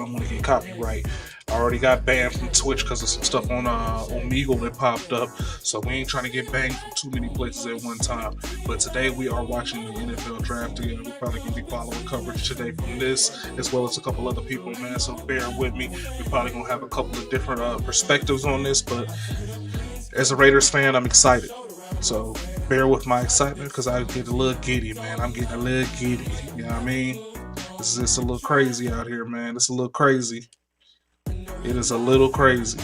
don't want to get copyright. I already got banned from Twitch because of some stuff on Omegle that popped up, so we ain't trying to get banned from too many places at one time. But today we are watching the NFL draft together. We're probably going to be following coverage today from this, as well as a couple other people, man, so bear with me. We're probably going to have a couple of different perspectives on this, but as a Raiders fan, I'm excited. So bear with my excitement because I get a little giddy, man. I'm getting a little giddy. You know what I mean? It's just a little crazy out here, man. It's a little crazy. It is a little crazy.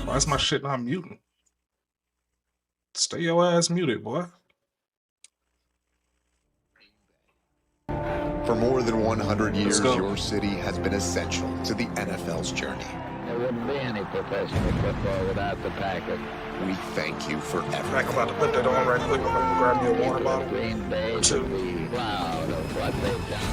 Why is my shit not muting? Stay your ass muted, boy. For more than 100 years, your city has been essential to the NFL's journey. There wouldn't be any professional football without the Packers. We thank you for everything. I'm about to put that on right quick. I'm going to grab me a water bottle. Green Bay should be proud of what they've done.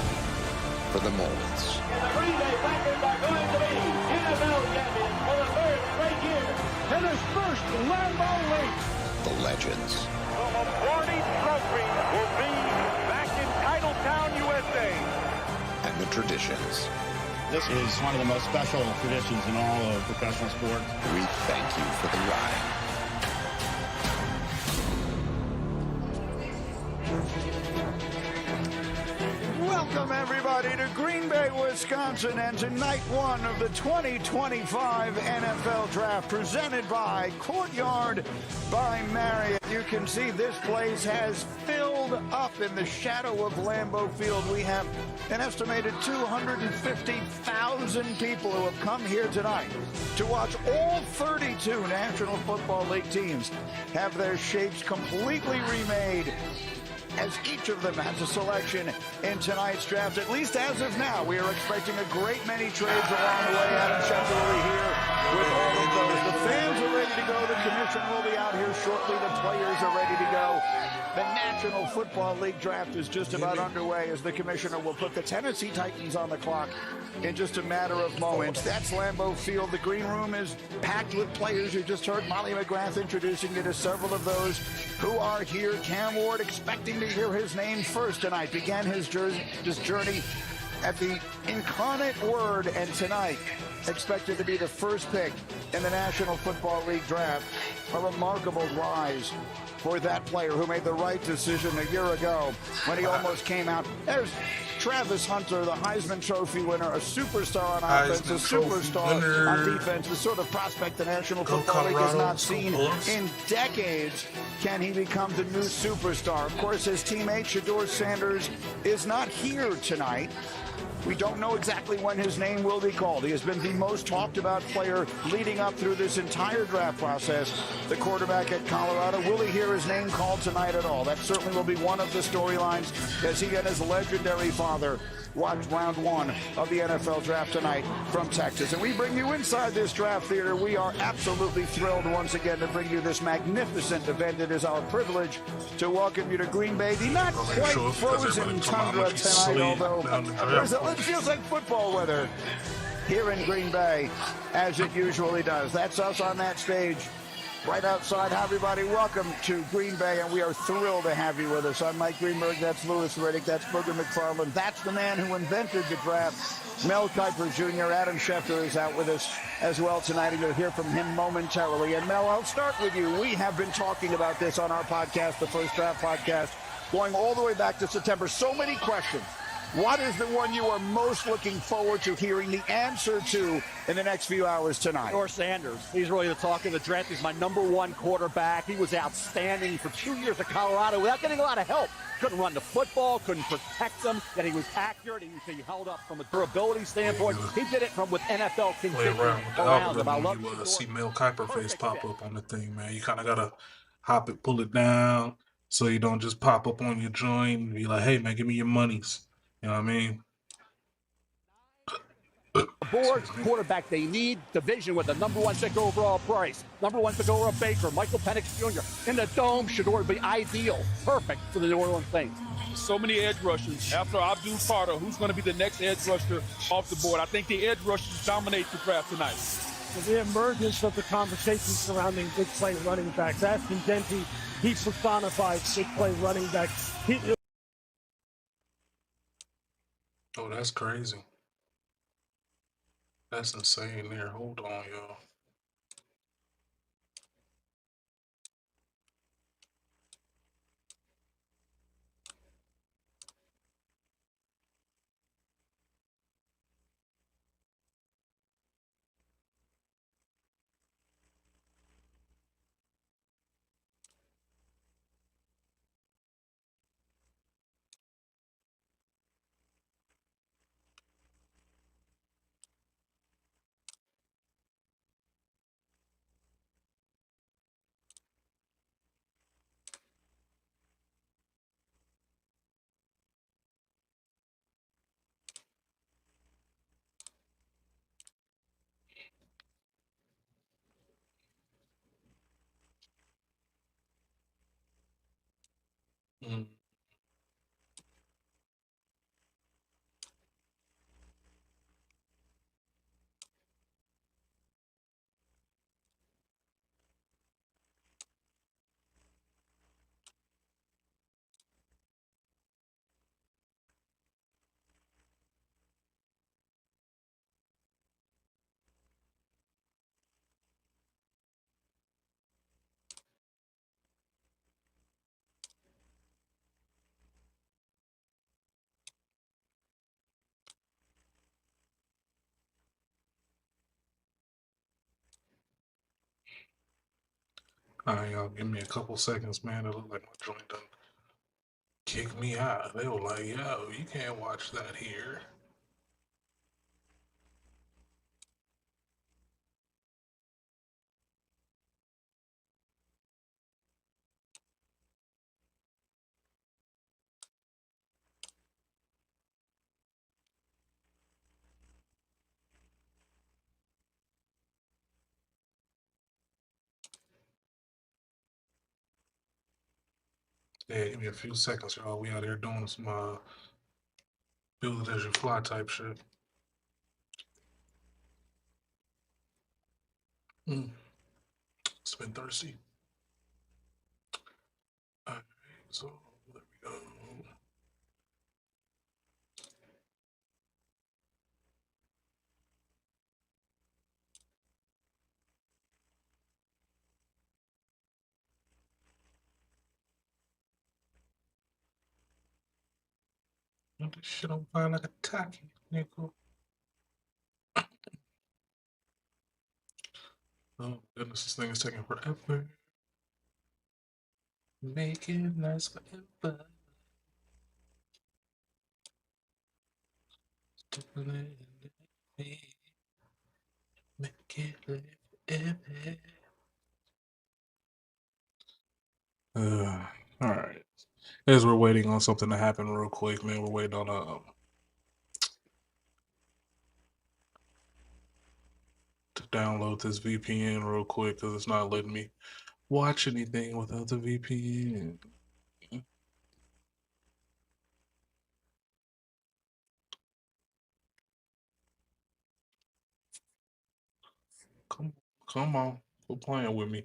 For the moments. The Green Bay Packers are going to be NFL champions for the third straight year in this first Lambeau League. The legends. The Lombardi Trophy will be back in Titletown, USA. And the traditions. This is one of the most special traditions in all of professional sports. We thank you for the ride. Welcome, everybody, to Green Bay, Wisconsin, and to night one of the 2025 NFL Draft, presented by Courtyard by Marriott. You can see this place has filled up in the shadow of Lambeau Field. We have an estimated 250,000 people who have come here tonight to watch all 32 National Football League teams have their shapes completely remade, as each of them has a selection in tonight's draft. At least as of now, we are expecting a great many trades along the way. Adam Schefter will be here with all of those. The fans are ready to go. The commission will be out here shortly. The players are ready to go. The National Football League draft is just about underway as the commissioner will put the Tennessee Titans on the clock in just a matter of moments. That's Lambeau Field. The green room is packed with players. You just heard Molly McGrath introducing you to several of those who are here. Cam Ward, expecting to hear his name first tonight, began his journey at the Incarnate Word, and tonight expected to be the first pick in the National Football League draft. A remarkable rise for that player who made the right decision a year ago when he almost came out. There's Travis Hunter, the Heisman Trophy winner, a superstar on offense, a superstar on defense, the sort of prospect the National Football League has not seen in decades. Can he become the new superstar? Of course, his teammate, Shedeur Sanders, is not here tonight. We don't know exactly when his name will be called. He has been the most talked about player leading up through this entire draft process. The quarterback at Colorado, will he hear his name called tonight at all? That certainly will be one of the storylines as he and his legendary father watch round one of the NFL draft tonight from Texas. And we bring you inside this draft theater. We are absolutely thrilled once again to bring you this magnificent event. It is our privilege to welcome you to Green Bay, the not quite frozen tundra tonight, although it feels like football weather here in Green Bay, as it usually does. That's us on that stage right outside. Hi, everybody. Welcome to Green Bay, and we are thrilled to have you with us. I'm Mike Greenberg. That's Louis Riddick. That's Booger McFarland. That's the man who invented the draft, Mel Kiper Jr. Adam Schefter is out with us as well tonight, and you'll hear from him momentarily. And Mel, I'll start with you. We have been talking about this on our podcast, the First Draft Podcast, going all the way back to September. So many questions. What is the one you are most looking forward to hearing the answer to in the next few hours tonight? Shedeur Sanders. He's really the talk of the draft. He's my number one quarterback. He was outstanding for 2 years at Colorado without getting a lot of help. Couldn't run the football, couldn't protect them, that he was accurate, he held up from a durability standpoint. He did it from with NFL play around with the algorithm. You see Mel Kiper face pop up on the thing, man. You kind of got to hop it, pull it down, so you don't just pop up on your joint and be like, hey, man, give me your monies. You know what I mean? Boards, quarterback they need, division with the number one pick overall Price, number one pick overall Baker, Michael Penix Jr. In the dome, Shedeur would be ideal, perfect for the New Orleans Saints. So many edge rushers. After Abdul Carter, who's going to be the next edge rusher off the board? I think the edge rushers dominate the draft tonight. The emergence of the conversation surrounding big play running backs. Ashton Denty, he personifies big play running backs. Oh, that's crazy. That's insane there. Hold on, y'all. Mm. All right, y'all, give me a couple seconds, man. It looked like my joint done kicked me out. They were like, yo, you can't watch that here. Yeah, give me a few seconds, y'all. We out here doing some build it as you fly type shit. Mm. It's been thirsty. All right, so there we go. Put this shit on fire like a tacky, nigga. Oh goodness, this thing is taking forever. Make it last forever. Make it live forever. All right. As we're waiting on something to happen real quick, man, we're waiting on to download this VPN real quick because it's not letting me watch anything without the VPN. Come on, quit playing with me.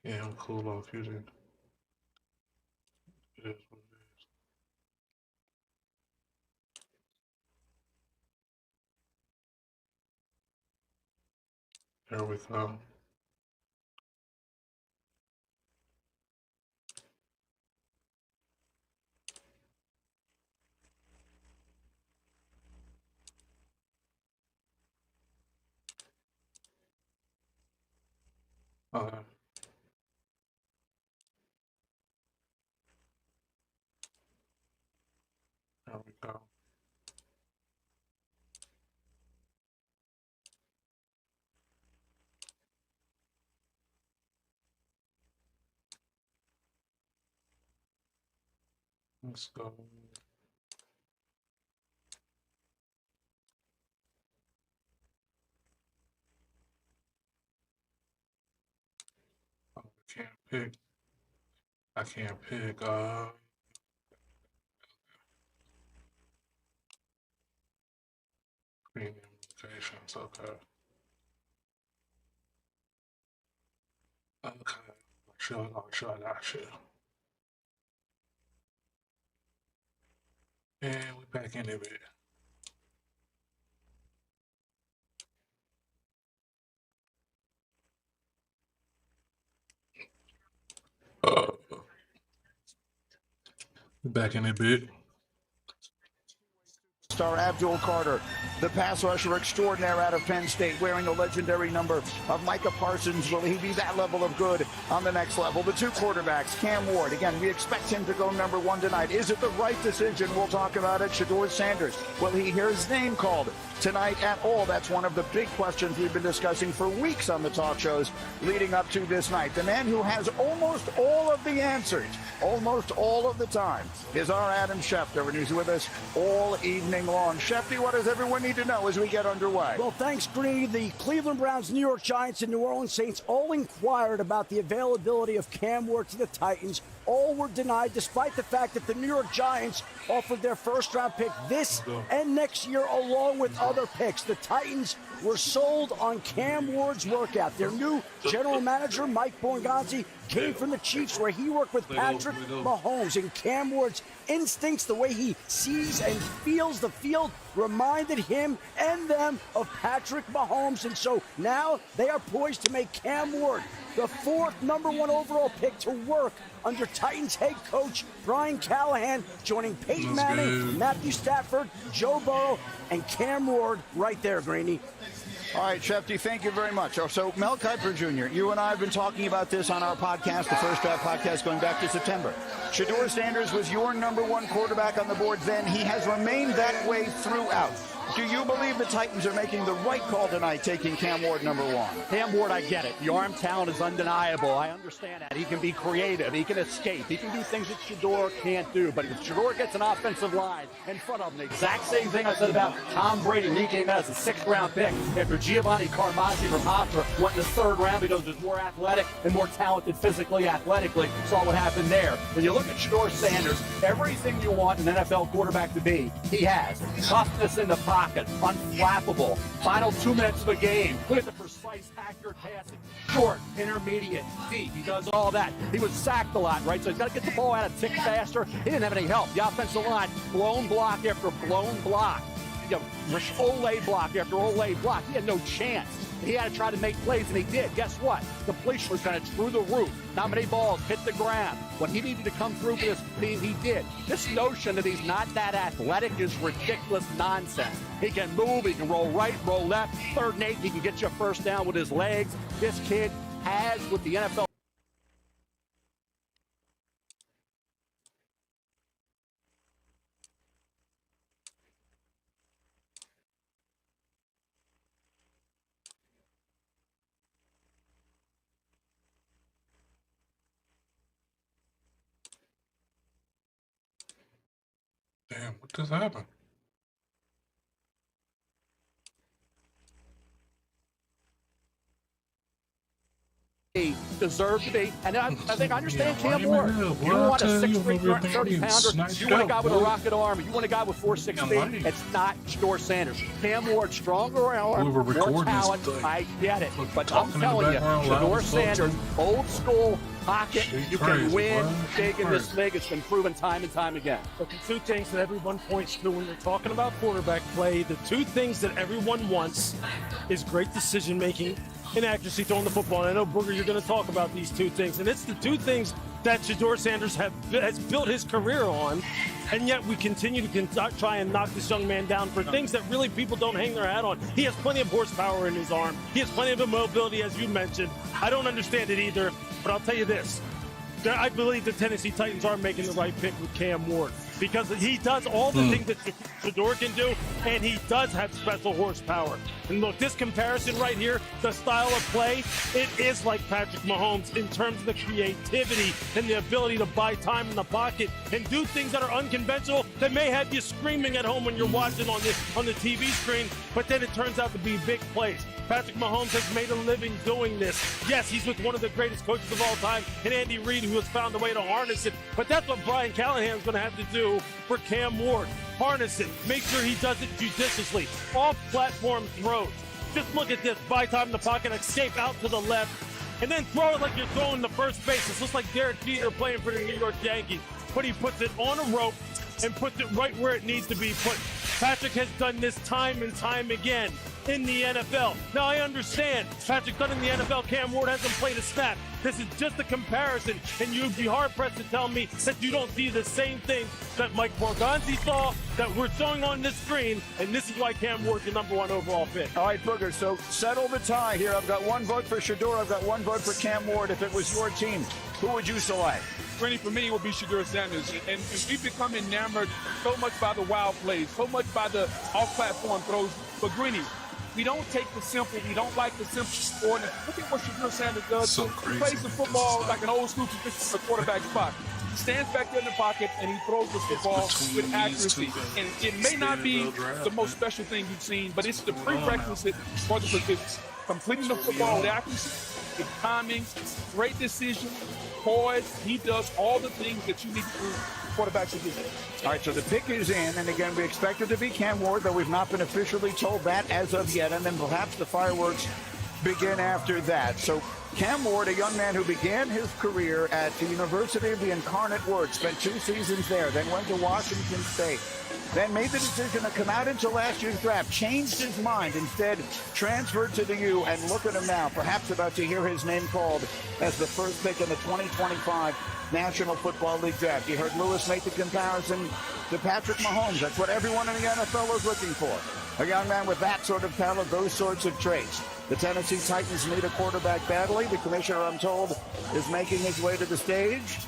Yeah, I'm cool off you then. It is what it is. There we go. Okay. There we go. Let's go. Oh, I can't pick. I can't pick. Premium locations, okay. Okay. Sure, I got you. And we back in it. Back in a bit. Star Abdul Carter, the pass rusher extraordinaire out of Penn State, wearing the legendary number of Micah Parsons. Will he be that level of good on the next level? The two quarterbacks, Cam Ward. Again, we expect him to go number one tonight. Is it the right decision? We'll talk about it. Shedeur Sanders. Will he hear his name called tonight at all? That's one of the big questions we've been discussing for weeks on the talk shows leading up to this night. The man who has almost all of the answers, almost all of the time, is our Adam Schefter, and he's with us all evening long. Shefty, what does everyone need to know as we get underway? Well, thanks, Greeny. The Cleveland Browns, New York Giants, and New Orleans Saints all inquired about the availability of Cam Ward to the Titans. All were denied, despite the fact that the New York Giants offered their first-round pick this and next year, along with other picks. The Titans were sold on Cam Ward's workout. Their new general manager, Mike Borgonzi, came from the Chiefs, where he worked with Patrick Mahomes. And Cam Ward's instincts, the way he sees and feels the field, reminded him and them of Patrick Mahomes. And so now they are poised to make Cam Ward the fourth #1 overall pick to work under Titans head coach Brian Callahan, joining Peyton Manning, Matthew Stafford, Joe Burrow, and Cam Ward right there, Greeny. All right, Shefty, thank you very much. So, Mel Kiper Jr., you and I have been talking about this on our podcast, the First Draft podcast, going back to September. Shedeur Sanders was your #1 quarterback on the board then. He has remained that way throughout. Do you believe the Titans are making the right call tonight, taking Cam Ward #1? Cam Ward, I get it. The arm talent is undeniable. I understand that. He can be creative. He can escape. He can do things that Shedeur can't do. But if Shedeur gets an offensive line in front of him, the exact same thing I said about Tom Brady. He came out as a 6th-round pick after Giovanni Carmazzi from Hofstra went in the 3rd round because he was more athletic and more talented physically, athletically. Saw what happened there. When you look at Shedeur Sanders, everything you want an NFL quarterback to be, he has. Toughness in the pocket, unflappable. Final 2 minutes of a game. Look at the precise, accurate passing. Short, intermediate, deep. He does all that. He was sacked a lot, right? So he's got to get the ball out a tick faster. He didn't have any help. The offensive line, blown block after blown block. You know, Olay block after Olay block. He had no chance. He had to try to make plays, and he did. Guess what? Completion was kind of through the roof. Not many balls hit the ground. When he needed to come through for this team, he did. This notion that he's not that athletic is ridiculous nonsense. He can move, he can roll right, roll left. 3rd and 8, he can get you a first down with his legs. This kid has what the NFL. Damn, what just happened? Deserve to be, and I think I understand Cam Ward. You want a 6'3", 230-pounder. You want a guy with a rocket arm. You want a guy with 4'6" speed. It's not Shedeur Sanders. Cam Ward, stronger arm, more talent. I get it, but I'm telling you, Shedeur Sanders, old school pocket. You can win big in this league. It's been proven time and time again. Look, the two things that everyone points to when you're talking about quarterback play, the two things that everyone wants is great decision making and accuracy throwing the football. And I know, Booger, you're going to talk about these two things. And it's the two things that Shedeur Sanders has built his career on. And yet we continue to try and knock this young man down for things that really people don't hang their hat on. He has plenty of horsepower in his arm. He has plenty of mobility, as you mentioned. I don't understand it either, but I'll tell you this. I believe the Tennessee Titans are making the right pick with Cam Ward because he does all the things that Shedeur can do, and he does have special horsepower. And look, this comparison right here, the style of play, it is like Patrick Mahomes in terms of the creativity and the ability to buy time in the pocket and do things that are unconventional that may have you screaming at home when you're watching on the TV screen, but then it turns out to be big plays. Patrick Mahomes has made a living doing this. Yes, he's with one of the greatest coaches of all time, and Andy Reid, who has found a way to harness it. But that's what Brian Callahan's going to have to do for Cam Ward. harness it. Make sure he does it judiciously. Off-platform throws. Just look at this. Buy time in the pocket, escape out to the left, and then throw it like you're throwing the first base. It looks like Derek Jeter playing for the New York Yankees. But he puts it on a rope and puts it right where it needs to be put. Patrick has done this time and time again in the NFL. Now, I understand Patrick done in the NFL. Cam Ward hasn't played a snap. This is just a comparison, and you'd be hard-pressed to tell me that you don't see the same thing that Mike Borgonzi saw, that we're showing on this screen, and this is why Cam Ward's the #1 overall pick. All right, Booger, so settle the tie here. I've got one vote for Shedeur. I've got one vote for Cam Ward. If it was your team, who would you select? Rennie, for me, it would be Shedeur Sanders. And we've become enamored so much by the wild plays, so much by the off-platform throws. But Greeny, we don't take the simple. We don't like the simple sport. Look at what Shedeur Sanders does. So he crazy, plays the football like an old school position in the quarterback spot. He stands back there in the pocket and he throws the football with accuracy. And it may not be the most special thing you've seen, but it's the prerequisite for the position. Completing the football with accuracy, with timing, great decision, poise. He does all the things that you need to do. Quarterbacks to do. All right, so the pick is in, and again, we expect it to be Cam Ward, though we've not been officially told that as of yet, and then perhaps the fireworks begin after that. So Cam Ward, a young man who began his career at the University of the Incarnate Word, spent 2 seasons there, then went to Washington State, then made the decision to come out into last year's draft, changed his mind, instead transferred to the U, and look at him now, perhaps about to hear his name called as the first pick in the 2025 National Football League draft. You heard Lewis make the comparison to Patrick Mahomes. That's what everyone in the NFL is looking for. A young man with that sort of talent, those sorts of traits. The Tennessee Titans need a quarterback badly. The commissioner, I'm told, is making his way to the stage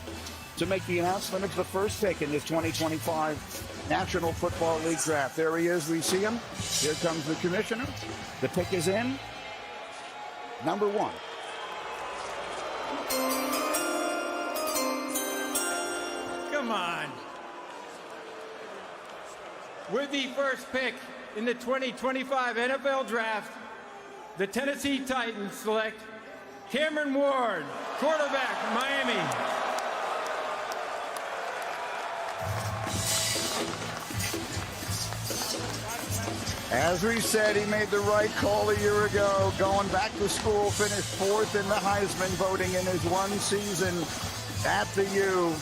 to make the announcement of the first pick in this 2025 National Football League draft. There he is. We see him. Here comes the commissioner. The pick is in. #1. Come on. With the first pick in the 2025 NFL Draft, the Tennessee Titans select Cameron Ward, quarterback, Miami. As we said, he made the right call a year ago, going back to school, finished 4th in the Heisman voting in his 1 season at the U.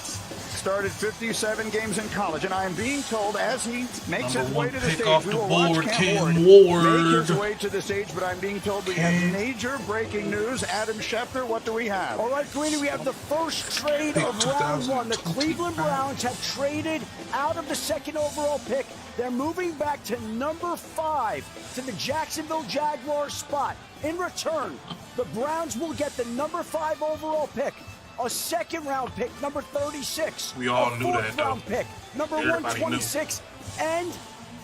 Started 57 games in college, and I am being told as he makes his way to the stage, we will watch Cam Ward make his way to the stage, but I'm being told we have major breaking news. Adam Schefter, what do we have? All right, Greeny, we have the first trade of round 1. The Cleveland Browns have traded out of the 2nd overall pick. They're moving back to #5 to the Jacksonville Jaguars spot. In return, the Browns will get the #5 overall pick, a 2nd-round pick, number 36. We all knew that, 4th round though. pick, number Everybody 126, and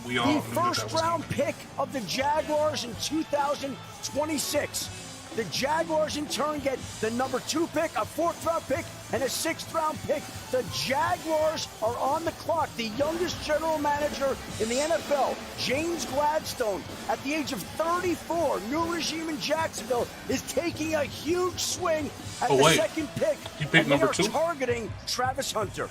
We all the knew that was first-round pick of the Jaguars in 2026. The Jaguars, in turn, get the #2 pick, a 4th-round pick, and a 6th-round pick. The Jaguars are on the clock. The youngest general manager in the NFL, James Gladstone, at the age of 34, new regime in Jacksonville, is taking a huge swing at the 2nd pick. He picked and they number are 2? targeting Travis Hunter.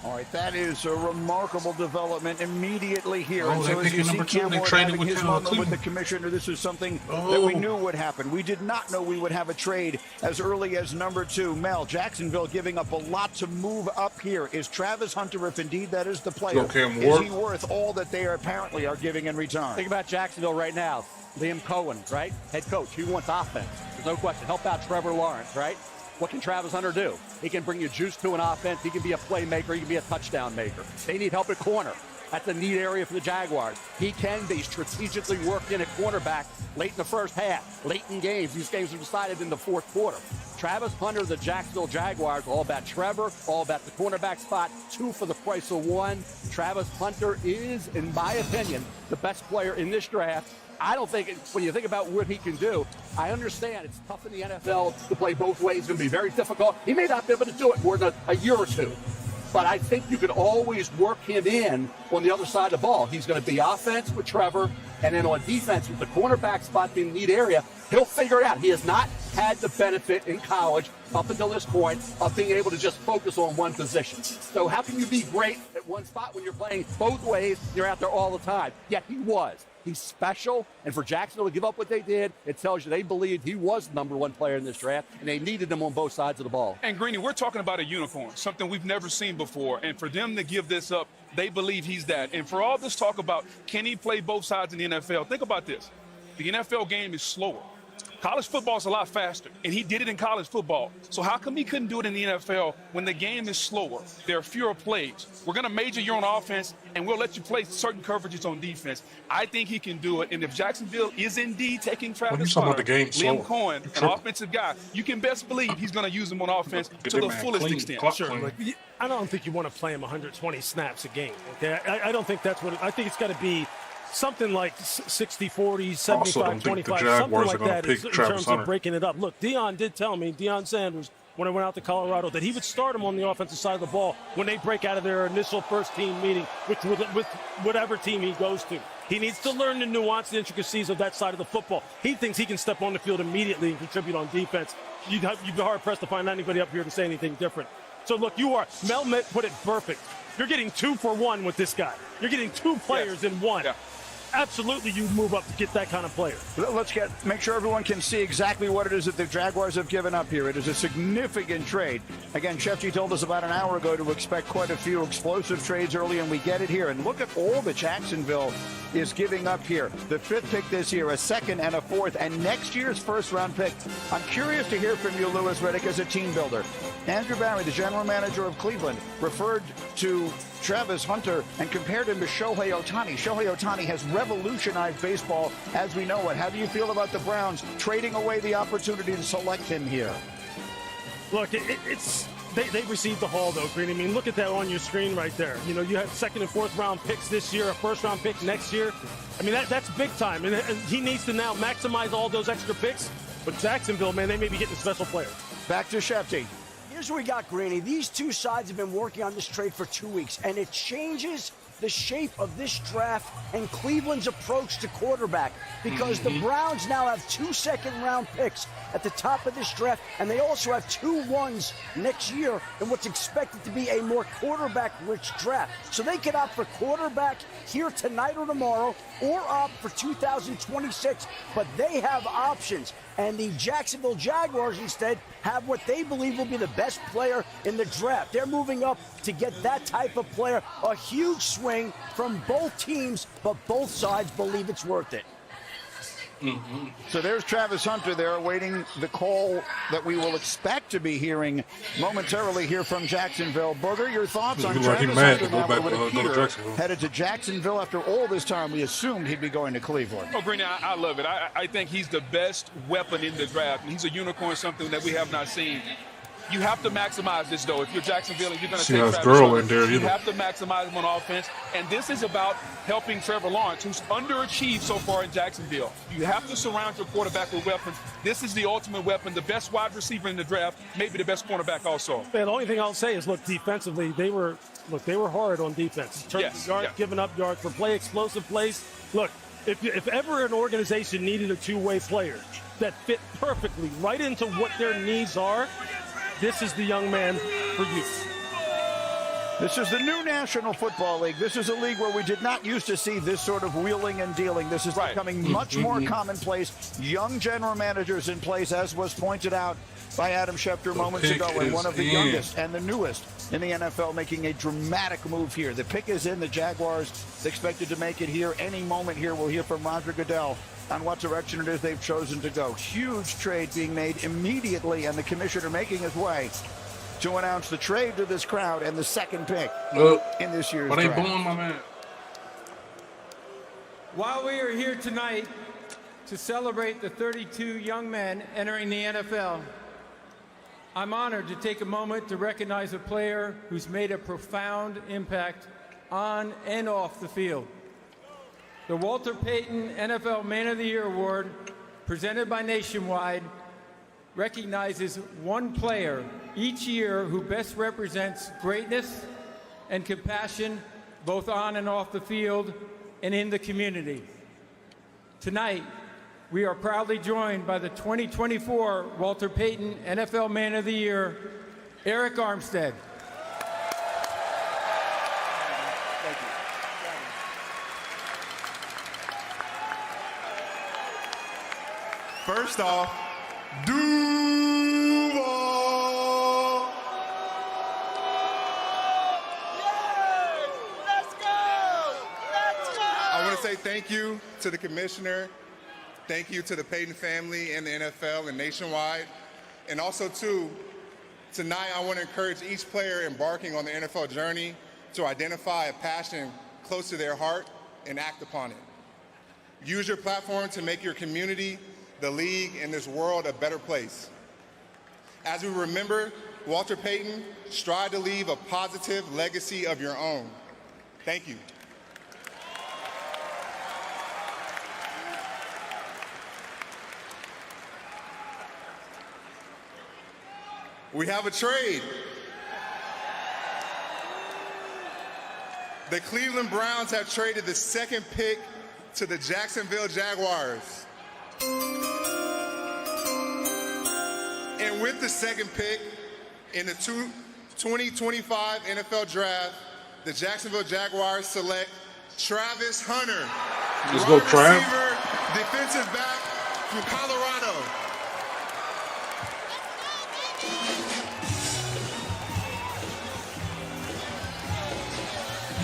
All right, that is a remarkable development immediately here. Oh, and they're so as you picking see number 2 Cam and they Ward traded having with his moment with Cleveland. the commissioner, this is something that we knew would happen. We did not know we would have a trade as early as #2. Mel, Jacksonville giving up a lot to move up here. Is Travis Hunter, if indeed that is the player, Go Cam is Ward. he worth all that they apparently are giving in return? Think about Jacksonville right now. Liam Cohen, right? Head coach. He wants offense. There's no question. Help out Trevor Lawrence, right? What can Travis Hunter do? He can bring you juice to an offense. He can be a playmaker. He can be a touchdown maker. They need help at corner. That's a neat area for the Jaguars. He can be strategically worked in at cornerback late in the first half, late in games. These games are decided in the 4th quarter. Travis Hunter, the Jacksonville Jaguars, all about Trevor, all about the cornerback spot, 2 for the price of 1. Travis Hunter is, in my opinion, the best player in this draft. I don't think, when you think about what he can do, I understand it's tough in the NFL to play both ways. It's going to be very difficult. He may not be able to do it more than a year or 2. But I think you could always work him in on the other side of the ball. He's going to be offense with Trevor, and then on defense with the cornerback spot being the lead area, he'll figure it out. He is not had the benefit in college up until this point of being able to just focus on one position. So how can you be great at one spot when you're playing both ways? You're out there all the time. Yet he was. He's special, and for Jacksonville to give up what they did, it tells you they believed he was the number one player in this draft, and they needed him on both sides of the ball. And Greeny, we're talking about a unicorn, something we've never seen before, and for them to give this up, they believe he's that. And for all this talk about can he play both sides in the NFL, think about this. The NFL game is slower. College football is a lot faster, and he did it in college football. So how come he couldn't do it in the NFL when the game is slower? There are fewer plays. We're going to major you on offense, and we'll let you play certain coverages on defense. I think he can do it. And if Jacksonville is indeed taking Travis Hunter, Liam Cohen, an offensive guy, you can best believe he's going to use him on offense to the fullest extent. Sure. Like, I don't think you want to play him 120 snaps a game. Okay, I don't think that's what. I think it's got to be something like 60-40, 75-25, something like that in terms of breaking it up. Look, Deion did tell me, Deion Sanders, when I went out to Colorado, that he would start him on the offensive side of the ball when they break out of their initial first-team meeting with whatever team he goes to. He needs to learn the nuance and intricacies of that side of the football. He thinks he can step on the field immediately and contribute on defense. You'd be hard-pressed to find anybody up here to say anything different. So, look, Mel put it perfect. You're getting 2 for 1 with this guy. You're getting 2 players in one. Yeah. Absolutely, you move up to get that kind of player. Let's make sure everyone can see exactly what it is that the Jaguars have given up here. It is a significant trade. Again, Shefty told us about an hour ago to expect quite a few explosive trades early, and we get it here. And look at all that Jacksonville is giving up here. The 5th pick this year, a 2nd and a 4th, and next year's first-round pick. I'm curious to hear from you, Louis Riddick, as a team builder. Andrew Barry, the general manager of Cleveland, referred to Travis Hunter and compared him to Shohei Ohtani. Shohei Ohtani has revolutionized baseball as we know it. How do you feel about the Browns trading away the opportunity to select him here? Look, they received the haul, though, Green. I mean, look at that on your screen right there. You know, you have 2nd and 4th round picks this year, a 1st round pick next year. I mean, that's big time. And he needs to now maximize all those extra picks. But Jacksonville, man, they may be getting special players. Back to Shefty. Here's what we got, Greeny. These two sides have been working on this trade for 2 weeks, and it changes the shape of this draft and Cleveland's approach to quarterback because the Browns now have 2 second-round picks at the top of this draft, and they also have 2 ones next year in what's expected to be a more quarterback-rich draft. So they could opt for quarterback here tonight or tomorrow or opt for 2026, but they have options. And the Jacksonville Jaguars instead have what they believe will be the best player in the draft. They're moving up to get that type of player. A huge swing from both teams, but both sides believe it's worth it. So there's Travis Hunter there awaiting the call that we will expect to be hearing momentarily here from Jacksonville. Booger, your thoughts on Travis Hunter now that would appear headed to Jacksonville after all this time? We assumed he'd be going to Cleveland. Oh, Greeny, I love it. I think he's the best weapon in the draft. And he's a unicorn, something that we have not seen. You have to maximize this, though. If you're Jacksonville and you're going to take Travis Hunter, you have to maximize him on offense. And this is about helping Trevor Lawrence, who's underachieved so far in Jacksonville. You have to surround your quarterback with weapons. This is the ultimate weapon, the best wide receiver in the draft, maybe the best cornerback also. Man, the only thing I'll say is, look, defensively, they were hard on defense. In terms of yards, giving up yards for explosive plays. Look, if ever an organization needed a two-way player that fit perfectly right into what their needs are, this is the young man for you. This is the new National Football League. This is a league where we did not used to see this sort of wheeling and dealing. This is becoming much more commonplace. Young general managers in place, as was pointed out by Adam Schefter moments ago, and one of the youngest and the newest in the NFL making a dramatic move here. The pick is in. The Jaguars expected to make it here any moment here. We'll hear from Roger Goodell on what direction it is they've chosen to go. Huge trade being made immediately, and the commissioner making his way to announce the trade to this crowd and the 2nd pick in this year's draft. My man. While we are here tonight to celebrate the 32 young men entering the NFL, I'm honored to take a moment to recognize a player who's made a profound impact on and off the field. The Walter Payton NFL Man of the Year Award, presented by Nationwide, recognizes one player each year who best represents greatness and compassion both on and off the field and in the community. Tonight, we are proudly joined by the 2024 Walter Payton NFL Man of the Year, Eric Armstead. First off, Duval. Let's go! Let's go! I want to say thank you to the commissioner. Thank you to the Payton family and the NFL and nationwide. And also, too, tonight I want to encourage each player embarking on the NFL journey to identify a passion close to their heart and act upon it. Use your platform to make your community, the league, and this world a better place. As we remember Walter Payton, strive to leave a positive legacy of your own. Thank you. We have a trade. The Cleveland Browns have traded the second pick to the Jacksonville Jaguars. And with the second pick in the 2025 NFL Draft, the Jacksonville Jaguars select Travis Hunter, Let's go, Trav. receiver, defensive back from Colorado.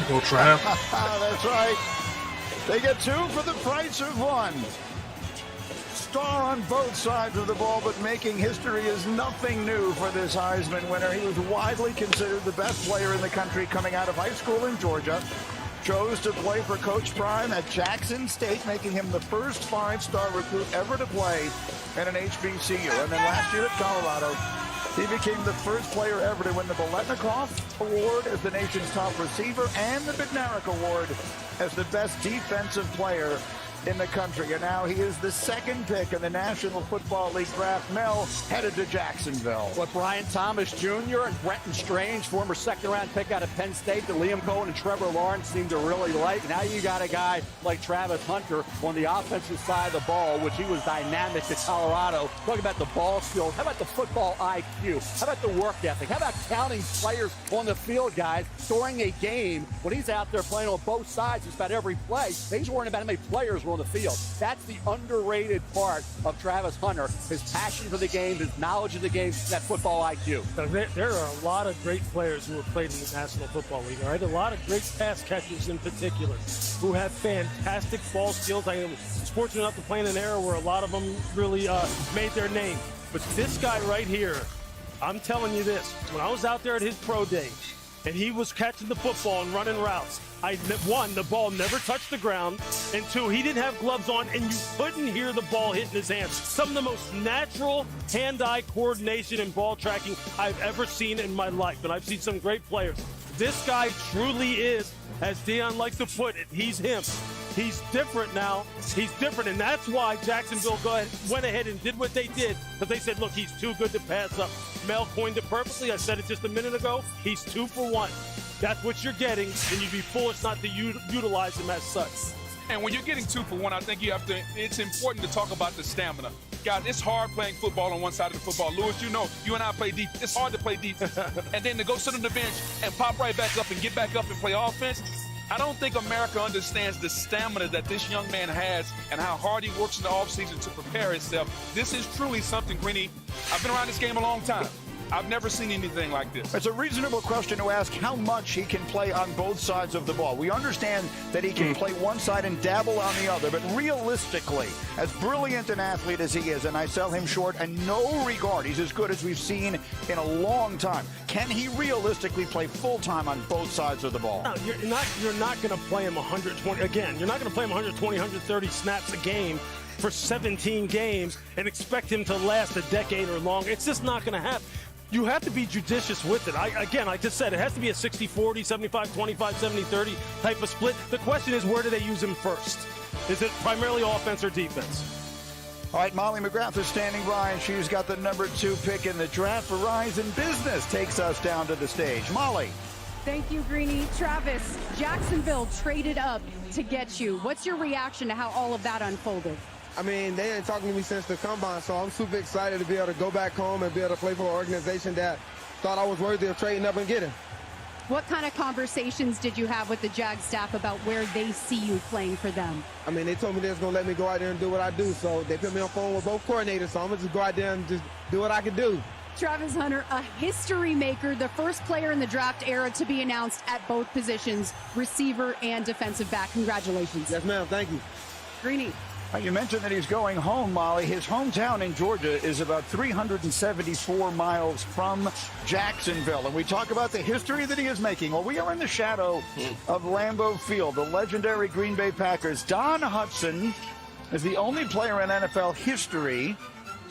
Go, Trav. That's right. They get two for the price of one. Star on both sides of the ball, but making history is nothing new for this Heisman winner. He was widely considered the best player in the country coming out of high school in Georgia. Chose to play for Coach Prime at Jackson State, making him the first five-star recruit ever to play in an HBCU. And then last year at Colorado, he became the first player ever to win the Biletnikoff Award as the nation's top receiver and the Bednarik Award as the best defensive player in the country. And now he is the second pick in the National Football League draft. Mel headed to Jacksonville. What Brian Thomas Jr. and Brenton Strange, former second-round pick out of Penn State, that Liam Cohen and Trevor Lawrence seem to really like. Now you got a guy like Travis Hunter on the offensive side of the ball, which he was dynamic at Colorado. Talking about the ball skills. How about the football IQ? How about the work ethic? How about counting players on the field, guys, during a game when he's out there playing on both sides just about every play? He's worrying about how many players were on the field. That's the underrated part of Travis Hunter, his passion for the game, his knowledge of the game, that football IQ. There are a lot of great players who have played in the National Football League, all right? A lot of great pass catchers in particular who have fantastic ball skills. I was fortunate enough to play in an era where a lot of them really made their name. But this guy right here, I'm telling you this, when I was out there at his pro day and he was catching the football and running routes, one, the ball never touched the ground, and two, he didn't have gloves on, and you couldn't hear the ball hitting his hands. Some of the most natural hand-eye coordination and ball tracking I've ever seen in my life, and I've seen some great players. This guy truly is, as Deion likes to put it, he's him. He's different now. He's different, and that's why Jacksonville went ahead and did what they did, because they said, look, he's too good to pass up. Mel coined it perfectly. I said it just a minute ago. He's 2 for 1. That's what you're getting, and you'd be foolish not to utilize him as such. And when you're getting 2 for 1, I think it's important to talk about the stamina. Guys, it's hard playing football on one side of the football. Lewis, you know, you and I play defense. It's hard to play defense. And then to go sit on the bench and pop right back up and get back up and play offense. I don't think America understands the stamina that this young man has and how hard he works in the offseason to prepare himself. This is truly something, Greeny. I've been around this game a long time. I've never seen anything like this. It's a reasonable question to ask how much he can play on both sides of the ball. We understand that he can play one side and dabble on the other, but realistically, as brilliant an athlete as he is, and I sell him short in no regard, he's as good as we've seen in a long time. Can he realistically play full-time on both sides of the ball? No, you're not going to play him 120. Again, you're not going to play him 120, 130 snaps a game for 17 games and expect him to last a decade or longer. It's just not going to happen. You have to be judicious with it. I just said it has to be a 60-40, 75-25, 70-30 type of split. The question is, where do they use him first? Is it primarily offense or defense? All right, Molly McGrath is standing by, and she's got the number 2 pick in the draft. Verizon Business takes us down to the stage. Molly. Thank you, Greeny. Travis, Jacksonville traded up to get you. What's your reaction to how all of that unfolded? I mean, they ain't talking to me since the combine, so I'm super excited to be able to go back home and be able to play for an organization that thought I was worthy of trading up and getting. What kind of conversations did you have with the Jag staff about where they see you playing for them? I mean, they told me they was going to let me go out there and do what I do, so they put me on phone with both coordinators, so I'm going to just go out there and just do what I can do. Travis Hunter, a history maker, the first player in the draft era to be announced at both positions, receiver and defensive back. Congratulations. Yes, ma'am. Thank you. Greeny. You mentioned that he's going home, Molly. His hometown in Georgia is about 374 miles from Jacksonville. And we talk about the history that he is making. Well, we are in the shadow of Lambeau Field, the legendary Green Bay Packers. Don Hutson is the only player in NFL history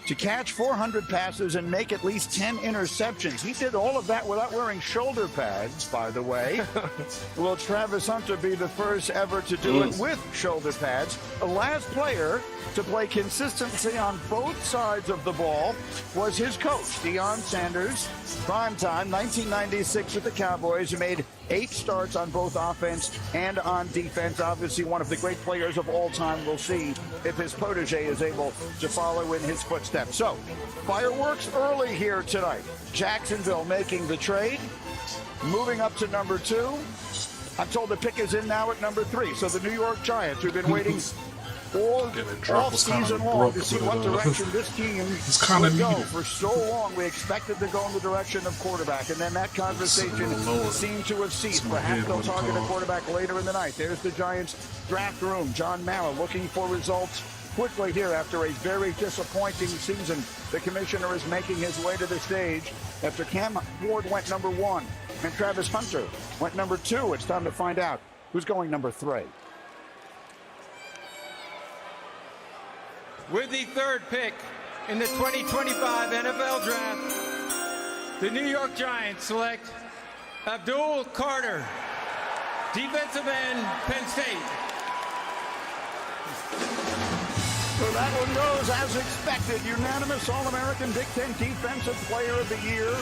to catch 400 passes and make at least 10 interceptions. He did all of that without wearing shoulder pads, by the way. Will Travis Hunter be the first ever to do it with shoulder pads? The last player to play consistency on both sides of the ball was his coach, Deion Sanders. Primetime, 1996 with the Cowboys. He made 8 starts on both offense and on defense. Obviously, one of the great players of all time. We'll see if his protege is able to follow in his footsteps. So, fireworks early here tonight. Jacksonville making the trade, moving up to number 2. I'm told the pick is in now at number 3. So the New York Giants, who've been waiting all season long to see what direction this team would go. For so long, we expected to go in the direction of quarterback, and then that conversation seemed to have ceased. Perhaps they'll target a quarterback later in the night. There's the Giants' draft room. John Mara looking for results quickly here after a very disappointing season. The commissioner is making his way to the stage after Cam Ward went number 1 and Travis Hunter went number 2. It's time to find out who's going number 3. With the 3rd pick in the 2025 NFL Draft, the New York Giants select Abdul Carter, defensive end, Penn State. So that one goes as expected. Unanimous All-American Big Ten Defensive Player of the Year.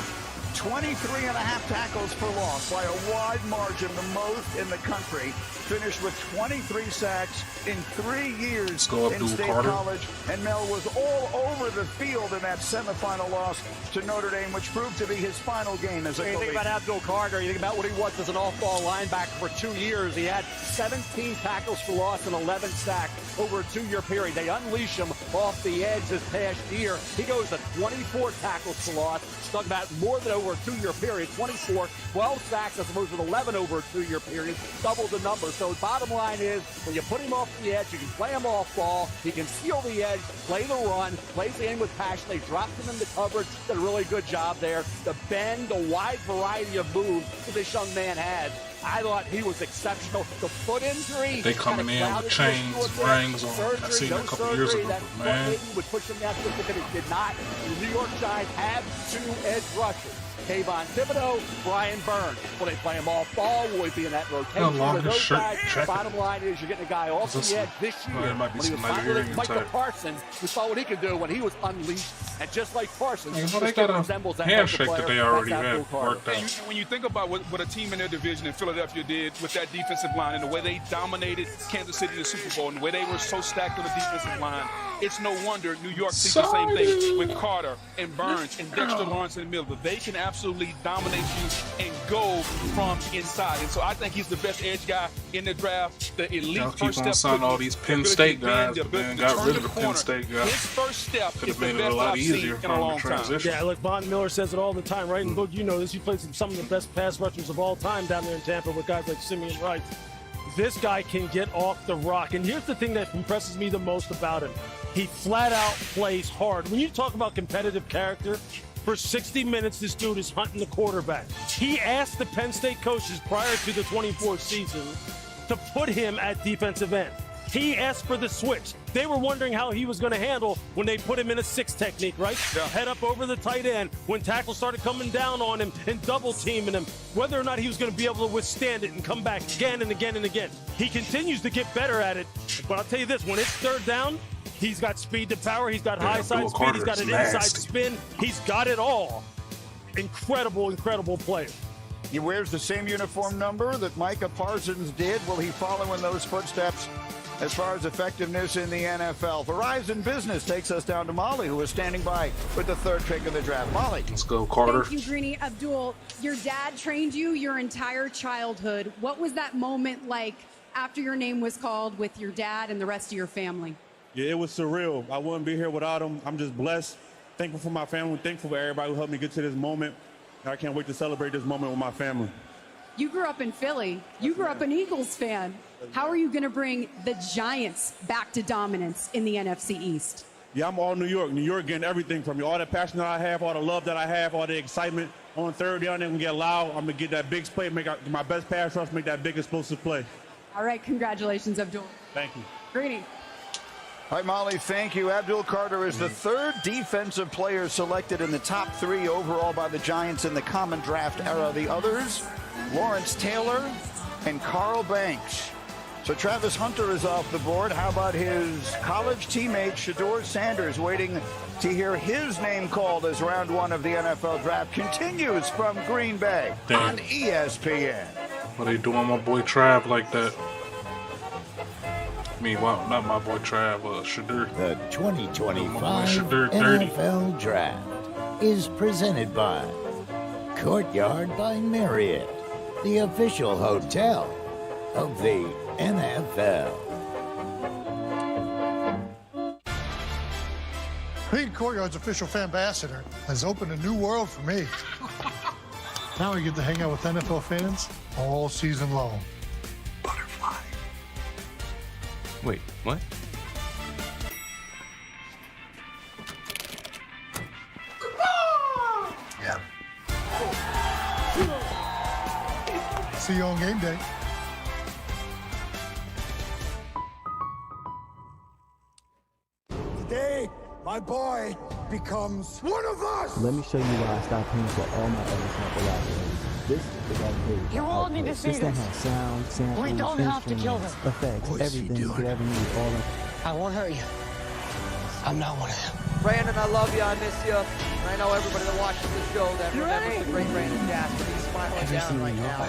23.5 tackles for loss by a wide margin, the most in the country. Finished with 23 sacks in 3 years in State College. And Mel was all over the field in that semifinal loss to Notre Dame, which proved to be his final game as a You think about Abdul Carter, you think about what he was as an off-ball linebacker for 2 years. He had 17 tackles for loss and 11 sacks over a 2-year period. They unleash him off the edge this past year. He goes to 24 tackles for loss. Talk about more than over a 2-year period. 24, 12 sacks as opposed to 11 over a 2-year period. Double the number. So bottom line is, when you put him off the edge, you can play him off ball. He can steal the edge, play the run, plays the end with passion. They dropped him in the coverage. Did a really good job there. The bend, the wide variety of moves that this young man had. I thought he was exceptional. The foot injury. They coming in with chains, rings on. I seen it a couple years ago, but man. Would push him that quick, but it did not. The New York Giants have 2 edge rushers. Kayvon Thibodeau, Brian Burns. Will they play him off ball? Will he be in that rotation? Those guys, bottom line is you're getting a guy off the edge this year. When he was finally Michael Parsons, we saw what he could do when he was unleashed. And just like Parsons, they got a handshake that they already had worked out. When you think about what a team in their division in Philadelphia did with that defensive line and the way they dominated Kansas City in the Super Bowl and the way they were so stacked on the defensive line, it's no wonder New York sees the same thing with Carter and Burns and Dexter Lawrence in the middle. But they can absolutely dominate you and go from inside. And so I think he's the best edge guy in the draft. The elite Y'all first keep on step. signing all these Penn State guys, but then got rid of the Penn State guys. His first step could is have made the it a best lot I've easier seen for in a him long to time. transition. Yeah, look, Von Miller says it all the time, right? And Boog, you know this. He plays some of the best pass rushers of all time down there in Tampa with guys like Simeon Wright. This guy can get off the rock. And here's the thing that impresses me the most about him. He flat out plays hard. When you talk about competitive character, for 60 minutes, this dude is hunting the quarterback. He asked the Penn State coaches prior to the 24th season to put him at defensive end. He asked for the switch. They were wondering how he was going to handle when they put him in a 6 technique, right? Yeah. Head up over the tight end. When tackles started coming down on him and double teaming him, whether or not he was going to be able to withstand it and come back again and again and again. He continues to get better at it. But I'll tell you this, when it's 3rd down, he's got speed to power. He's got high side speed. He's got an inside spin. He's got it all. Incredible, incredible player. He wears the same uniform number that Micah Parsons did. Will he follow in those footsteps as far as effectiveness in the NFL. Verizon Business takes us down to Molly, who is standing by with the third pick of the draft. Molly. Let's go, Carter. Thank you, Greeny. Abdul, your dad trained you your entire childhood. What was that moment like after your name was called with your dad and the rest of your family? Yeah, it was surreal. I wouldn't be here without him. I'm just blessed, thankful for my family, thankful for everybody who helped me get to this moment. And I can't wait to celebrate this moment with my family. You grew up in Philly. You grew up an Eagles fan. How are you going to bring the Giants back to dominance in the NFC East? Yeah, I'm all New York. New York getting everything from me. All the passion that I have, all the love that I have, all the excitement. On third down, they're going to get loud. I'm going to get that big play, make my best pass rush, make that big explosive play. All right, congratulations, Abdul. Thank you. Greeny. All right, Molly, thank you. Abdul Carter is the third defensive player selected in the top 3 overall by the Giants in the common draft era. The others, Lawrence Taylor and Carl Banks. So Travis Hunter is off the board. How about his college teammate, Shedeur Sanders, waiting to hear his name called as round 1 of the NFL draft continues from Green Bay on ESPN. Why they doing my boy Trav like that? I mean, well, not my boy Trav, Shedeur. The 2025 Shedeur 30. NFL Draft is presented by Courtyard by Marriott, the official hotel of the NFL. Being Courtyard's official fan ambassador has opened a new world for me. Now I get to hang out with NFL fans all season long. Butterfly. Wait, what? Yeah. See you on game day. Today, my boy becomes one of us! Let me show you why I stopped paying for all my other sample libraries. This is all paid. You all need to see this. This this. has sound, samples, We don't have to kill instruments, them. effects, What's he everything you doing? could ever need. All of I won't hurt you. I'm not one of them. Brandon, I love you. I miss you. I know everybody that watches the show that remembers the great Brandon Jasper. He's smiling down right now.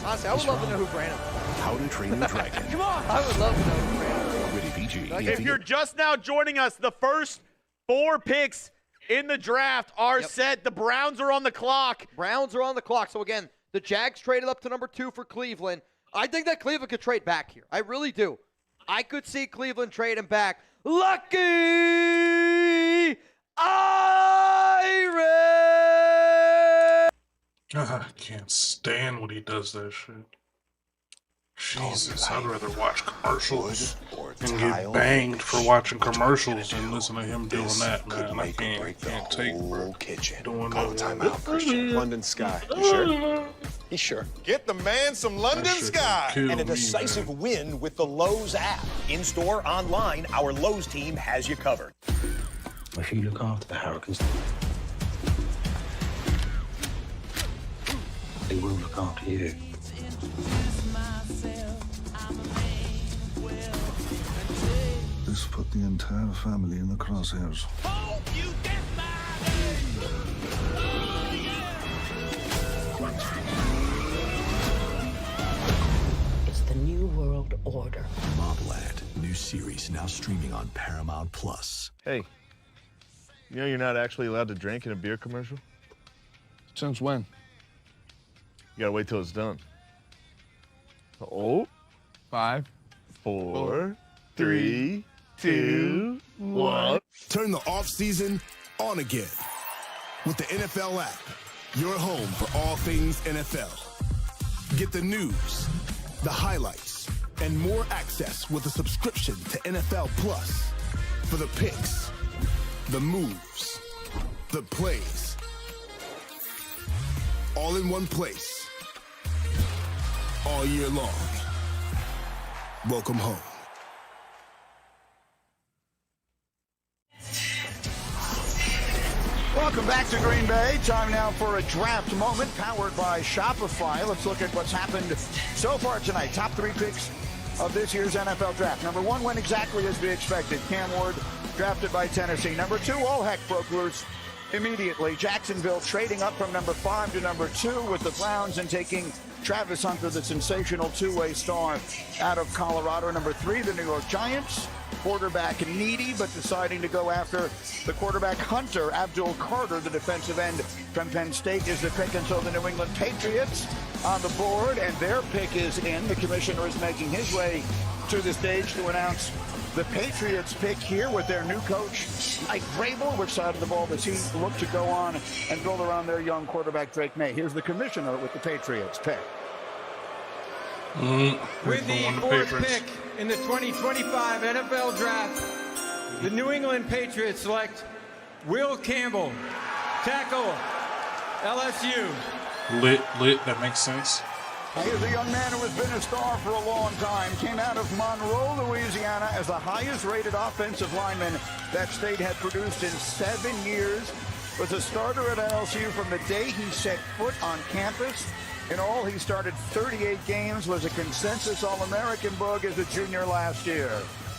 Honestly, I would love to know who Brandon is. How to Train Your Dragon. Come on. I would love to know who Brandon is. Rated PG. If you're just now joining us, the first 4 picks in the draft are set. The Browns are on the clock. Browns are on the clock. So, again, the Jags traded up to number 2 for Cleveland. I think that Cleveland could trade back here. I really do. I could see Cleveland trading back. Lucky Irish! I can't stand when he does that shit. Jesus, I'd rather watch commercials and get banged for watching commercials than listen to him doing that, man. I can't take, bro. Doing that. Timeout, Christian. London Sky. You sure? He's sure. Get the man some London Sky. And a decisive win with the Lowe's app. In-store, online, our Lowe's team has you covered. If you look after the Hurricanes, they will look after you. This put the entire family in the crosshairs. It's the New World Order. Mobland, new series now streaming on Paramount Plus. Hey, you know you're not actually allowed to drink in a beer commercial? Since when? You gotta wait till it's done. Oh. 5, 4, 3, 2, 1. Turn the off-season on again with the NFL app, your home for all things NFL. Get the news, the highlights, and more access with a subscription to NFL Plus for the picks, the moves, the plays, all in one place, all year long. Welcome home. Welcome back to Green Bay. Time now for a draft moment powered by Shopify. Let's look at what's happened so far tonight. Top 3 picks of this year's NFL draft. Number 1 went exactly as we expected. Cam Ward drafted by Tennessee. Number 2, all heck broke loose immediately. Jacksonville trading up from number 5 to number 2 with the Browns and taking Travis Hunter, the sensational two-way star out of Colorado. Number 3, the New York Giants. Quarterback needy, but deciding to go after the quarterback Hunter. Abdul Carter, the defensive end from Penn State, is the pick. And so the New England Patriots on the board, and their pick is in. The commissioner is making his way to the stage to announce the Patriots pick here with their new coach, Mike Vrabel. Which side of the ball does he look to go on and build around their young quarterback, Drake May? Here's the commissioner with the Patriots pick. With the 4th pick in the 2025 NFL Draft, the New England Patriots select Will Campbell, tackle, LSU. Lit, that makes sense. Here's a young man who has been a star for a long time. Came out of Monroe, Louisiana as the highest rated offensive lineman that state had produced in 7 years. Was a starter at LSU from the day he set foot on campus. In all, he started 38 games, was a consensus All-American bug as a junior last year.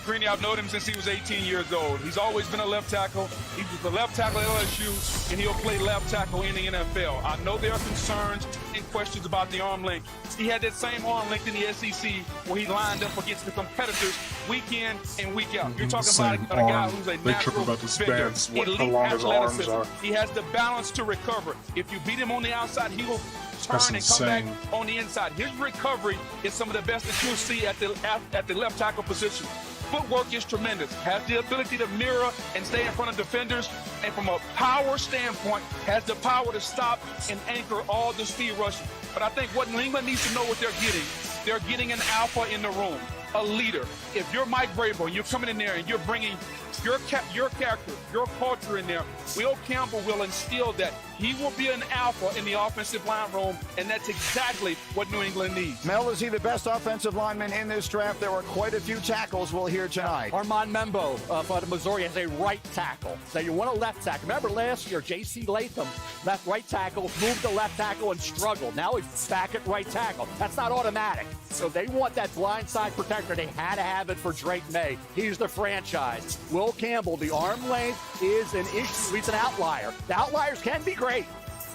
Greeny, I've known him since he was 18 years old. He's always been a left tackle. He was the left tackle at LSU, and he'll play left tackle in the NFL. I know there are concerns and questions about the arm length. He had that same arm length in the SEC where he lined up against the competitors week in and week out. You're talking about a guy who's a natural defender, elite athleticism. He has the balance to recover. If you beat him on the outside, he will turn and come back on the inside. His recovery is some of the best that you'll see at the left tackle position. Footwork is tremendous. Has the ability to mirror and stay in front of defenders. And from a power standpoint, has the power to stop and anchor all the speed rushing. But I think what New England needs to know what they're getting an alpha in the room, a leader. If you're Mike Vrabel and you're coming in there and you're bringing your character, your culture in there, Will Campbell will instill that. He will be an alpha in the offensive line room, and that's exactly what New England needs. Mel, is he the best offensive lineman in this draft? There were quite a few tackles we'll hear tonight. Armand Membo for Missouri has a right tackle. So you want a left tackle. Remember last year, J.C. Latham, left right tackle, moved to left tackle and struggled. Now he's back at right tackle. That's not automatic. So they want that blindside protector. They had to have it for Drake May. He's the franchise. Will Campbell, the arm length is an issue. He's an outlier. The outliers can be great.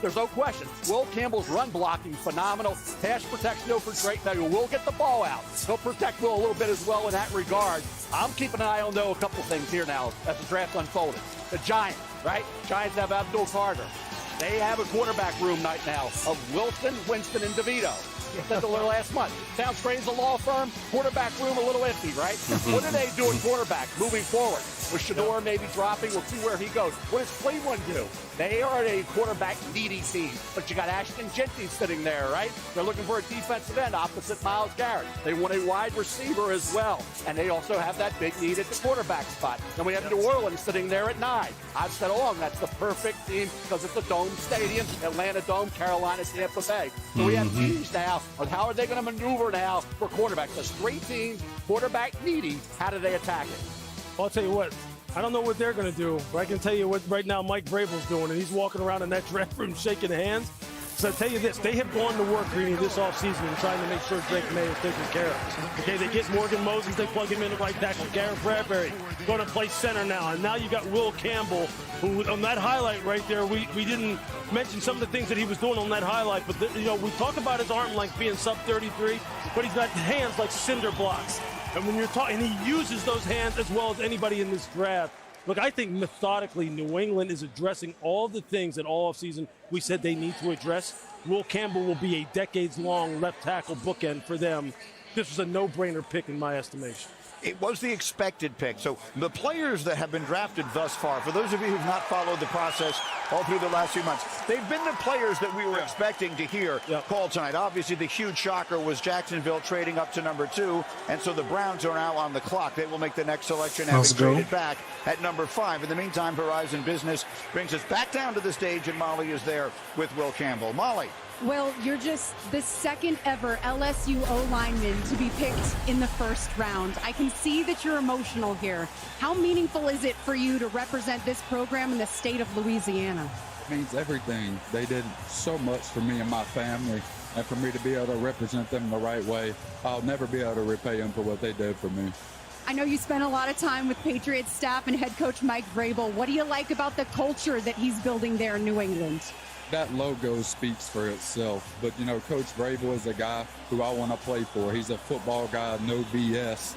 There's no question. Will Campbell's run blocking phenomenal. Pass protection though for Drake May, who will get the ball out. He'll protect Will a little bit as well in that regard. I'm keeping an eye on though a couple things here now as the draft unfolded. The Giants, right? Giants have Abdul Carter. They have a quarterback room right now of Wilson, Winston, and DeVito. Said the last month. Sounds strange, a law firm, quarterback room a little empty, right? What do they do at quarterback moving forward? With Shador maybe dropping, we'll see where he goes. What does Cleveland do? They are a quarterback needy team, but you got Ashton Genty sitting there, right? They're looking for a defensive end opposite Myles Garrett. They want a wide receiver as well, and they also have that big need at the quarterback spot. Then we have New Orleans sitting there at 9. I've said all along that's the perfect team because it's a dome stadium, Atlanta Dome, Carolina, Tampa Bay. So we have teams now. How are they going to maneuver now for quarterbacks? There's 3 teams, quarterback needy. How do they attack it? Well, I'll tell you what. I don't know what they're going to do, but I can tell you what right now Mike Vrabel's doing, and he's walking around in that draft room shaking hands. So I'll tell you this, they have gone to work, Greeny, this offseason and trying to make sure Drake May is taken care of. Okay, they get Morgan Moses, they plug him in at right tackle. Garrett Bradbury going to play center now. And now you got Will Campbell, who on that highlight right there, we didn't mention some of the things that he was doing on that highlight, but we talk about his arm length being sub 33, but he's got hands like cinder blocks. And when you're talking, he uses those hands as well as anybody in this draft. Look, I think methodically New England is addressing all the things that all offseason we said they need to address. Will Campbell will be a decades-long left tackle bookend for them. This was a no-brainer pick in my estimation. It was the expected pick. So the players that have been drafted thus far, for those of you who've not followed the process all through the last few months, they've been the players that we were expecting to hear called tonight. Obviously, the huge shocker was Jacksonville trading up to number 2, and so the Browns are now on the clock. They will make the next selection having traded back at number 5. In the meantime, Horizon Business brings us back down to the stage, and Molly is there with Will Campbell. Molly. Well, you're just the second ever LSU O-lineman to be picked in the first round. I can see that you're emotional here. How meaningful is it for you to represent this program in the state of Louisiana? It means everything. They did so much for me and my family, and for me to be able to represent them the right way, I'll never be able to repay them for what they did for me. I know you spent a lot of time with Patriots staff and head coach Mike Vrabel. What do you like about the culture that he's building there in New England? that logo speaks for itself. But, you know, Coach Vrabel is a guy who I want to play for. He's a football guy, no BS.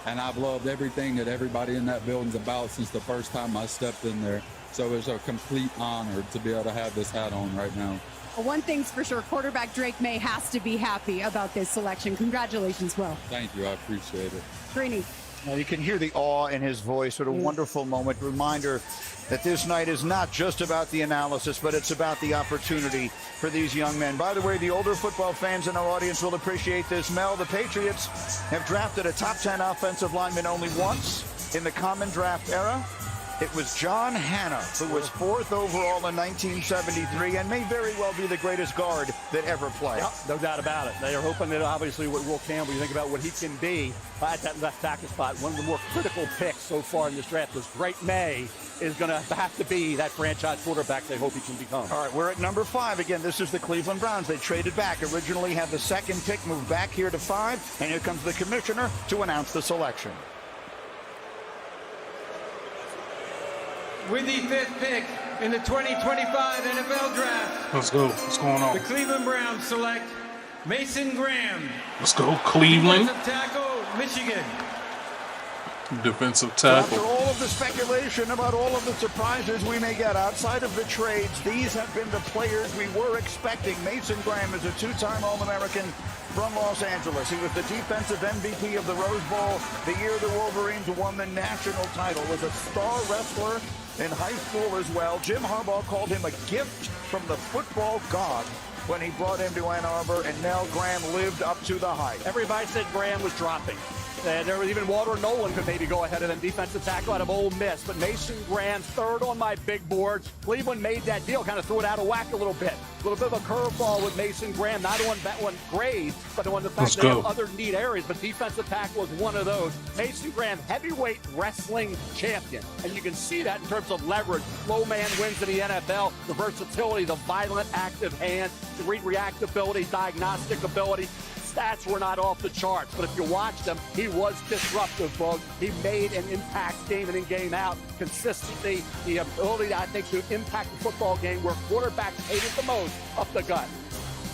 And I've loved everything that everybody in that building's about since the first time I stepped in there. So it's a complete honor to be able to have this hat on right now. Well, one thing's for sure, quarterback Drake May has to be happy about this selection. Congratulations, Will. Thank you. I appreciate it. Greeny. You can hear the awe in his voice. What a wonderful moment. Reminder that this night is not just about the analysis, but it's about the opportunity for these young men. By the way, the older football fans in our audience will appreciate this. Mel, the Patriots have drafted a top 10 offensive lineman only once in the common draft era. It was John Hanna, who was 4th overall in 1973 and may very well be the greatest guard that ever played. Yep, no doubt about it. They are hoping that obviously with Will Campbell, you think about what he can be at that left tackle spot. One of the more critical picks so far in this draft was Drake May is going to have to be that franchise quarterback they hope he can become. All right, we're at number 5. Again, this is the Cleveland Browns. They traded back. Originally had the 2nd pick, moved back here to 5. And here comes the commissioner to announce the selection. With the 5th pick in the 2025 NFL Draft. Let's go. What's going on? The Cleveland Browns select Mason Graham. Let's go, Cleveland. Defensive tackle, Michigan. Defensive tackle. After all of the speculation about all of the surprises we may get outside of the trades, these have been the players we were expecting. Mason Graham is a 2-time All-American from Los Angeles. He was the defensive MVP of the Rose Bowl the year the Wolverines won the national title. Was a star wrestler in high school as well. Jim Harbaugh called him a gift from the football god when he brought him to Ann Arbor, and Nell Graham lived up to the hype. Everybody said Graham was dropping. And there was even Walter Nolan could maybe go ahead of him, defensive tackle out of Ole Miss. But Mason Graham, 3rd on my big board. Cleveland made that deal, kind of threw it out of whack a little bit. A little bit of a curveball with Mason Graham, not on that one grade, but on the fact that they have other neat areas. But defensive tackle was one of those. Mason Graham, heavyweight wrestling champion. And you can see that in terms of leverage. Low man wins in the NFL. The versatility, the violent, active hand, the reactability, diagnostic ability. Stats were not off the charts, but if you watched him, he was disruptive, Bug. He made an impact game in and game out. Consistency, the ability, I think, to impact the football game where quarterbacks hate it the most, up the gut.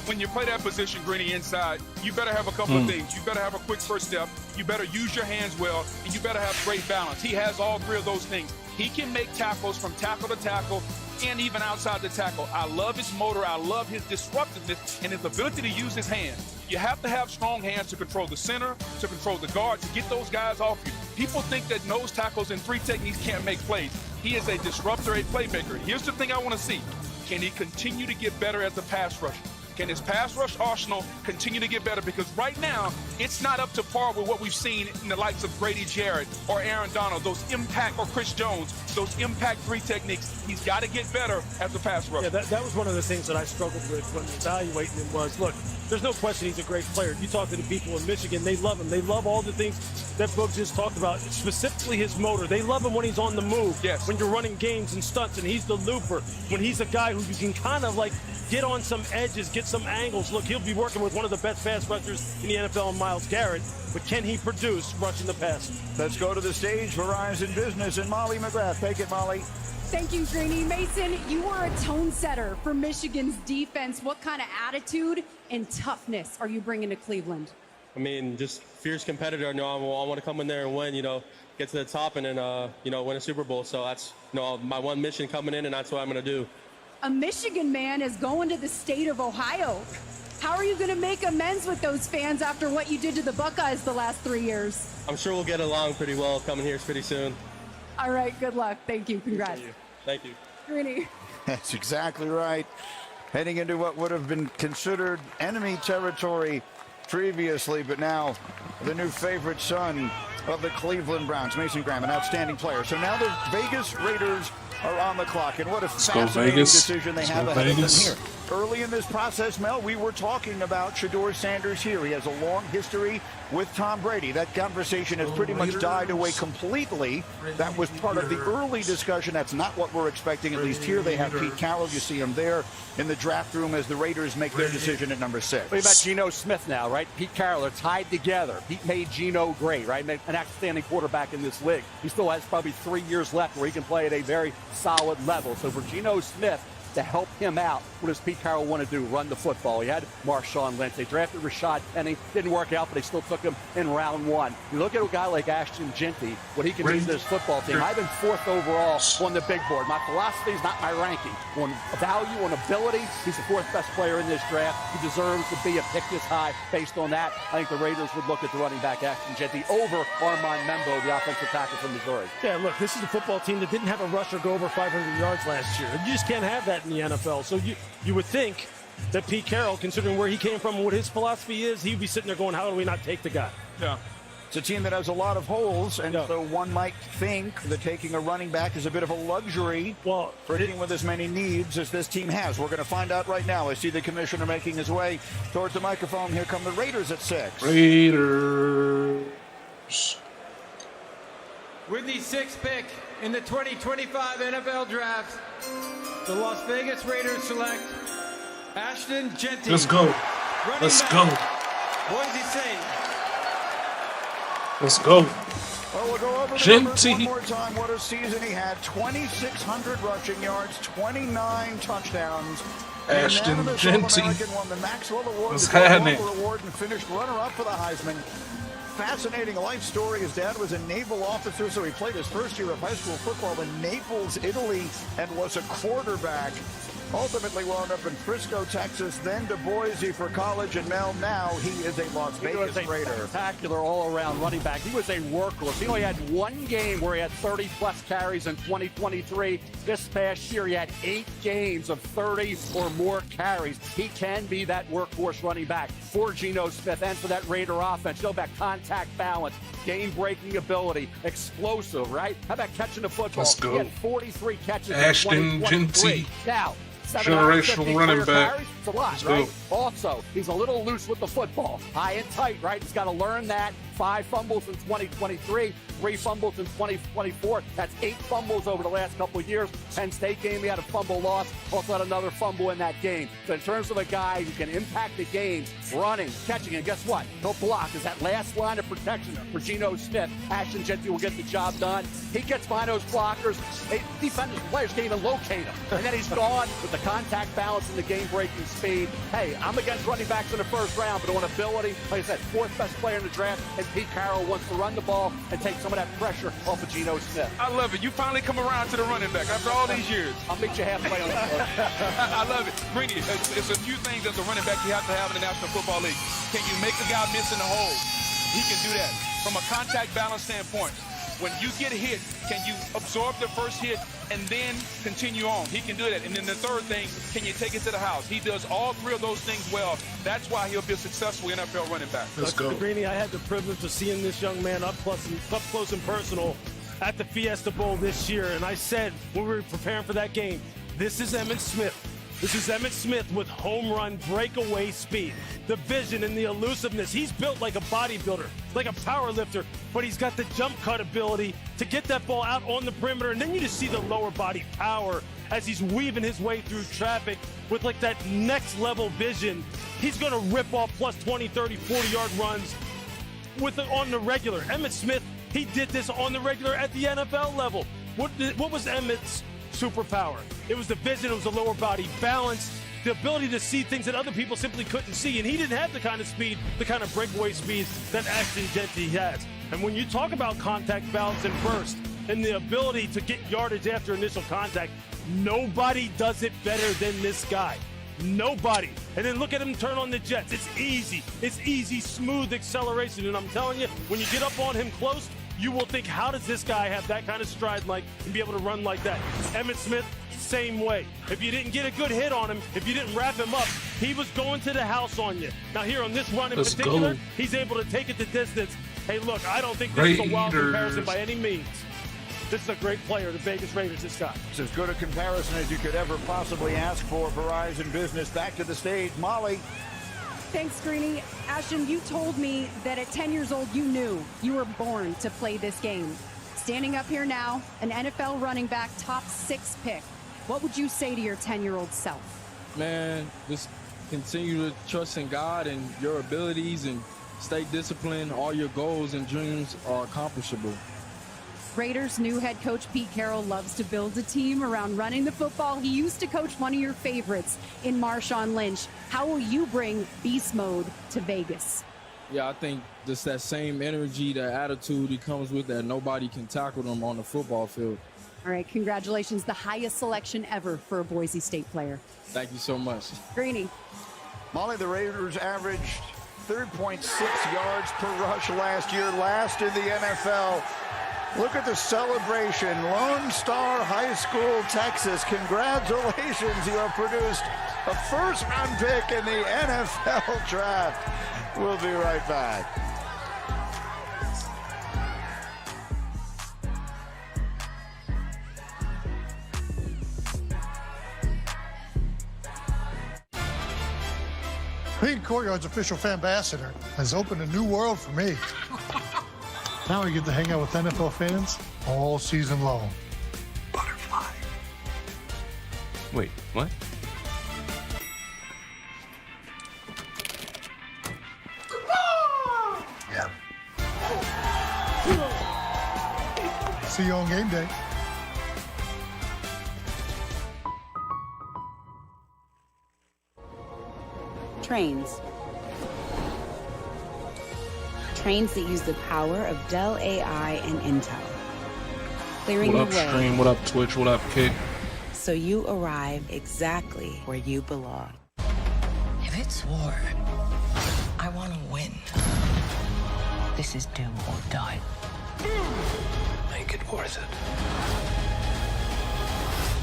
When you play that position, Greeny, inside, you better have a couple of things. You better have a quick first step. You better use your hands well, and you better have great balance. He has all 3 of those things. He can make tackles from tackle to tackle and even outside the tackle. I love his motor. I love his disruptiveness and his ability to use his hands. You have to have strong hands to control the center, to control the guard, to get those guys off you. People think that nose tackles and 3 techniques can't make plays. He is a disruptor, a playmaker. Here's the thing I want to see. Can he continue to get better as a pass rusher? Can his pass rush arsenal continue to get better? Because right now, it's not up to par with what we've seen in the likes of Grady Jarrett or Aaron Donald, those impact, or Chris Jones, those impact 3 techniques. He's got to get better as a pass rusher. Yeah, that was one of the things that I struggled with when evaluating him was, look, there's no question he's a great player. You talk to the people in Michigan, they love him. They love all the things that Boogs just talked about, specifically his motor. They love him when he's on the move, when you're running games and stunts, and he's the looper, when he's a guy who you can kind of like get on some edges, get some angles. Look, he'll be working with one of the best pass rushers in the NFL, Myles Garrett, but can he produce rushing the pass? Let's go to the stage, Verizon Business, and Molly McGrath. Take it, Molly. Thank you, Greeny. Mason, you are a tone setter for Michigan's defense. What kind of attitude and toughness are you bringing to Cleveland? I mean, just fierce competitor. I want to come in there and win, get to the top and then, win a Super Bowl. So that's, my one mission coming in, and that's what I'm going to do. A Michigan man is going to the state of Ohio. How are you going to make amends with those fans after what you did to the Buckeyes the last 3 years? I'm sure we'll get along pretty well coming here pretty soon. All right, good luck. Thank you. Congrats. Thank you. Greeny. That's exactly right. Heading into what would have been considered enemy territory previously, but now the new favorite son of the Cleveland Browns, Mason Graham, an outstanding player. So now the Vegas Raiders are on the clock, and what a fascinating decision they have ahead of them here. Early in this process, Mel, we were talking about Shedeur Sanders here. He has a long history with Tom Brady. That conversation has pretty much died away completely. That was part of the early discussion. That's not what we're expecting, at least here. They have Pete Carroll. You see him there in the draft room as the Raiders make their decision at number 6. What about Geno Smith now, right? Pete Carroll are tied together. Pete made Geno great, right? Made an outstanding quarterback in this league. He still has probably 3 years left where he can play at a very solid level. So for Geno Smith, to help him out. What does Pete Carroll want to do? Run the football. He had Marshawn Lynch. They drafted Rashad Penny. Didn't work out, but they still took him in round 1. You look at a guy like Ashton Genty, what he can do to this football team. I've been 4th overall on the big board. My philosophy is not my ranking. On value, on ability, he's the 4th best player in this draft. He deserves to be a pick this high. Based on that, I think the Raiders would look at the running back Ashton Genty over Armand Membo, the offensive tackle from Missouri. Yeah, look, this is a football team that didn't have a rusher go over 500 yards last year. You just can't have that in the NFL. So you would think that Pete Carroll, considering where he came from and what his philosophy is, he'd be sitting there going, how do we not take the guy? Yeah. It's a team that has a lot of holes, and so one might think that taking a running back is a bit of a luxury for a team with as many needs as this team has. We're going to find out right now. I see the commissioner making his way towards the microphone. Here come the Raiders at 6. Raiders. With the 6th pick in the 2025 NFL Draft, the Las Vegas Raiders select Ashton Genty. Let's go. Let's go. Boise State. Let's go. Well, we'll go over the numbers one more time. What a season he had. 2,600 rushing yards, 29 touchdowns. Ashton Genty. Won the Maxwell Award, What's the happening? Walker Award, and finished runner-up for the Heisman. Fascinating life story. His dad was a naval officer, so he played his first year of high school football in Naples, Italy, and was a quarterback. Ultimately wound up in Frisco, Texas, then to Boise for college, and now he is a Las Vegas Raider. Spectacular all-around running back. He was a workhorse. He only had one game where he had 30-plus carries in 2023. This past year, he had 8 games of 30 or more carries. He can be that workhorse running back for Geno Smith and for that Raider offense. You know about contact balance, game-breaking ability, explosive, right? How about catching the football? Let's go. He had 43 catches Ashton in 2023. Genty. Now, Generational running back. It's a lot, Let's right? go. Also, he's a little loose with the football. High and tight, right? He's got to learn that. 5 fumbles in 2023, 3 fumbles in 2024. That's 8 fumbles over the last couple of years. Penn State game, he had a fumble loss. Also had another fumble in that game. So in terms of a guy who can impact the game, running, catching, and guess what? He'll block. Is that last line of protection for Geno Smith. Ashton Genty will get the job done. He gets by those blockers. Defenders, players can't even locate him. And then he's gone with the contact balance and the game-breaking speed. Hey, I'm against running backs in the first round, but on ability, like I said, 4th best player in the draft, and Pete Carroll wants to run the ball and take some of that pressure off of Geno Smith. I love it. You finally come around to the running back after all these years. I'll meet you halfway on that. I love it. Greeny, it's a few things as a running back you have to have in the National Football League. Can you make the guy miss in the hole? He can do that. From a contact balance standpoint, when you get hit, can you absorb the first hit and then continue on? He can do that. And then the third thing, can you take it to the house? He does all 3 of those things well. That's why he'll be a successful NFL running back. Let's go. Greeny, I had the privilege of seeing this young man up close and personal at the Fiesta Bowl this year. And I said when we were preparing for that game, this is Emmitt Smith. This is Emmitt Smith with home run breakaway speed. The vision and the elusiveness. He's built like a bodybuilder, like a power lifter, but he's got the jump cut ability to get that ball out on the perimeter. And then you just see the lower body power as he's weaving his way through traffic with like that next level vision. He's going to rip off plus 20, 30, 40-yard runs on the regular. Emmitt Smith, he did this on the regular at the NFL level. What was Emmitt's superpower? It was the vision, it was the lower body balance, the ability to see things that other people simply couldn't see. And he didn't have the kind of speed, the kind of breakaway speed that Ashton Genty has. And when you talk about contact balance and burst and the ability to get yardage after initial contact, nobody does it better than this guy. Nobody. And then look at him turn on the jets. It's easy. It's easy, smooth acceleration. And I'm telling you, when you get up on him close, you will think, how does this guy have that kind of stride like and be able to run like that? Emmitt Smith, same way. If you didn't get a good hit on him, if you didn't wrap him up, he was going to the house on you. Now here on this run in particular, he's able to take it the distance. Hey, look, I don't think this is a wild comparison by any means. This is a great player, the Vegas Raiders, this guy. It's as good a comparison as you could ever possibly ask for. Verizon Business, back to the stage. Molly. Thanks, Greeny. Ashton, you told me that at 10 years old, you knew you were born to play this game. Standing up here now, an NFL running back, top 6 pick. What would you say to your 10-year-old self? Man, just continue to trust in God and your abilities and stay disciplined. All your goals and dreams are accomplishable. Raiders' new head coach Pete Carroll loves to build a team around running the football. He used to coach one of your favorites in Marshawn Lynch. How will you bring beast mode to Vegas? Yeah, I think just that same energy, that attitude he comes with, that nobody can tackle them on the football field. All right, congratulations. The highest selection ever for a Boise State player. Thank you so much. Greeny. Molly, the Raiders averaged 3.6 yards per rush last year, last in the NFL. Look at the celebration. Lone Star High School, Texas. Congratulations, you have produced a first-round pick in the NFL draft. We'll be right back. Being Courtyard's official ambassador has opened a new world for me. Now I get to hang out with NFL fans all season long. Butterfly. Wait, what? Yeah. See you on game day. Trains. Trains that use the power of Dell AI and Intel. Clearing What up, the way Stream? What up, Twitch? What up, Kick? so you arrive exactly where you belong. If it's war, I want to win. This is do or die. Make it worth it.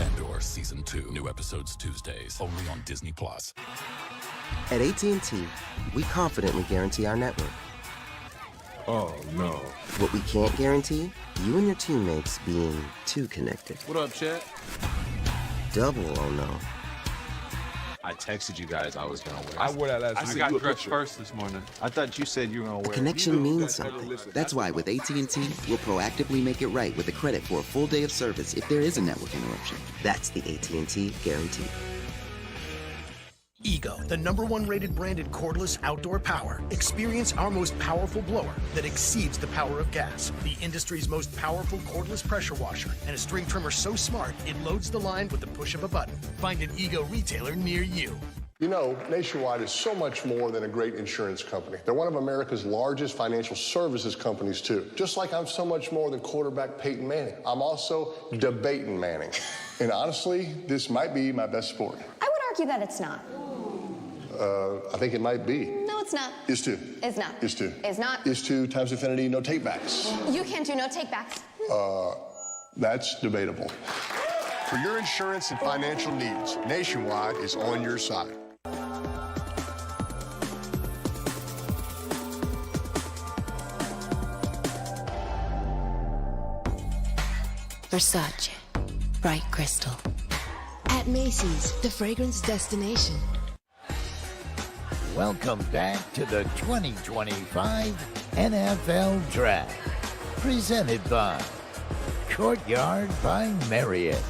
Andor Season 2. New episodes Tuesdays. Only on Disney+. At AT&T, we confidently guarantee our network. Oh, no. What we can't guarantee, you and your teammates being too connected. What up, chat? Double oh no. I texted you guys I was gonna wear. I wore that last week. I got dressed first this morning. I thought you said you were gonna A wear connection means something. That's why with AT&T, we'll proactively make it right with a credit for a full day of service if there is a network interruption. That's the AT&T guarantee. Ego, the #1 rated branded cordless outdoor power. Experience our most powerful blower that exceeds the power of gas. The industry's most powerful cordless pressure washer and a string trimmer so smart it loads the line with the push of a button. Find an Ego retailer near you. You know, Nationwide is so much more than a great insurance company. They're one of America's largest financial services companies, too. Just like I'm so much more than quarterback Peyton Manning. I'm also debating Manning. And honestly, this might be my best sport. I would argue that it's not. I think it might be. No, it's not. Is to. Is not. Is to. Is not. Is to times infinity, no takebacks. You can't do no takebacks. That's debatable. For your insurance and financial needs, Nationwide is on your side. Versace, bright crystal. At Macy's, the fragrance destination. Welcome back to the 2025 NFL Draft. Presented by Courtyard by Marriott.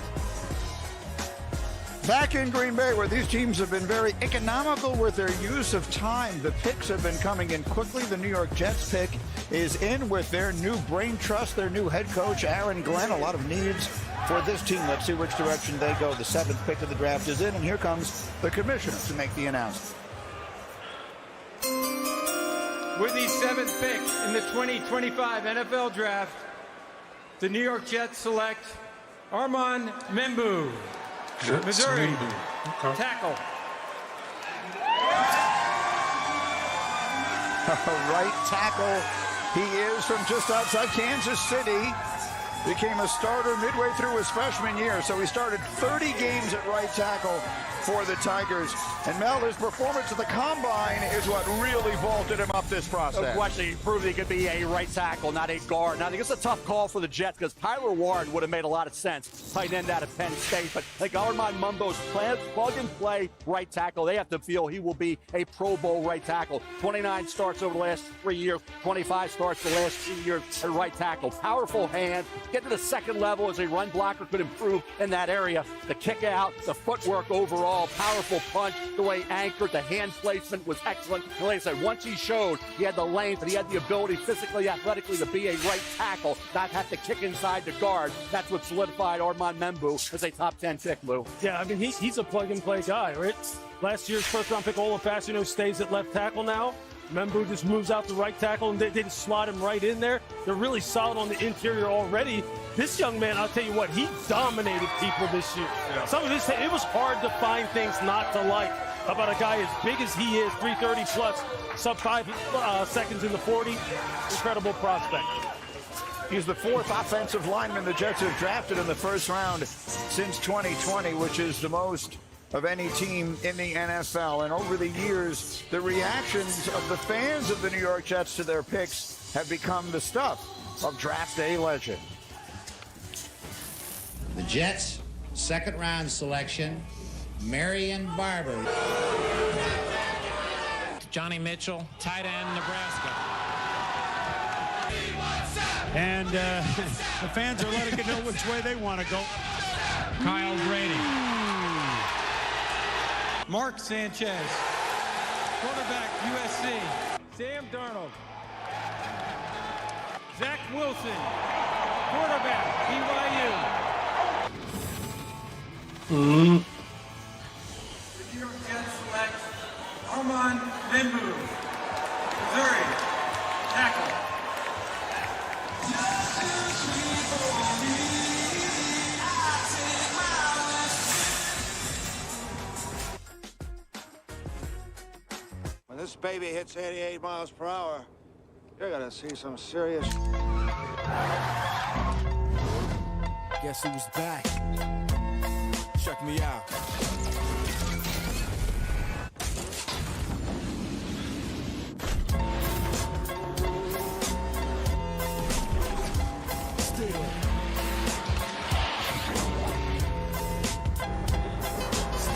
Back in Green Bay, where these teams have been very economical with their use of time, the picks have been coming in quickly. The New York Jets pick is in with their new brain trust, their new head coach, Aaron Glenn. A lot of needs for this team. Let's see which direction they go. The 7th pick of the draft is in, and here comes the commissioner to make the announcement. With the 7th pick in the 2025 NFL Draft, the New York Jets select Armand Membou, Missouri, tackle. Right tackle. He is from just outside Kansas City. Became a starter midway through his freshman year, so he started 30 games at right tackle for the Tigers. And Mel, his performance at the Combine is what really vaulted him up this process. No question, he proved he could be a right tackle, not a guard. Now, I think it's a tough call for the Jets because Tyler Warren would have made a lot of sense, tight end out of Penn State. But I think Armand Membou's plug-and-play right tackle. They have to feel he will be a Pro Bowl right tackle. 29 starts over the last 3 years, 25 starts the last 2 years at right tackle. Powerful hand, Get to the second level as a run blocker could improve in that area. The kick out, the footwork overall, powerful punch, the way anchored, the hand placement was excellent. And like I said, once he showed he had the length and he had the ability physically, athletically to be a right tackle, not have to kick inside the guard. That's what solidified Armand Membou as a top 10 pick, Lou. Yeah, I mean, he's a plug-and-play guy, right? Last year's first-round pick, Olafacino, stays at left tackle now. Membou just moves out the right tackle, and they just slot him right in there. They're really solid on the interior already. This young man, I'll tell you what, he dominated people this year. Yeah. Some of this, it was hard to find things not to like about a guy as big as he is, 330 plus, sub 5 seconds in the 40. Incredible prospect. He's the fourth offensive lineman the Jets have drafted in the first round since 2020, which is the most of any team in the NFL. And over the years, the reactions of the fans of the New York Jets to their picks have become the stuff of draft day legend. The Jets' second round selection, Marion Barber. Johnny Mitchell, tight end, Nebraska. And the fans are letting it know which way they want to go. Kyle Grady. Mark Sanchez, quarterback, USC. Sam Darnold. Zach Wilson, quarterback, BYU. The New York Jets select Armand Membou, Missouri, tackle. When this baby hits 88 miles per hour, you're gonna see some serious... Guess who's back? Check me out.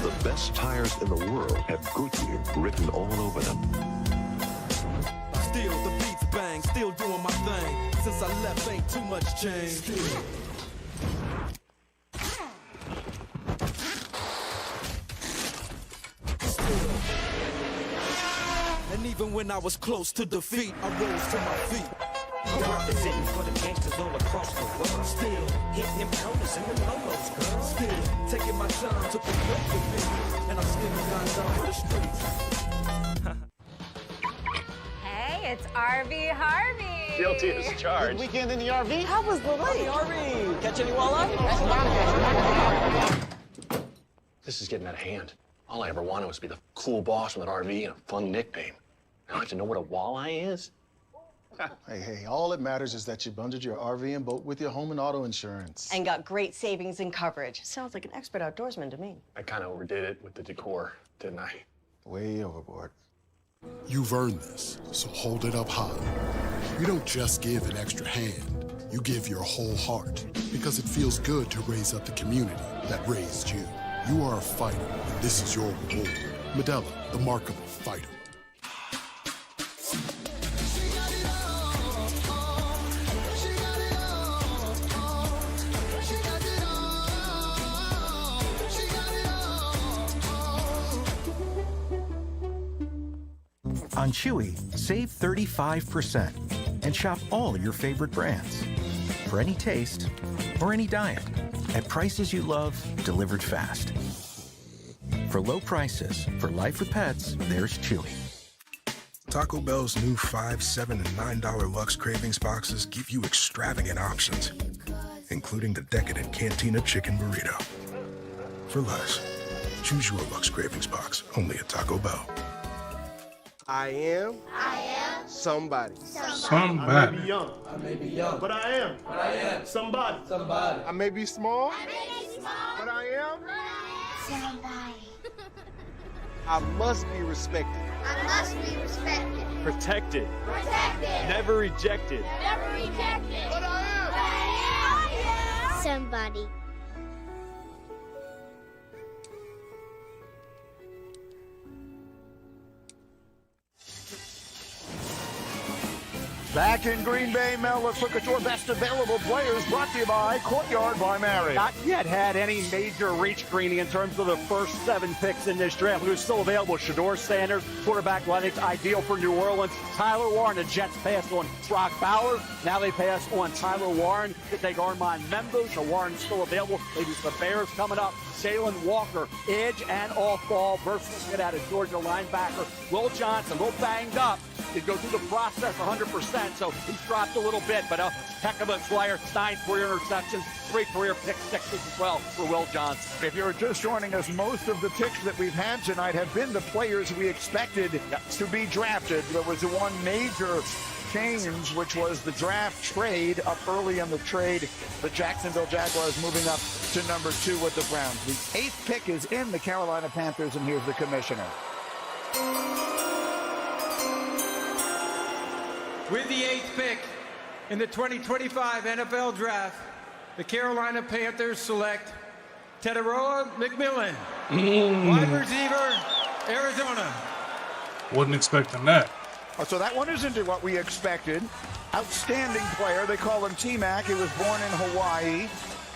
The best tires in the world have Goodyear written all over them. Still the beats bang, still doing my thing. Since I left, ain't too much change. And even when I was close to defeat, I rose to my feet. Representing for the gangsters all across the world. Still hitting them counters and them lolos, girl. Still taking my time to perfect the business, and I'm still not down for the streets. Hey, it's RV Harvey. Guilty as charged. Good weekend in the RV? How was the lake? RV. Catch any walleye? This is getting out of hand. All I ever wanted was to be the cool boss with an RV and a fun nickname. Now I have to know what a walleye is? Hey, all that matters is that you bundled your RV and boat with your home and auto insurance. And got great savings and coverage. Sounds like an expert outdoorsman to me. I kind of overdid it with the decor, didn't I? Way overboard. You've earned this, so hold it up high. You don't just give an extra hand, you give your whole heart, because it feels good to raise up the community that raised you. You are a fighter, and this is your reward. Medela, the mark of a fighter. On Chewy, save 35% and shop all your favorite brands. For any taste or any diet, at prices you love, delivered fast. For low prices, for life with pets, there's Chewy. Taco Bell's new $5, $7, and $9 Lux Cravings boxes give you extravagant options, including the decadent Cantina Chicken Burrito. For less, choose your Lux Cravings box, only at Taco Bell. I am somebody. Somebody. I may be young. But I am. Somebody. I may be small. But I am. Somebody. I must be respected. Protected. Never rejected. But I am. Somebody. Back in Green Bay, Mel, let's look at your best available players, brought to you by Courtyard by Marriott. Not yet had any major reach, Greeny, in terms of the first 7 picks in this draft. Who's still available? Shador Sanders, quarterback, I think ideal for New Orleans. Tyler Warren, the Jets passed on Brock Bowers. Now they pass on Tyler Warren to take Armand Membu. So Warren's still available. Maybe the Bears coming up. Jalen Walker, edge and off-ball, versatile kid out of Georgia linebacker. Will Johnson, a little banged up. He'd go through the process 100%, so he's dropped a little bit, but a heck of a player. 9 career interceptions, 3 career pick sixes as well for Will Johnson. If you're just joining us, most of the picks that we've had tonight have been the players we expected to be drafted. There was one major change, which was the draft trade up early in the trade. The Jacksonville Jaguars moving up to number 2 with the Browns. The 8th pick is in the Carolina Panthers, and here's the commissioner. With the 8th pick in the 2025 NFL Draft, the Carolina Panthers select Teteroa McMillan, wide receiver, Arizona. Wasn't expecting that. So that one isn't what we expected. Outstanding player. They call him T-Mac. He was born in Hawaii.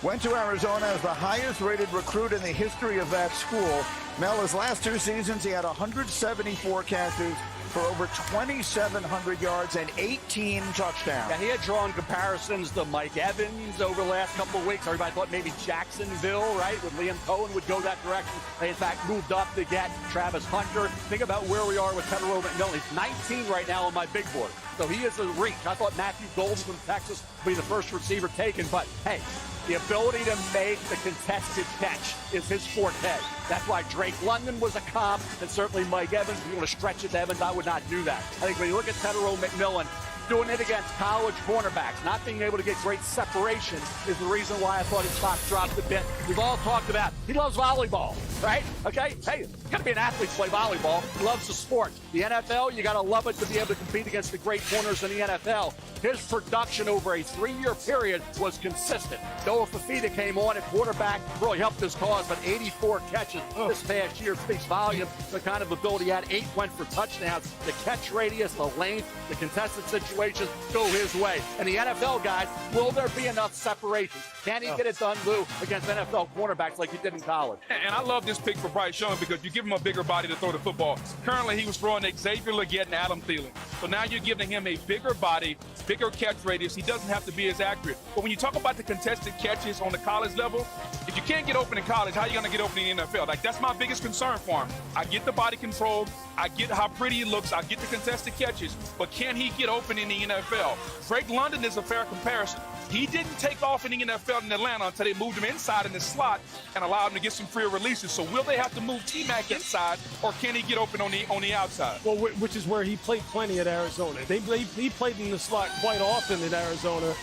Went to Arizona as the highest-rated recruit in the history of that school. Mel, his last 2 seasons, he had 174 catches for over 2,700 yards and 18 touchdowns. Yeah, he had drawn comparisons to Mike Evans over the last couple of weeks. Everybody thought maybe Jacksonville, right, with Liam Cohen would go that direction. They, in fact, moved up to get Travis Hunter. Think about where we are with Teteroa McMillan. He's 19 right now on my big board. So he is a reach. I thought Matthew Golden from Texas would be the first receiver taken, but hey, the ability to make the contested catch is his forte. That's why Drake London was a comp, and certainly Mike Evans. If you want to stretch it to Evans, I would not do that. I think when you look at Teteroa McMillan, doing it against college cornerbacks, not being able to get great separation is the reason why I thought his stock dropped a bit. We've all talked about he loves volleyball, right? Okay, hey, you got to be an athlete to play volleyball. He loves the sport. The NFL, you got to love it to be able to compete against the great corners in the NFL. His production over a 3-year period was consistent. Noah Fafita came on at quarterback, really helped his cause, but 84 catches this past year speaks volume. The kind of ability he had. 8 went for touchdowns. The catch radius, the length, the contested situations go his way. And the NFL guys, will there be enough separation? Can he get it done, Lou, against NFL cornerbacks like he did in college? And I love this pick for Bryce Young because you give him a bigger body to throw the football. Currently, he was throwing Xavier Legette and Adam Thielen. So now you're giving him a bigger body, bigger catch radius. He doesn't have to be as accurate. But when you talk about the contested catches on the college level, if you can't get open in college, how are you going to get open in the NFL? Like, that's my biggest concern for him. I get the body control. I get how pretty he looks. I get the contested catches. But can he get open in the NFL? Drake London is a fair comparison. He didn't take off in the NFL in Atlanta until they moved him inside in the slot and allowed him to get some free releases. So will they have to move T-Mac inside, or can he get open on the outside? Well, which is where he played plenty at Arizona. He played in the slot quite often in Arizona.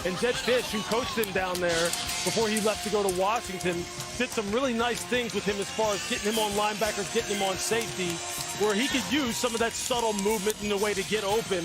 And Jed Fish, who coached him down there before he left to go to Washington, did some really nice things with him as far as getting him on linebackers, getting him on safety, where he could use some of that subtle movement in the way to get open.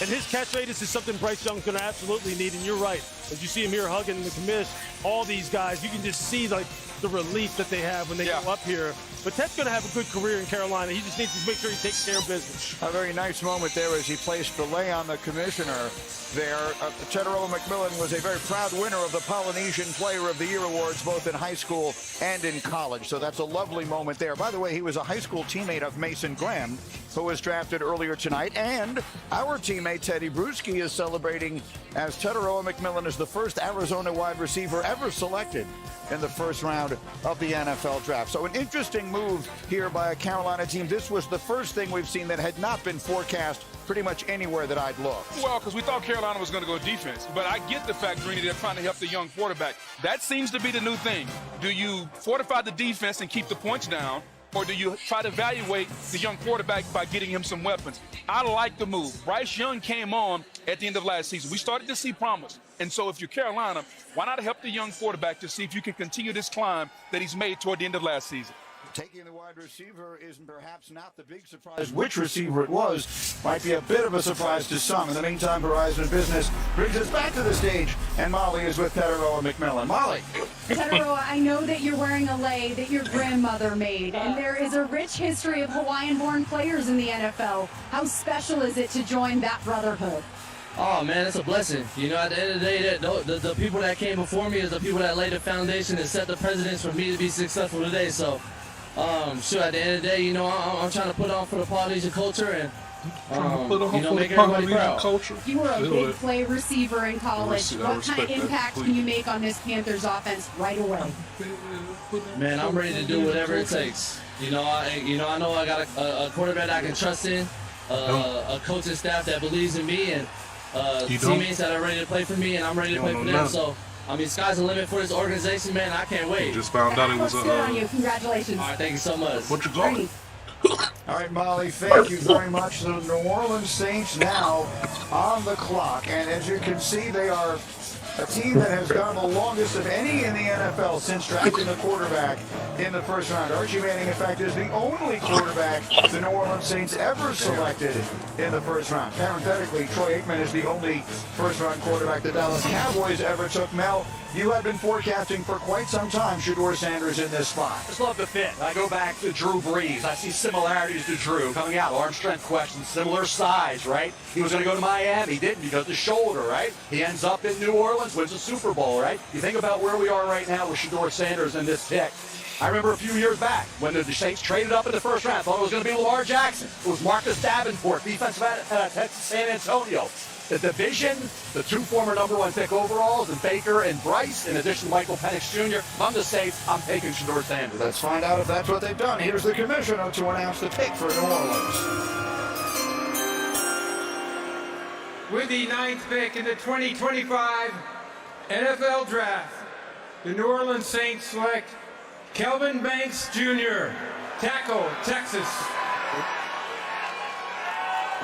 And his catch radius is something Bryce Young's going to absolutely need. And you're right. As you see him here hugging the commish, all these guys, you can just see like the relief that they have when they go up here. But Ted's going to have a good career in Carolina. He just needs to make sure he takes care of business. A very nice moment there as he placed the lay on the commissioner there. Teteroa McMillan was a very proud winner of the Polynesian Player of the Year awards, both in high school and in college. So that's a lovely moment there. By the way, he was a high school teammate of Mason Graham, who was drafted earlier tonight. And our teammate Teddy Bruschi is celebrating as Teteroa McMillan is the first Arizona wide receiver ever selected in the first round of the NFL draft. So an interesting move here by a Carolina team. This was the first thing we've seen that had not been forecast pretty much anywhere that I'd looked. Well, because we thought Carolina was going to go defense. But I get the fact, Greeny, they're trying to help the young quarterback. That seems to be the new thing. Do you fortify the defense and keep the points down, or do you try to evaluate the young quarterback by getting him some weapons? I like the move. Bryce Young came on at the end of last season. We started to see promise. And so if you're Carolina, why not help the young quarterback to see if you can continue this climb that he's made toward the end of last season? Taking the wide receiver is perhaps not the big surprise. Which receiver it was might be a bit of a surprise to some. In the meantime, Verizon Business brings us back to the stage, and Molly is with Teteroa McMillan. Molly. Teteroa, I know that you're wearing a lei that your grandmother made, and there is a rich history of Hawaiian-born players in the NFL. How special is it to join that brotherhood? Oh, man, it's a blessing. You know, at the end of the day, the people that came before me is the people that laid the foundation and set the precedents for me to be successful today. So, sure, at the end of the day, you know, I'm trying to put on for the Polynesian culture and, you know, make everybody proud. You were a big play receiver in college. What kind of impact can you make on this Panthers offense right away? Man, I'm ready to do whatever it takes. I know I got a quarterback I can trust in, a coaching staff that believes in me, and teammates that are ready to play for me, and I'm ready to play for them. So, I mean, sky's the limit for this organization, man. I can't wait. Just found out it was Good on you. Congratulations. All right, thank you so much. What you got? All right, Molly, thank you very much. The New Orleans Saints now on the clock. And as you can see, they are a team that has gone the longest of any in the NFL since drafting a quarterback in the first round. Archie Manning, in fact, is the only quarterback the New Orleans Saints ever selected in the first round. Parenthetically, Troy Aikman is the only first-round quarterback the Dallas Cowboys ever took. Mel, you have been forecasting for quite some time Shedeur Sanders in this spot. Just love the fit. I go back to Drew Brees. I see similarities to Drew coming out. Arm strength question, similar size, right? He was going to go to Miami. He didn't because of the shoulder, right? He ends up in New Orleans, wins a Super Bowl, right? You think about where we are right now with Shedeur Sanders in this pick. I remember a few years back when the Saints traded up in the first round. Thought it was going to be Lamar Jackson. It was Marcus Davenport, defensive at Texas San Antonio. The division, the two former #1 pick overalls, and Baker and Bryce, in addition to Michael Penix Jr. I'm the Saints. I'm taking Shedeur Sanders. Let's find out if that's what they've done. Here's the commissioner to announce the pick for New Orleans. With the 9th pick in the 2025 NFL Draft, the New Orleans Saints select Kelvin Banks Jr., tackle, Texas.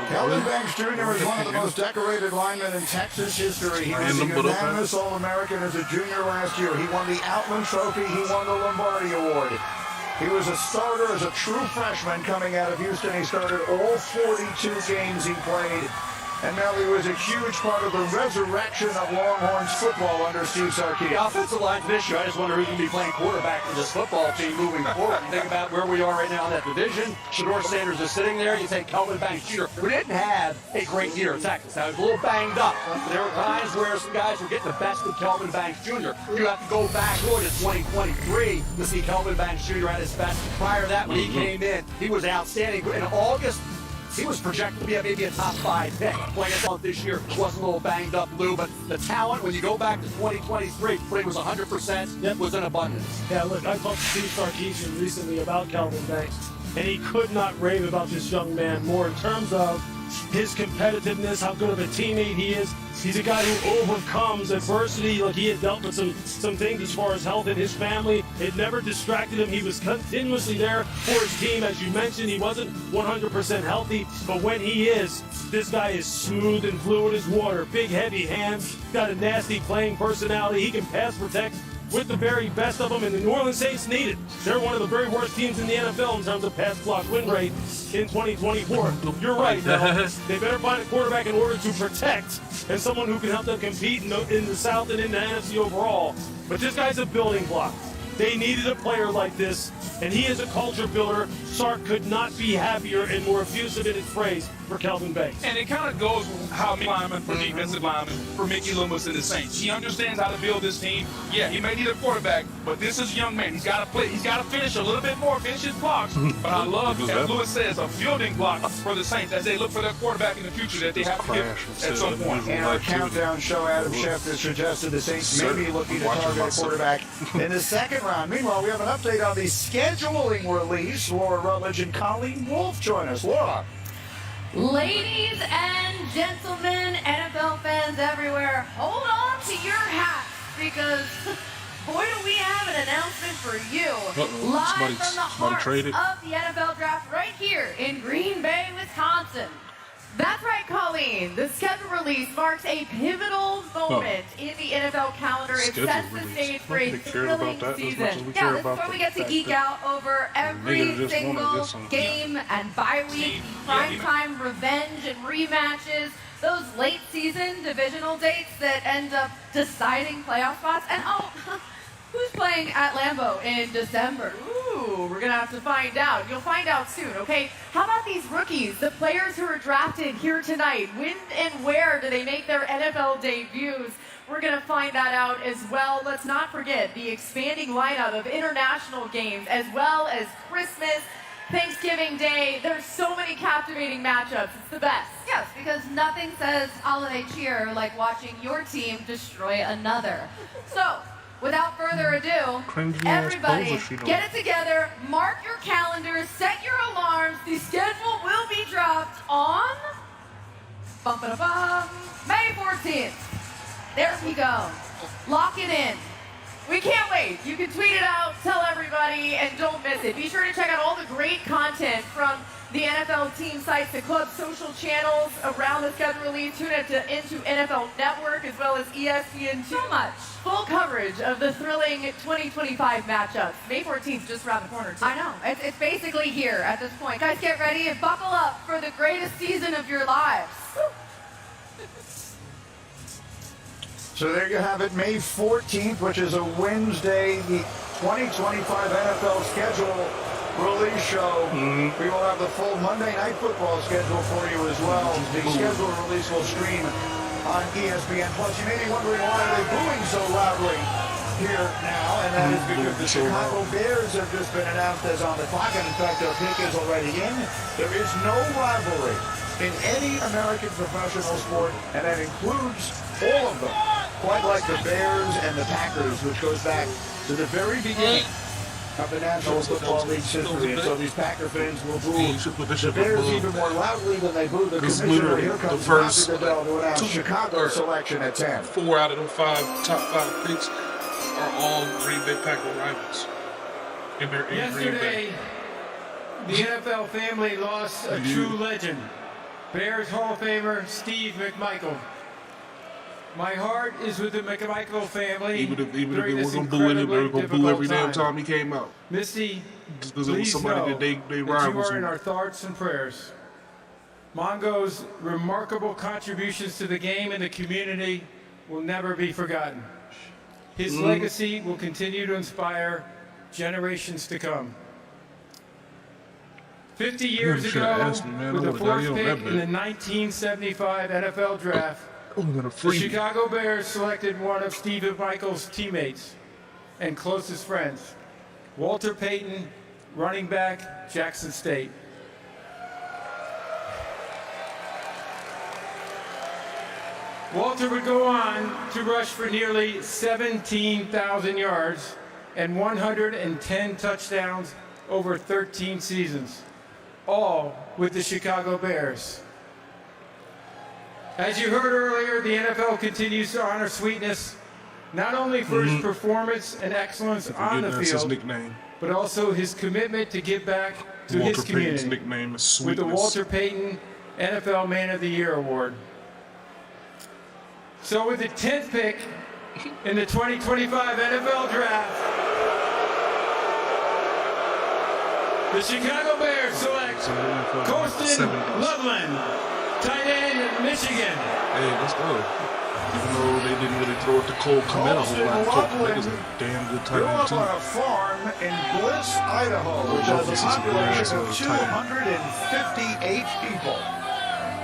Kelvin Banks Jr. is one of the most decorated linemen in Texas history. He was a unanimous All-American as a junior last year. He won the Outland Trophy. He won the Lombardi Award. He was a starter as a true freshman coming out of Houston. He started all 42 games he played. And now he was a huge part of the resurrection of Longhorns football under Steve Sarkisian. The offensive line's an issue. I just wonder who's going to be playing quarterback for this football team moving forward. You think about where we are right now in that division. Shedeur Sanders is sitting there. You take Kelvin Banks Jr., who didn't have a great year in Texas. Now, he was a little banged up. There were times where some guys were getting the best of Kelvin Banks Jr. You have to go back to 2023 to see Kelvin Banks Jr. at his best. Prior to that, when he came in, he was outstanding. In August, he was projected to be maybe a top 5 pick. Playing us this year wasn't a little banged up, Lou, but the talent, when you go back to 2023, when he was 100%, it was in abundance. Yeah, look, I talked to Steve Sarkisian recently about Kelvin Banks, and he could not rave about this young man more in terms of his competitiveness, how good of a teammate he is. He's a guy who overcomes adversity. Like, he had dealt with some things as far as health in his family. It never distracted him. He was continuously there for his team. As you mentioned, he wasn't 100% healthy, but when he is, this guy is smooth and fluid as water. Big, heavy hands, got a nasty playing personality. He can pass protect with the very best of them, and the New Orleans Saints need it. They're one of the very worst teams in the NFL in terms of pass block win rate in 2024. You're right, Mel. They better find a quarterback in order to protect and someone who can help them compete in the South and in the NFC overall. But this guy's a building block. They needed a player like this, and he is a culture builder. Sark could not be happier and more effusive in his praise for Kelvin Banks. And it kind of goes with how lineman for defensive lineman for Mickey Loomis and the Saints. He understands how to build this team. Yeah, he may need a quarterback, but this is a young man. He's got to play. He's got to finish a little bit more, finish his blocks. But I love, as Lewis says, a building block for the Saints as they look for their quarterback in the future that they have to get at some point. In our countdown show, Adam Schefter suggested the Saints may be looking to target a quarterback in the second round. Meanwhile, we have an update on the scheduling release. Laura Rutledge and Colleen Wolfe join us. Laura. Ladies and gentlemen, NFL fans everywhere, hold on to your hats because boy do we have an announcement for you. Live from the heart of the NFL Draft right here in Green Bay, Wisconsin. That's right, Colleen. The schedule release marks a pivotal moment in the NFL calendar. It sets the stage for a thrilling season. Yeah, this is where we get to geek out over every single game and bye week, primetime revenge and rematches, those late season divisional dates that end up deciding playoff spots. And who's playing at Lambeau in December? Ooh. Ooh, we're going to have to find out. You'll find out soon, okay? How about these rookies, the players who are drafted here tonight? When and where do they make their NFL debuts? We're going to find that out as well. Let's not forget the expanding lineup of international games as well as Christmas, Thanksgiving Day. There's so many captivating matchups. It's the best. Yes, because nothing says holiday cheer like watching your team destroy another. So, without further ado, everybody get it together, mark your calendars, set your alarms. The schedule will be dropped on May 14th. There we go. Lock it in. We can't wait. You can tweet it out, tell everybody, and don't miss it. Be sure to check out all the great content from the NFL team sites, the club social channels around the schedule release. Tune into NFL Network as well as ESPN2. So much. Full coverage of the thrilling 2025 matchups. May 14th, just around the corner, too. I know. It's basically here at this point. Guys, get ready and buckle up for the greatest season of your lives. So there you have it, May 14th, which is a Wednesday, the 2025 NFL schedule release show. We will have the full Monday Night Football schedule for you as well. The schedule release will stream on ESPN+. You may be wondering why are they booing so loudly here now, and that is because the Chicago Bears have just been announced as on the clock, and in fact their pick is already in. There is no rivalry in any American professional sport, and that includes all of them, quite like the Bears and the Packers, which goes back to the very beginning of the National Football League's history. And so these Packer fans will boo the Bears even more loudly than they boo the commissioner. Here comes Roger Goodell to announce Chicago selection at 10. 4 out of the top 5 picks are all Green Bay Packer rivals. Yesterday, the NFL family lost a true legend, Bears Hall of Famer Steve McMichael. My heart is with the McMichael family. Even if they were going to boo him, they were going to boo every damn time he came out. Misty, just because it was somebody that they you rivals are in our thoughts and prayers. Mongo's remarkable contributions to the game and the community will never be forgotten. His legacy will continue to inspire generations to come. 50 years ago, with the fourth pick in the 1975 NFL Draft, the Chicago Bears selected one of Steve McMichael's teammates and closest friends, Walter Payton, running back, Jackson State. Walter would go on to rush for nearly 17,000 yards and 110 touchdowns over 13 seasons, all with the Chicago Bears. As you heard earlier, the NFL continues to honor Sweetness, not only for his performance and excellence on the field, but also his commitment to give back to his community nickname is with the Walter Payton NFL Man of the Year Award. So with the 10th pick in the 2025 NFL Draft, the Chicago Bears select Colston Loveland, tight end, Michigan. Hey, let's go. Even though they didn't really throw it to Cole Kmet a whole lot, Cole is a damn good tight grew end up too. on a farm in Bliss, Idaho, which has a population of 258 people.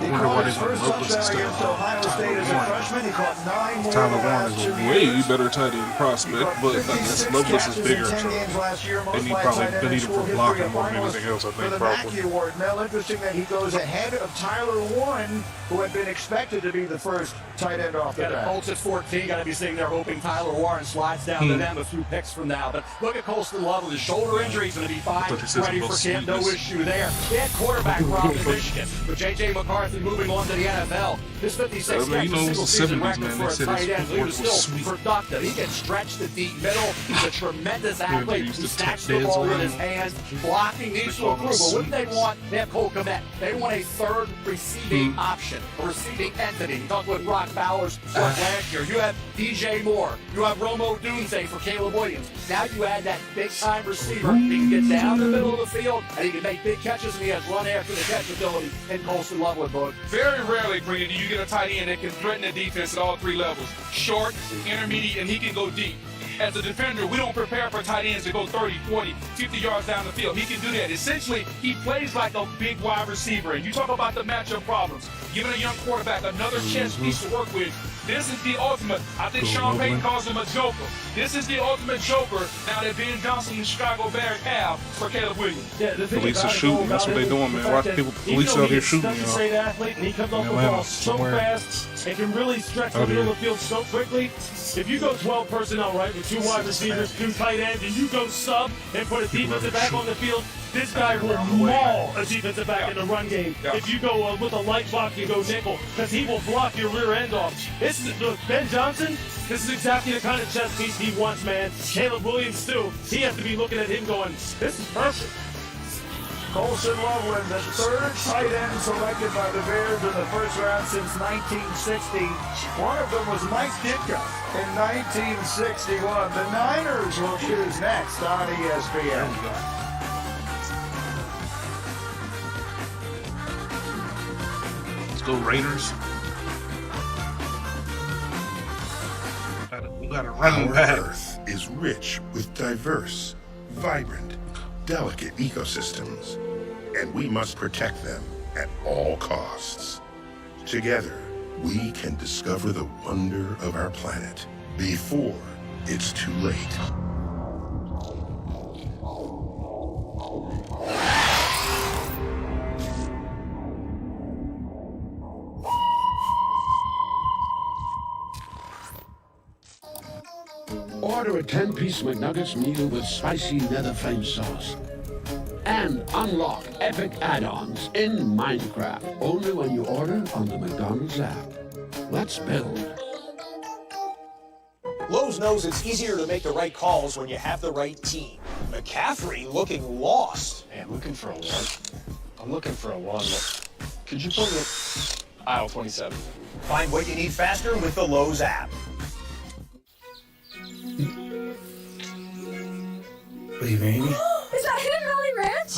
He caught his first touchdown against Ohio State as a freshman. He caught 9 more Tyler in the Warren last is 2 a way years. better tight end prospect, but I guess Lovelace is bigger, so they need probably for blocking more than anything else, I For think, the probably. Mackey Award, Mel, interesting that he goes ahead of Tyler Warren, who had been expected to be the first tight end off the Yeah, the bat. Colts at 14, got to be sitting there hoping Tyler Warren slides down to them a few picks from now. But look at Colston Loveland. His shoulder injury is going to be fine. Ready for camp, no issue there. They had quarterback problems in Michigan, but J.J. McCarthy moving on to the NFL. His 56 I mean, you know, it was the single-season 70s, record man. for They a said tight his end. He footwork was was still sweet. productive. He can stretch the deep middle. He's a tremendous athlete. used He to snatched tuck the ball deads with his around. hands. Blocking needs to improve. But what do they want? They have Cole Kmet. They want a third receiving option, a receiving entity. You talked with Brock Bowers last year. You have DJ Moore. You have Romo Dunze for Caleb Williams. Now you add that big-time receiver. He can get down the middle of the field, and he can make big catches, and he has run after the catch ability in Colston Loveland, book. Very rarely, Brady, do you get a tight end that can threaten the defense at all 3 levels. Short, intermediate, and he can go deep. as a defender, we don't prepare for tight ends to go 30, 40, 50 yards down the field. He can do that. Essentially, he plays like a big wide receiver. And you talk about the matchup problems, giving a young quarterback another chess piece to work with. This is the ultimate. I think Sean Payton calls him a joker. This is the ultimate joker now that Ben Johnson and Chicago Bears have for Caleb Williams. Yeah, the thing Police about are it, shooting. though, That's what about they're it doing, is man. the Watch fact people. that Police even out though here he's shooting, such a y'all. great athlete, and he comes off the Atlanta, ball so somewhere. fast and can really stretch the Out middle here. of the field so quickly. If you go 12 personnel, right, with 2 wide receivers, 2 tight ends, and you go sub and put a defensive back on the field, this guy will maul a defensive back in the run game. If you go with a light block, you go nickel, because he will block your rear end off. Look, Ben Johnson, this is exactly the kind of chess piece he wants, man. Caleb Williams, too. He has to be looking at him going, this is perfect. Colson Loveland, the third tight end selected by the Bears in the first round since 1960. One of them was Mike Ditka in 1961. The Niners will choose next on ESPN. Let's go Raiders. We got a running Our back. Earth is rich with diverse, vibrant, delicate ecosystems, and we must protect them at all costs. Together, we can discover the wonder of our planet before it's too late. Order a 10-piece McNuggets meal with spicy nether flame sauce. And unlock epic add-ons in Minecraft. Only when you order on the McDonald's app. Let's build. Lowe's knows it's easier to make the right calls when you have the right team. McCaffrey looking lost. Hey, I'm looking for a one. I'm looking for a one. Could you put it aisle 27? Find what you need faster with the Lowe's app. Leave Amy? Is that Hidden Valley Ranch?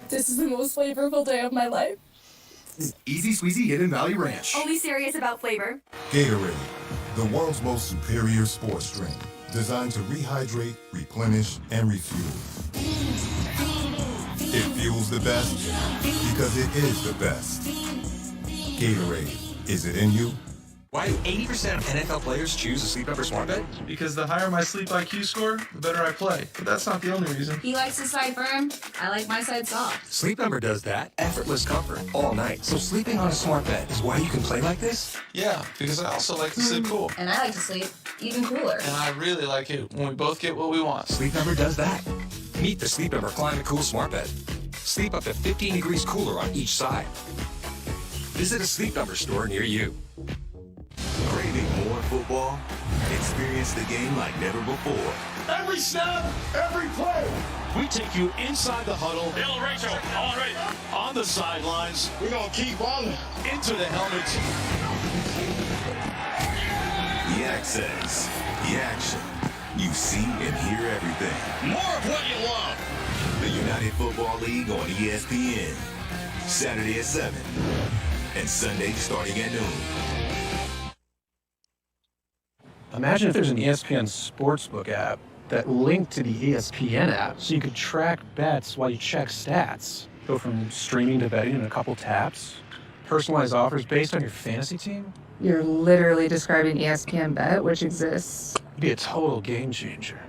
This is the most flavorful day of my life. Easy Squeezy Hidden Valley Ranch. Only serious about flavor. Gatorade, the world's most superior sports drink, designed to rehydrate, replenish, and refuel. It fuels the best because it is the best. Gatorade, is it in you? Why do 80% of NFL players choose a Sleep Number smart bed? Because the higher my sleep IQ score, the better I play. But that's not the only reason. He likes his side firm. I like my side soft. Sleep Number does that. Effortless comfort all night. So sleeping on a smart bed is why you can play like this? Yeah, because I also like to sleep cool. And I like to sleep even cooler. And I really like it when we both get what we want. Sleep Number does that. Meet the Sleep Number Climate Cool Smart Bed. Sleep up to 15 degrees cooler on each side. Visit a Sleep Number store near you. Craving more football? Experience the game like never before. Every snap, every play. We take you inside the huddle. Bill Rachel, all right. On the sidelines. We're going to keep on. Into the helmet. The access, the action. You see and hear everything. More of what you love. The United Football League on ESPN. Saturday at 7. And Sunday starting at noon. Imagine if there's an ESPN Sportsbook app that linked to the ESPN app so you could track bets while you check stats. Go from streaming to betting in a couple taps. Personalized offers based on your fantasy team. You're literally describing ESPN Bet, which exists. It'd be a total game changer.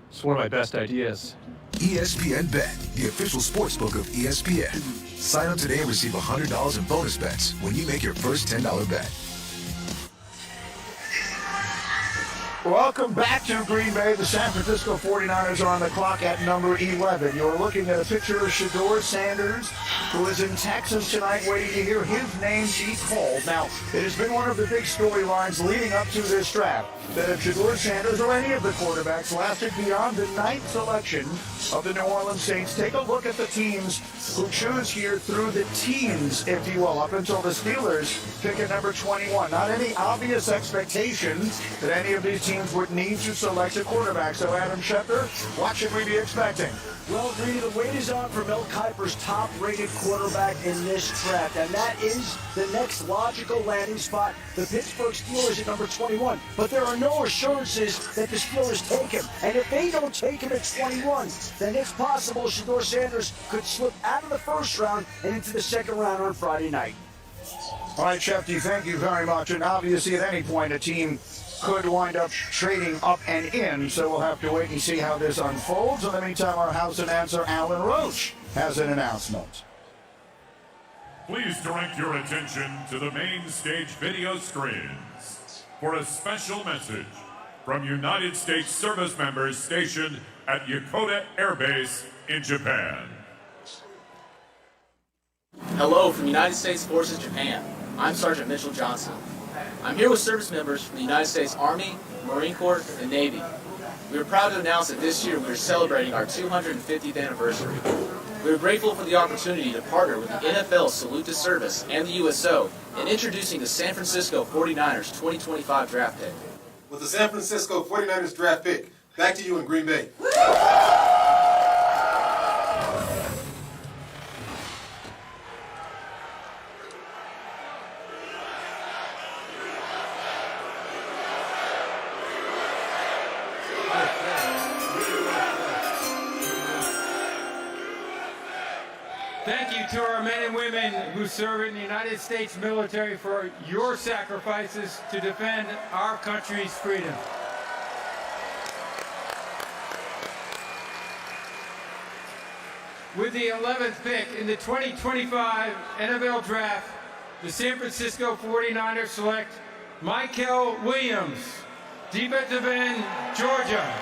It's one of my best ideas. ESPN Bet, the official sportsbook of ESPN. Sign up today and receive $100 in bonus bets when you make your first $10 bet. Welcome back to Green Bay. The San Francisco 49ers are on the clock at number 11. You're looking at a picture of Shedeur Sanders, who is in Texas tonight waiting to hear his name be called. Now, it has been one of the big storylines leading up to this draft that if Shedeur Sanders or any of the quarterbacks lasted beyond the ninth selection of the New Orleans Saints, take a look at the teams who choose here through the teams, if you will, up until the Steelers pick at number 21. Not any obvious expectation that any of these teams teams would need to select a quarterback. So, Adam Schefter, what should we be expecting? Well, Greedy, the wait is on for Mel Kiper's top-rated quarterback in this draft, and that is the next logical landing spot, the Pittsburgh Steelers at number 21. But there are no assurances that the Steelers take him, and if they don't take him at 21, then it's possible Shedeur Sanders could slip out of the first round and into the second round on Friday night. All right, Shefty, thank you very much. And obviously, at any point, a team could wind up trading up and in, so we'll have to wait and see how this unfolds. In the meantime, our house announcer, Alan Roach, has an announcement. Please direct your attention to the main stage video screens for a special message from United States service members stationed at Yokota Air Base in Japan. Hello from United States Forces Japan. I'm Sergeant Mitchell Johnson. I'm here with service members from the United States Army, Marine Corps, and Navy. We are proud to announce that this year we are celebrating our 250th anniversary. We are grateful for the opportunity to partner with the NFL Salute to Service and the USO in introducing the San Francisco 49ers 2025 draft pick. With the San Francisco 49ers draft pick, back to you in Green Bay. Thank you to our men and women who serve in the United States military for your sacrifices to defend our country's freedom. With the 11th pick in the 2025 NFL Draft, the San Francisco 49ers select Mykel Williams, defensive end, Georgia.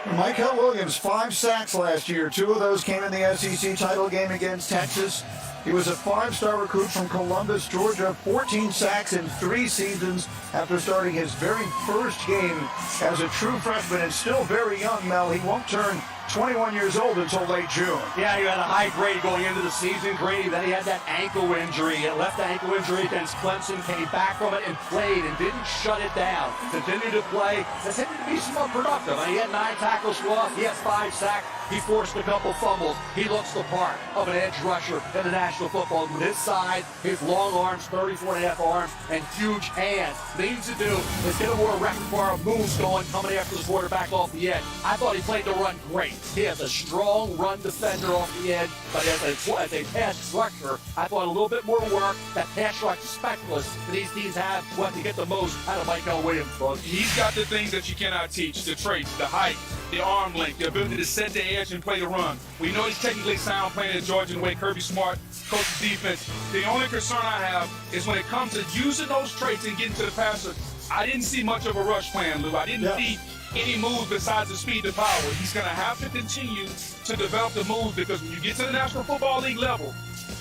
Mykel Williams, 5 sacks last year. 2 of those came in the SEC title game against Texas. He was a 5-star recruit from Columbus, Georgia. 14 sacks in 3 seasons after starting his very first game as a true freshman, and still very young, Mel. He won't turn 21 years old until late June. Yeah, he had a high grade going into the season, Grady. Then he had that ankle injury, a left ankle injury against Clemson, came back from it and played and didn't shut it down. Continued to play, continued to be somewhat productive. He had 9 tackles for loss, he had 5 sacks, he forced a couple fumbles. He looks the part of an edge rusher in the National Football League. His side, his long arms, 34.5 arms, and huge hands. What he needs to do is get a more repertoire of moves going, coming after the quarterback off the edge. I thought he played the run great. He has a strong run defender off the edge, but as a pass rusher, I thought a little bit more work. That pass rush specialist that these teams have want to get the most out of Mykel Williams. He's got the things that you cannot teach, the traits, the height, the arm length, the ability to set the edge and play the run. We know he's technically sound playing at Georgia the way Kirby Smart coaches defense. The only concern I have is when it comes to using those traits and getting to the passer, I didn't see much of a rush plan, Lou. I didn't see any moves besides the speed to power. He's going to have to continue to develop the moves, because when you get to the National Football League level,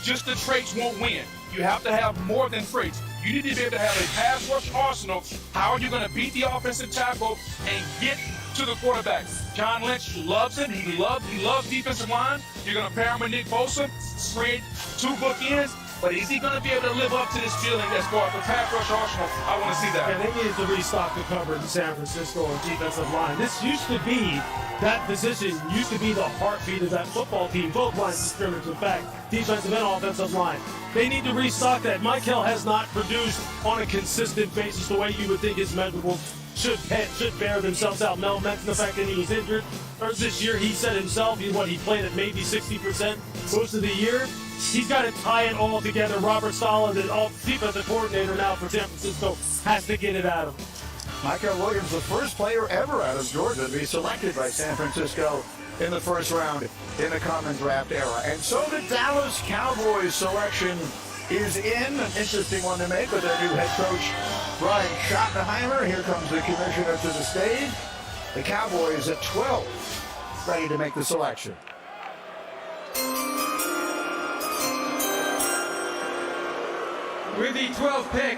just the traits won't win. You have to have more than traits. You need to be able to have a pass rush arsenal. How are you going to beat the offensive tackle and get to the quarterback? John Lynch loves him. He loves defensive line. You're going to pair him with Nick Bosa, spread 2 bookends. But is he going to be able to live up to this feeling as far as the pass rush arsenal? I want to see that. Yeah, they needed to restock the cover in San Francisco on defensive line. This used to be, that position used to be the heartbeat of that football team, both lines of scrimmage, in fact, defensive and offensive line. They need to restock that. Mykel has not produced on a consistent basis the way you would think his measurables should bear themselves out. Mel mentioned the fact that he was injured. This year, he said himself, he played at maybe 60% most of the year. He's got to tie it all together. Robert Saleh, the defensive coordinator now for San Francisco, has to get it out of him. Mykel Williams, the first player ever out of Georgia to be selected by San Francisco in the first round in the Common Draft era. And so the Dallas Cowboys selection is in. An interesting one to make with their new head coach, Brian Schottenheimer. Here comes the commissioner to the stage. The Cowboys at 12, ready to make the selection. With the 12th pick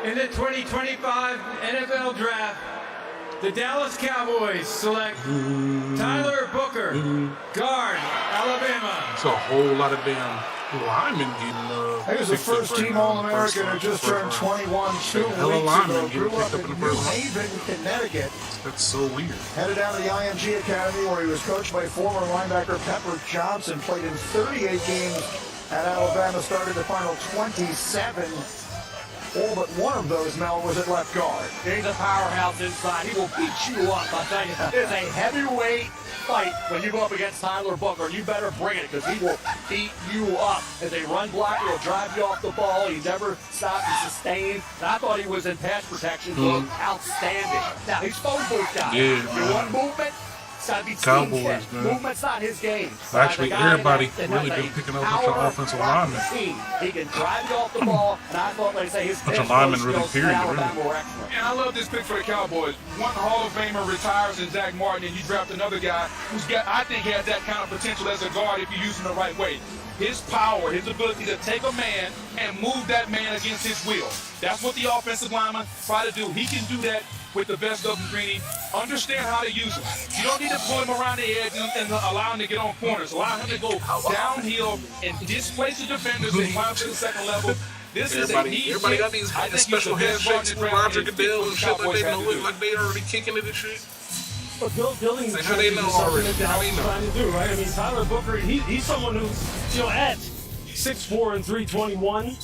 in the 2025 NFL Draft, the Dallas Cowboys select Tyler Booker, guard, Alabama. It's a whole lot of damn. Lyman getting He was the first team All-American who just turned 21 2 weeks ago. Grew up in New Haven, Connecticut. That's so weird. Headed down to the IMG Academy where he was coached by former linebacker Pepper Johnson. Played in 38 games at Alabama. Started the final 27. All but one of those, Mel, was at left guard. He's a powerhouse inside. He will beat you up. I tell you, it's a heavyweight fight when you go up against Tyler Booker. You better bring it because he will beat you up. As a run blocker, he'll drive you off the ball. He never stops. He's sustained. And I thought he was in pass protection. Looked outstanding. Now, he's phone booth guy. Yeah, you want movement? It's got to be Cowboys, team man. Movement's not his game. Actually, everybody really been picking up a bunch of offensive linemen. He can drive you off the ball, and I thought, like I say, his bunch of linemen really, period, really. And I love this pick for the Cowboys. One Hall of Famer retires in Zach Martin, and you draft another guy who's got, I think, has that kind of potential as a guard if you use him the right way. His power, his ability to take a man and move that man against his will. That's what the offensive lineman try to do. He can do that with the best of them, Greeny. Understand how to use him. You don't need to pull him around the edge and allow him to get on corners. Allow him to go downhill and displace the defenders and climb to the second level. This everybody got these special handshakes with Roger Goodell and shit like they know it, like they already kicking it and shit. But Billings How they know already? How they know? Trying to do, right? I mean, Tyler Booker, he's someone who's, at 6'4" and 321.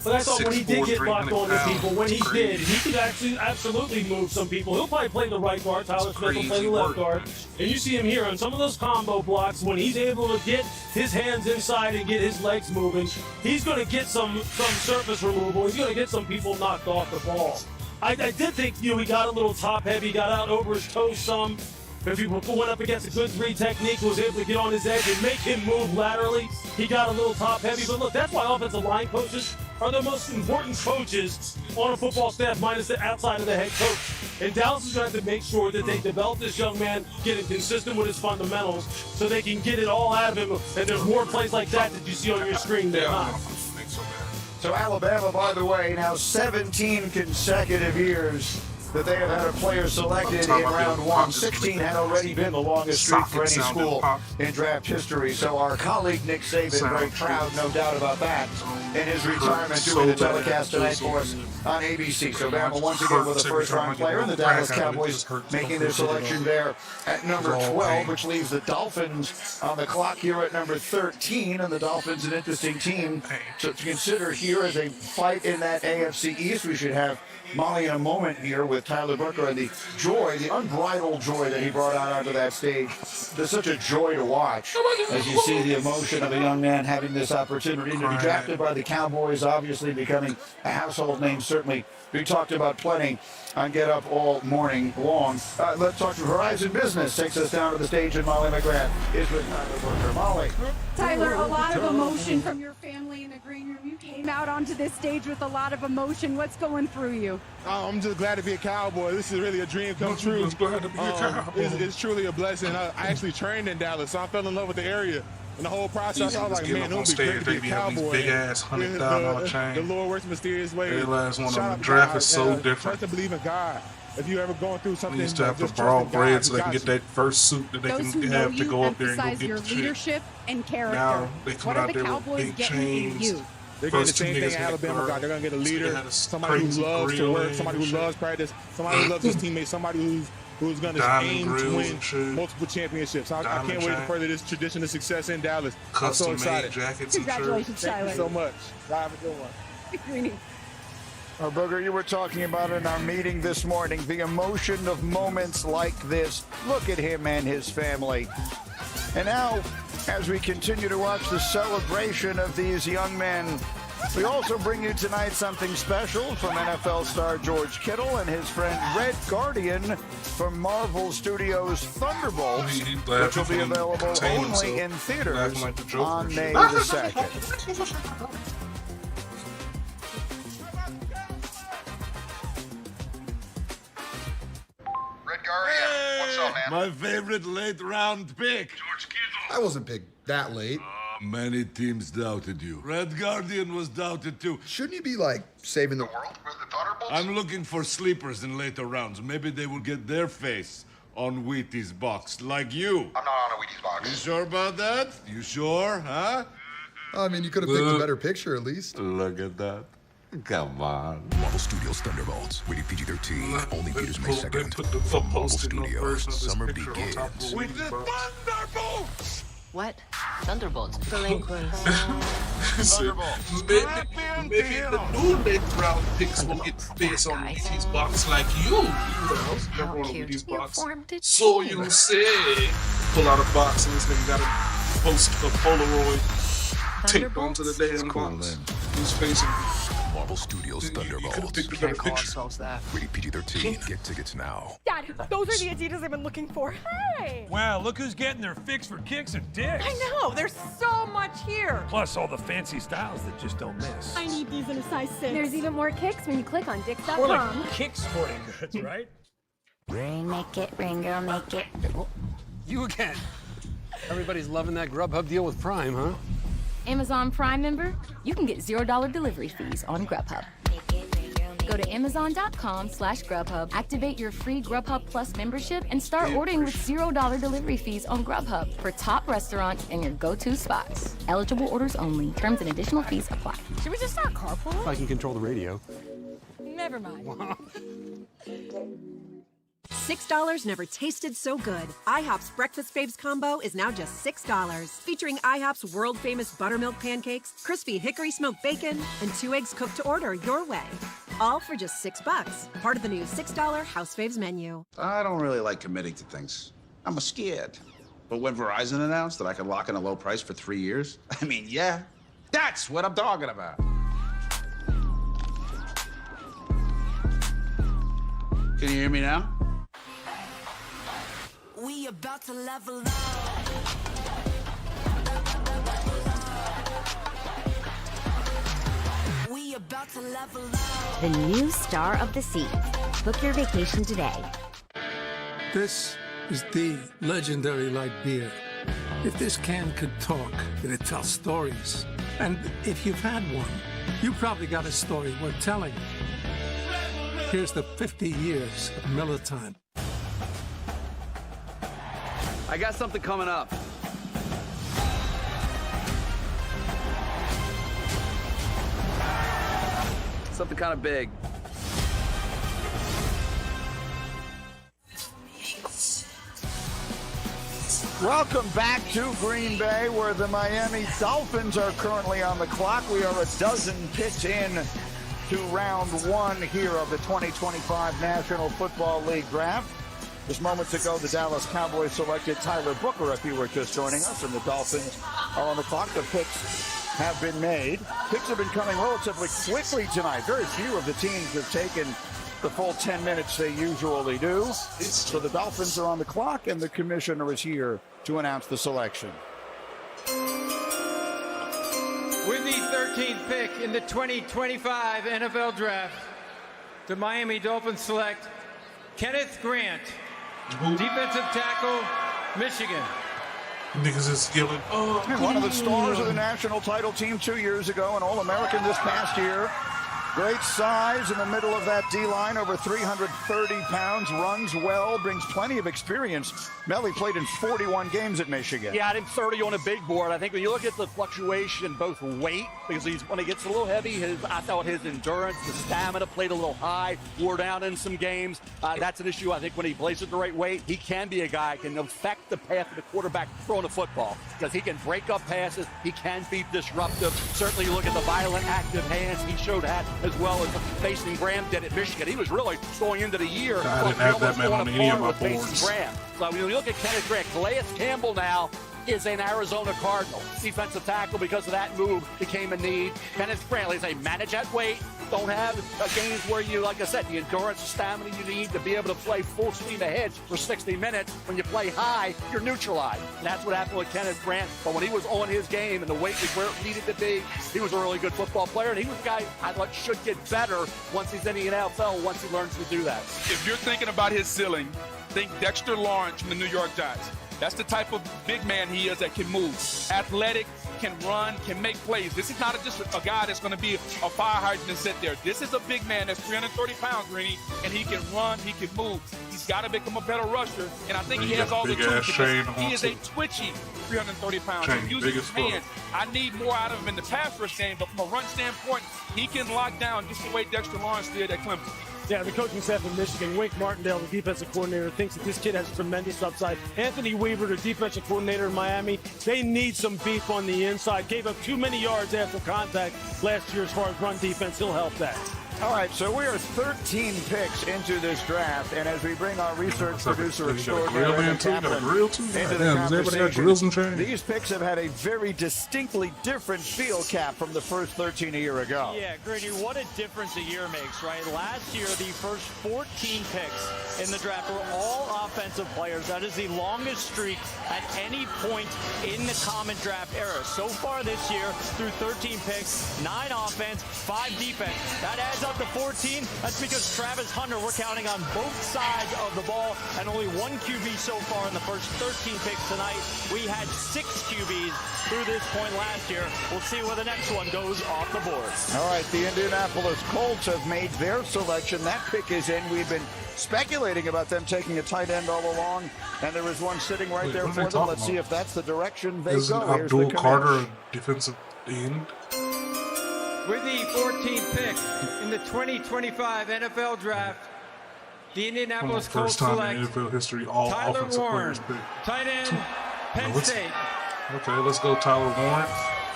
But I thought when he did get locked on to people, when he did, he could actually absolutely move some people. He'll probably play the right guard. Tyler Smith will play the left guard. And you see him here on some of those combo blocks, when he's able to get his hands inside and get his legs moving, he's going to get some surface removal. He's going to get some people knocked off the ball. I did think, he got a little top heavy, got out over his toes some. If he went up against a good three technique, was able to get on his edge and make him move laterally, he got a little top heavy. But look, that's why offensive line coaches are the most important coaches on a football staff, minus the outside of the head coach. And Dallas is going to have to make sure that they develop this young man, get him consistent with his fundamentals, so they can get it all out of him. And there's more plays like that you see on your screen than not. So Alabama, by the way, now 17 consecutive years that they have had a player selected in round one. 16 had already been the longest streak for any school in draft history. So our colleague Nick Saban, very proud, no doubt about that, in his retirement doing the telecast tonight for us on ABC. So Bama once again with a first-round player, and the Dallas Cowboys making their selection there at number 12, which leaves the Dolphins on the clock here at number 13. And the Dolphins, an interesting team to consider here as a fight in that AFC East. We should have Molly in a moment here with Tyler Booker and the joy, the unbridled joy that he brought out onto that stage. There's such a joy to watch as you see the emotion of a young man having this opportunity to be drafted by the Cowboys, obviously becoming a household name, certainly. We talked about plenty on Get Up all morning long. Let's talk to Verizon Business. Takes us down to the stage, and Molly McGrath is with Tyler Booker. Molly. Tyler, a lot of emotion from your family in the green room. You came out onto this stage with a lot of emotion. What's going through you? I'm just glad to be a Cowboy. This is really a dream come true. I'm glad to be a Cowboy. It's truly a blessing. I actually trained in Dallas, so I fell in love with the area. And the whole process, I was like, man, it would be great to be a Cowboy. Big ass $100,000 chain. The Lord works mysterious ways. Every last one of them. The draft is so different. Trust and believe in God. If you ever going through something, we used to have to borrow bread so they can get that first suit that they can have to go up there and go get your the leadership and character. Now they come out there with big chains. They're getting the same thing Alabama got. They're going to get a leader, somebody who loves to work, somebody who loves practice, somebody who loves his teammates, somebody who's going to aim to win multiple championships. I can't wait to further this tradition of success in Dallas. I'm so excited. Jackets Congratulations, Tyler. Thank you so much. Have a good one. Booger, you were talking about in our meeting this morning, the emotion of moments like this. Look at him and his family. And now, as we continue to watch the celebration of these young men, we also bring you tonight something special from NFL star George Kittle and his friend Red Guardian from Marvel Studios' Thunderbolts, which will be available only in theaters on May the 2nd. Red Guardian, what's up, man? My favorite late round pick. George Kittle. I wasn't picked that late. Many teams doubted you. Red Guardian was doubted too. Shouldn't you be like saving the world with the Thunderbolts? I'm looking for sleepers in later rounds. Maybe they will get their face on Wheaties box, like you. I'm not on a Wheaties box. You sure about that? You sure, huh? I mean, you could have picked a better picture at least. Look at that. Come on. Marvel Studios Thunderbolts, rated PG-13. Only theaters May 2nd. Put the From Marvel posted no Studios, version of this summer picture on top begins. of With the Thunderbolts! What? Thunderbolts. Delinquents. Maybe the new late round picks will get face on these box like you. Never on these box. So you say. Pull out a box and this nigga got to post a Polaroid taped onto the damn box. He's facing. Marvel Studios Thunderbolts. Can't call ourselves that. Rated PG-13. Get tickets now. Dad, those are the Adidas I've been looking for. Hey! Wow, look who's getting their fix for kicks and dicks. I know, there's so much here. Plus all the fancy styles that just don't miss. I need these in a size 6. There's even more kicks when you click on Dix.com. Or like kick sporting goods, right? Make it, ring girl, make it. You again. Everybody's loving that Grubhub deal with Prime, huh? Amazon Prime member, you can get $0 delivery fees on Grubhub. Go to Amazon.com/Grubhub, activate your free Grubhub Plus membership, and start ordering with $0 delivery fees on Grubhub for top restaurants and your go-to spots. Eligible orders only. Terms and additional fees apply. Should we just start carpooling? I can control the radio. Never mind. $6 never tasted so good. IHOP's Breakfast Faves combo is now just $6. Featuring IHOP's world-famous buttermilk pancakes, crispy hickory smoked bacon, and 2 eggs cooked to order your way. All for just $6. Part of the new $6 House Faves menu. I don't really like committing to things. I'm scared. But when Verizon announced that I could lock in a low price for 3 years, I mean, yeah, that's what I'm talking about. Can you hear me now? We about to level up. We about to level up. The new star of the seas. Book your vacation today. This is the legendary light beer. If this can could talk, it'd tell stories. And if you've had one, you probably got a story worth telling. Here's the 50 years of Miller Time. I got something coming up. Something kind of big. Welcome back to Green Bay, where the Miami Dolphins are currently on the clock. We are a dozen picks in to round 1 here of the 2025 National Football League Draft. Just moments ago, the Dallas Cowboys selected Tyler Booker, if you were just joining us, and the Dolphins are on the clock. The picks have been made. Picks have been coming relatively quickly tonight. Very few of the teams have taken the full 10 minutes they usually do. So the Dolphins are on the clock, and the commissioner is here to announce the selection. With the 13th pick in the 2025 NFL Draft, the Miami Dolphins select Kenneth Grant, defensive tackle, Michigan. Niggas is skilling. One of the stars of the national title team 2 years ago, an All-American this past year. Great size in the middle of that D-line, over 330 pounds, runs well, brings plenty of experience. Melly played in 41 games at Michigan. Yeah, I did 30 on a big board. I think when you look at the fluctuation, both weight, because when he gets a little heavy, I thought his endurance, the stamina played a little high, wore down in some games. That's an issue. I think when he plays at the right weight, he can be a guy who can affect the path of the quarterback throwing the football, because he can break up passes. He can be disruptive. Certainly you look at the violent, active hands. He showed that as well as Mason Graham did at Michigan. He was really going into the year. I didn't have that man on any of my boards. So when you look at Kenneth Grant, Calais Campbell now is an Arizona Cardinal. Defensive tackle, because of that move, became a need. Kenneth Grant, they say, manage that weight. Don't have games where you, like I said, the endurance, stamina you need to be able to play full steam ahead for 60 minutes. When you play high, you're neutralized. And that's what happened with Kenneth Grant. But when he was on his game and the weight was where it needed to be, he was a really good football player. And he was a guy I thought should get better once he's in the NFL, once he learns to do that. If you're thinking about his ceiling, think Dexter Lawrence from the New York Giants. That's the type of big man he is that can move. Athletic, can run, can make plays. This is not just a guy that's going to be a fire hydrant and sit there. This is a big man that's 330 pounds, Greeny, and he can run, he can move. He's got to become a better rusher, and I think he has all the tools. He is a twitchy 330 pounds. He uses his hands. I need more out of him in the pass rush game, but from a run standpoint, he can lock down just the way Dexter Lawrence did at Clemson. Yeah, the coaching staff in Michigan, Wink Martindale, the defensive coordinator, thinks that this kid has tremendous upside. Anthony Weaver, the defensive coordinator in Miami, they need some beef on the inside. Gave up too many yards after contact last year as far as run defense. He'll help that. All right, so we are 13 picks into this draft, and as we bring our research producer extraordinary into the conversation, these picks have had a very distinctly different feel, Cap, from the first 13 a year ago. Yeah, Greeny, what a difference a year makes, right? Last year, the first 14 picks in the draft were all offensive players. That is the longest streak at any point in the common draft era. So far this year, through 13 picks, 9 offense, 5 defense. That adds up to 14. That's because Travis Hunter, we're counting on both sides of the ball, and only 1 QB so far in the first 13 picks tonight. We had 6 QBs through this point last year. We'll see where the next one goes off the board. All right, the Indianapolis Colts have made their selection. That pick is in. We've been speculating about them taking a tight end all along, and there is one sitting right there for them. Let's see if that's the direction they Isn't go. Abdul Carter a defensive end? With the 14th pick in the 2025 NFL Draft, the Indianapolis Colts First time select in NFL history, all Tyler offensive Warren, players picked. tight end, Penn State. Okay, let's go Tyler Warren.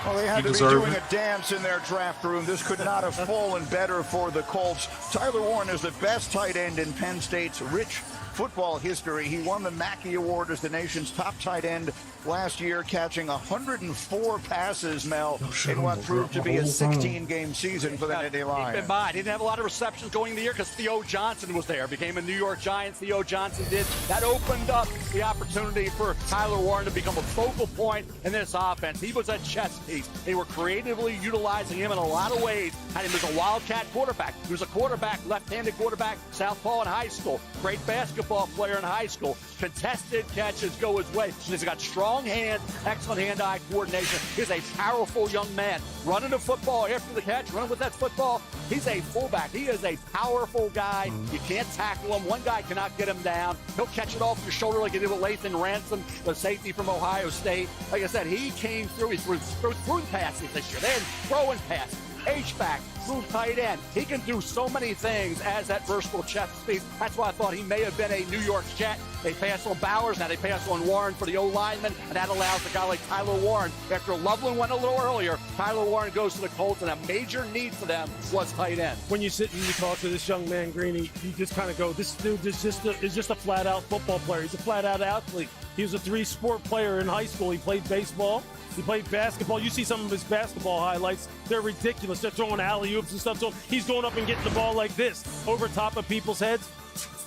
Well, they had to be doing a dance in their draft room. This could not have fallen better for the Colts. Tyler Warren is the best tight end in Penn State's rich football history. He won the Mackey Award as the nation's top tight end last year, catching 104 passes, Mel, in what proved to be a 16-game season for the Nittany Lions. Keep in mind, he didn't have a lot of receptions going into the year because Theo Johnson was there. Became a New York Giant. Theo Johnson did. That opened up the opportunity for Tyler Warren to become a focal point in this offense. He was a chess piece. They were creatively utilizing him in a lot of ways. Had him as a wildcat quarterback. He was a quarterback, left-handed quarterback, southpaw in high school. Great basketball player in high school. Contested catches go his way. He's got strong hands, excellent hand-eye coordination. He's a powerful young man. Running the football after the catch, running with that football. He's a fullback. He is a powerful guy. You can't tackle him. One guy cannot get him down. He'll catch it off your shoulder like he did with Lathan Ransom, the safety from Ohio State. Like I said, he came through. He threw passes this year. Then throwing passes. H-back, move tight end. He can do so many things as that versatile chess piece. That's why I thought he may have been a New York Jet. They pass on Bowers, now they pass on Warren for the O-lineman, and that allows a guy like Tyler Warren. After Loveland went a little earlier, Tyler Warren goes to the Colts, and a major need for them was tight end. When you sit and you talk to this young man, Greeny, you just kind of go, this dude is just a flat-out football player. He's a flat-out athlete. He was a 3-sport player in high school. He played baseball. He played basketball. You see some of his basketball highlights. They're ridiculous. They're throwing alley-oops and stuff. So he's going up and getting the ball like this over top of people's heads.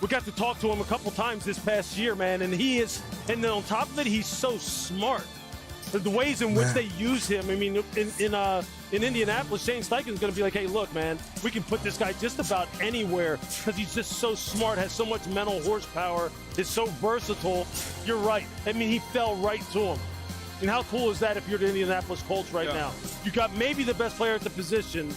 We got to talk to him a couple times this past year, man, and and then on top of it, he's so smart. The ways in which they use him. I mean, in Indianapolis, Shane Steichen's going to be like, hey, look, man, we can put this guy just about anywhere because he's just so smart, has so much mental horsepower, is so versatile. You're right. I mean, he fell right to him. And how cool is that if you're the Indianapolis Colts right now? You got maybe the best player at the position,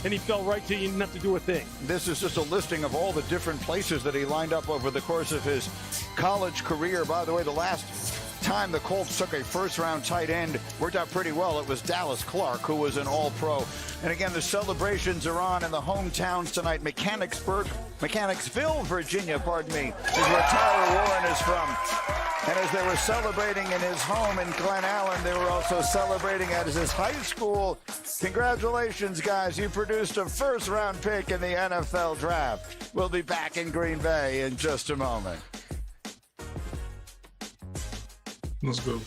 and he fell right to you. You didn't have to do a thing. This is just a listing of all the different places that he lined up over the course of his college career. By the way, the last time the Colts took a first-round tight end worked out pretty well. It was Dallas Clark, who was an all-pro. And again, the celebrations are on in the hometowns tonight. Mechanicsville, Virginia, is where Tyler Warren is from. And as they were celebrating in his home in Glen Allen, they were also celebrating at his high school. Congratulations, guys. You produced a first-round pick in the NFL Draft. We'll be back in Green Bay in just a moment. Let's go.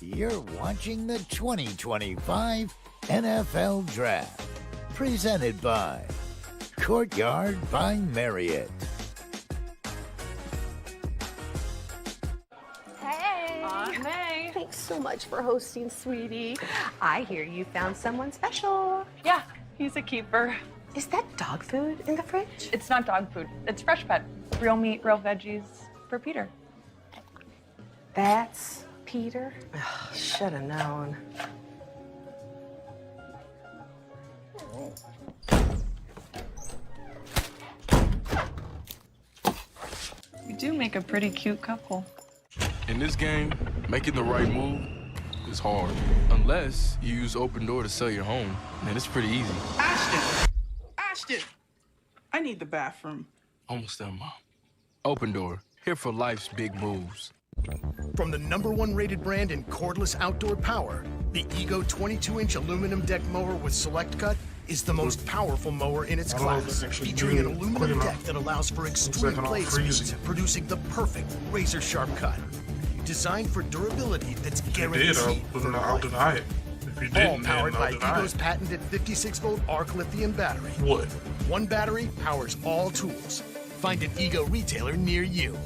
You're watching the 2025 NFL Draft. Presented by Courtyard by Marriott. Hey. Aunt May. Thanks so much for hosting, sweetie. I hear you found someone special. Yeah, he's a keeper. Is that dog food in the fridge? It's not dog food. It's Fresh Pet. Real meat, real veggies for Peter. Bats, Peter. Should have known. You do make a pretty cute couple. In this game, making the right move is hard. Unless you use Open Door to sell your home, then it's pretty easy. Ashton! I need the bathroom. Almost there, Mom. Open Door, here for life's big moves. From the #1 rated brand in cordless outdoor power, the Ego 22-inch aluminum deck mower with Select Cut is the most powerful mower in its class, featuring an aluminum deck that allows for extreme blade speeds, producing the perfect razor-sharp cut. Designed for durability that's guaranteed. I'll deny it. If you didn't, all powered by deny Ego's patented 56-volt arc lithium battery. What? One battery powers all tools. Find an Ego retailer near you.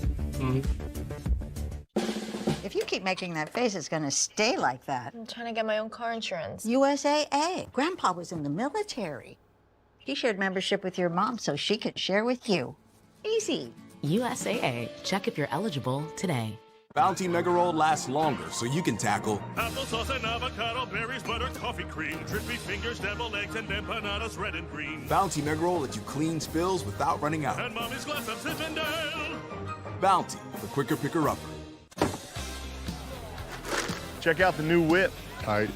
If you keep making that face, it's going to stay like that. I'm trying to get my own car insurance. USAA. Grandpa was in the military. He shared membership with your mom so she could share with you. Easy. USAA. Check if you're eligible today. Bounty Mega Roll lasts longer, so you can tackle applesauce and avocado, berries, butter, coffee cream, drippy fingers, deviled eggs, and empanadas red and green. Bounty Mega Roll lets you clean spills without running out. And Mommy's glass of Zinfandel. Bounty, the quicker picker-upper. Check out the new whip. Tight,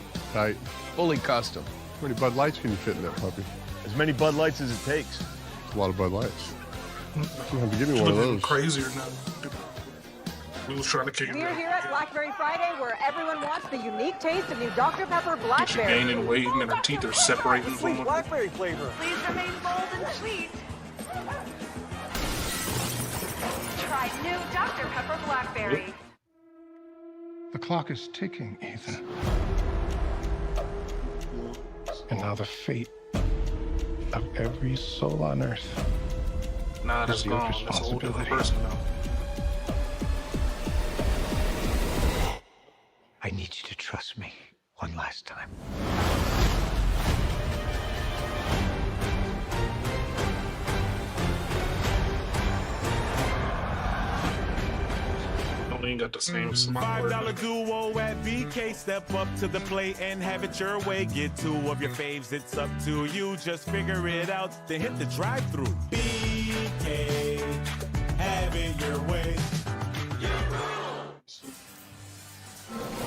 fully custom. How many Bud Lights can you fit in that puppy? As many Bud Lights as it takes. That's a lot of Bud Lights. You have to give me one of those. Crazier now. We was trying to kick it. We're here at Blackberry Friday, where everyone wants the unique taste of new Dr. Pepper Blackberry. She's gaining weight and her teeth are separating from her. Blackberry flavor. Please remain bold and sweet. Try new Dr. Pepper Blackberry. The clock is ticking, Ethan. And now the fate of every soul on Earth that's is your gone. That's a whole different responsibility. person now. I need you to trust me one last time. We ain't got the same smile. $5 duo at BK. Step up to the plate and have it your way. Get two of your faves, it's up to you. Just figure it out, then hit the drive-thru. BK, have it your way.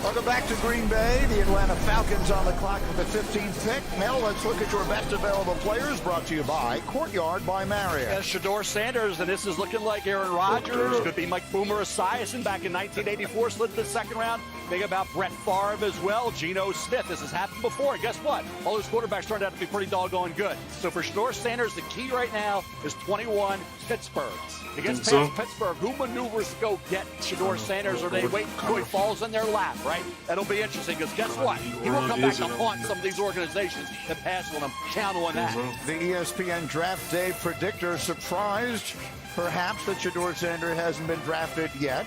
Welcome back to Green Bay. The Atlanta Falcons on the clock with the 15th pick. Mel, let's look at your best available players, brought to you by Courtyard by Marriott. And Shedeur Sanders, and this is looking like Aaron Rodgers. Could be like Boomer Esiason back in 1984, slid to the second round. Think about Brett Favre as well. Geno Smith. This has happened before. And guess what? All those quarterbacks turned out to be pretty doggone good. So for Shedeur Sanders, the key right now is 21 Pittsburgh. Against Pittsburgh, who maneuvers to go get Shedeur Sanders, or they wait until he falls in their lap, right? That'll be interesting, because guess what? He will come back to haunt some of these organizations that pass on him. Count on that. The ESPN Draft Day predictor surprised, perhaps, that Shedeur Sanders hasn't been drafted yet,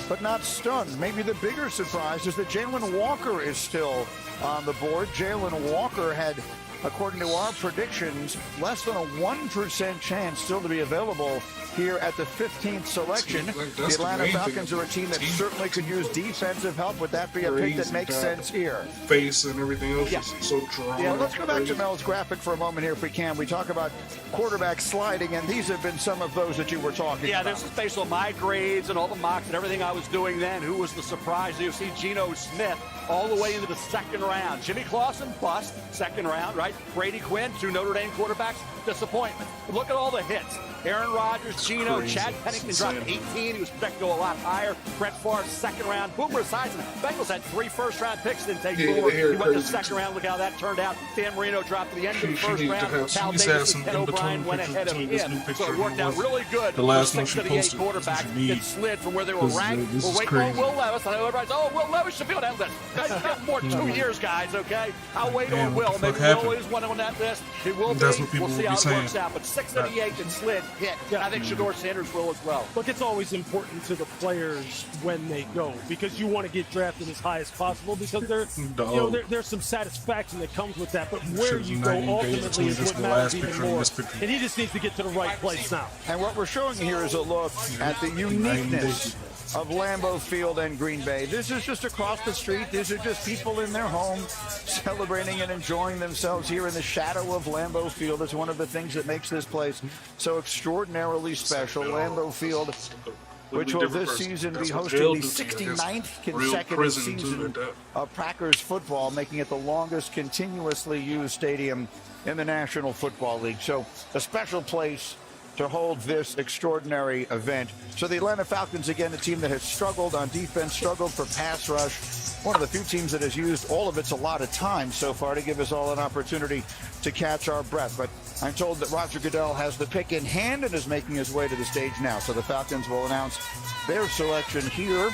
but not stunned. Maybe the bigger surprise is that Jalen Walker is still on the board. Jalen Walker had, according to our predictions, less than a 1% chance still to be available here at the 15th selection. The Atlanta Falcons are a team that certainly could use defensive help. Would that be a pick that makes sense here? Face and everything else is so drawn. Yeah, let's go back to Mel's graphic for a moment here if we can. We talk about quarterback sliding, and these have been some of those that you were talking about. Yeah, this is based on my grades and all the mocks and everything I was doing then. Who was the surprise? You see Geno Smith all the way into the second round. Jimmy Clausen, bust, second round, right? Brady Quinn, two Notre Dame quarterbacks, disappointment. But look at all the hits. Aaron Rodgers, Geno, Chad Pennington dropped 18. He was projected to go a lot higher. Brett Favre, second round. Boomer Esiason. Bengals had 3 first-round picks. Didn't take Boomer. He went to the second round. Look how that turned out. Dan Marino dropped to the end of the first round. Cal Davis and Ken O'Brien went ahead of him. So it worked out really good. The last one 6 to the 8 quarterback that slid from where they were ranked. We're waiting on Will Levis. I know everybody's, Will Levis should be on that list. Guys, more 2 years, guys, okay? I'll wait on Will. Maybe Will is one on that list. He will be. That's what people We'll see will how be it saying. works out. But 6 of the 8 that Slid hit. I think Shador Sanders will as well. Look, it's always important to the players when they go because you want to get drafted as high as possible because there's some satisfaction that comes with that. But where you go ultimately is what matters even more. And he just needs to get to the right place now. And what we're showing here is a look at the uniqueness of Lambeau Field and Green Bay. This is just across the street. These are just people in their homes celebrating and enjoying themselves here in the shadow of Lambeau Field. It's one of the things that makes this place so extraordinarily special. Lambeau Field, which will this season be hosting the 69th consecutive season of Packers football, making it the longest continuously used stadium in the National Football League. So a special place to hold this extraordinary event. So the Atlanta Falcons, again, a team that has struggled on defense, struggled for pass rush. One of the few teams that has used all of its allotted time so far to give us all an opportunity to catch our breath. But I'm told that Roger Goodell has the pick in hand and is making his way to the stage now. So the Falcons will announce their selection here.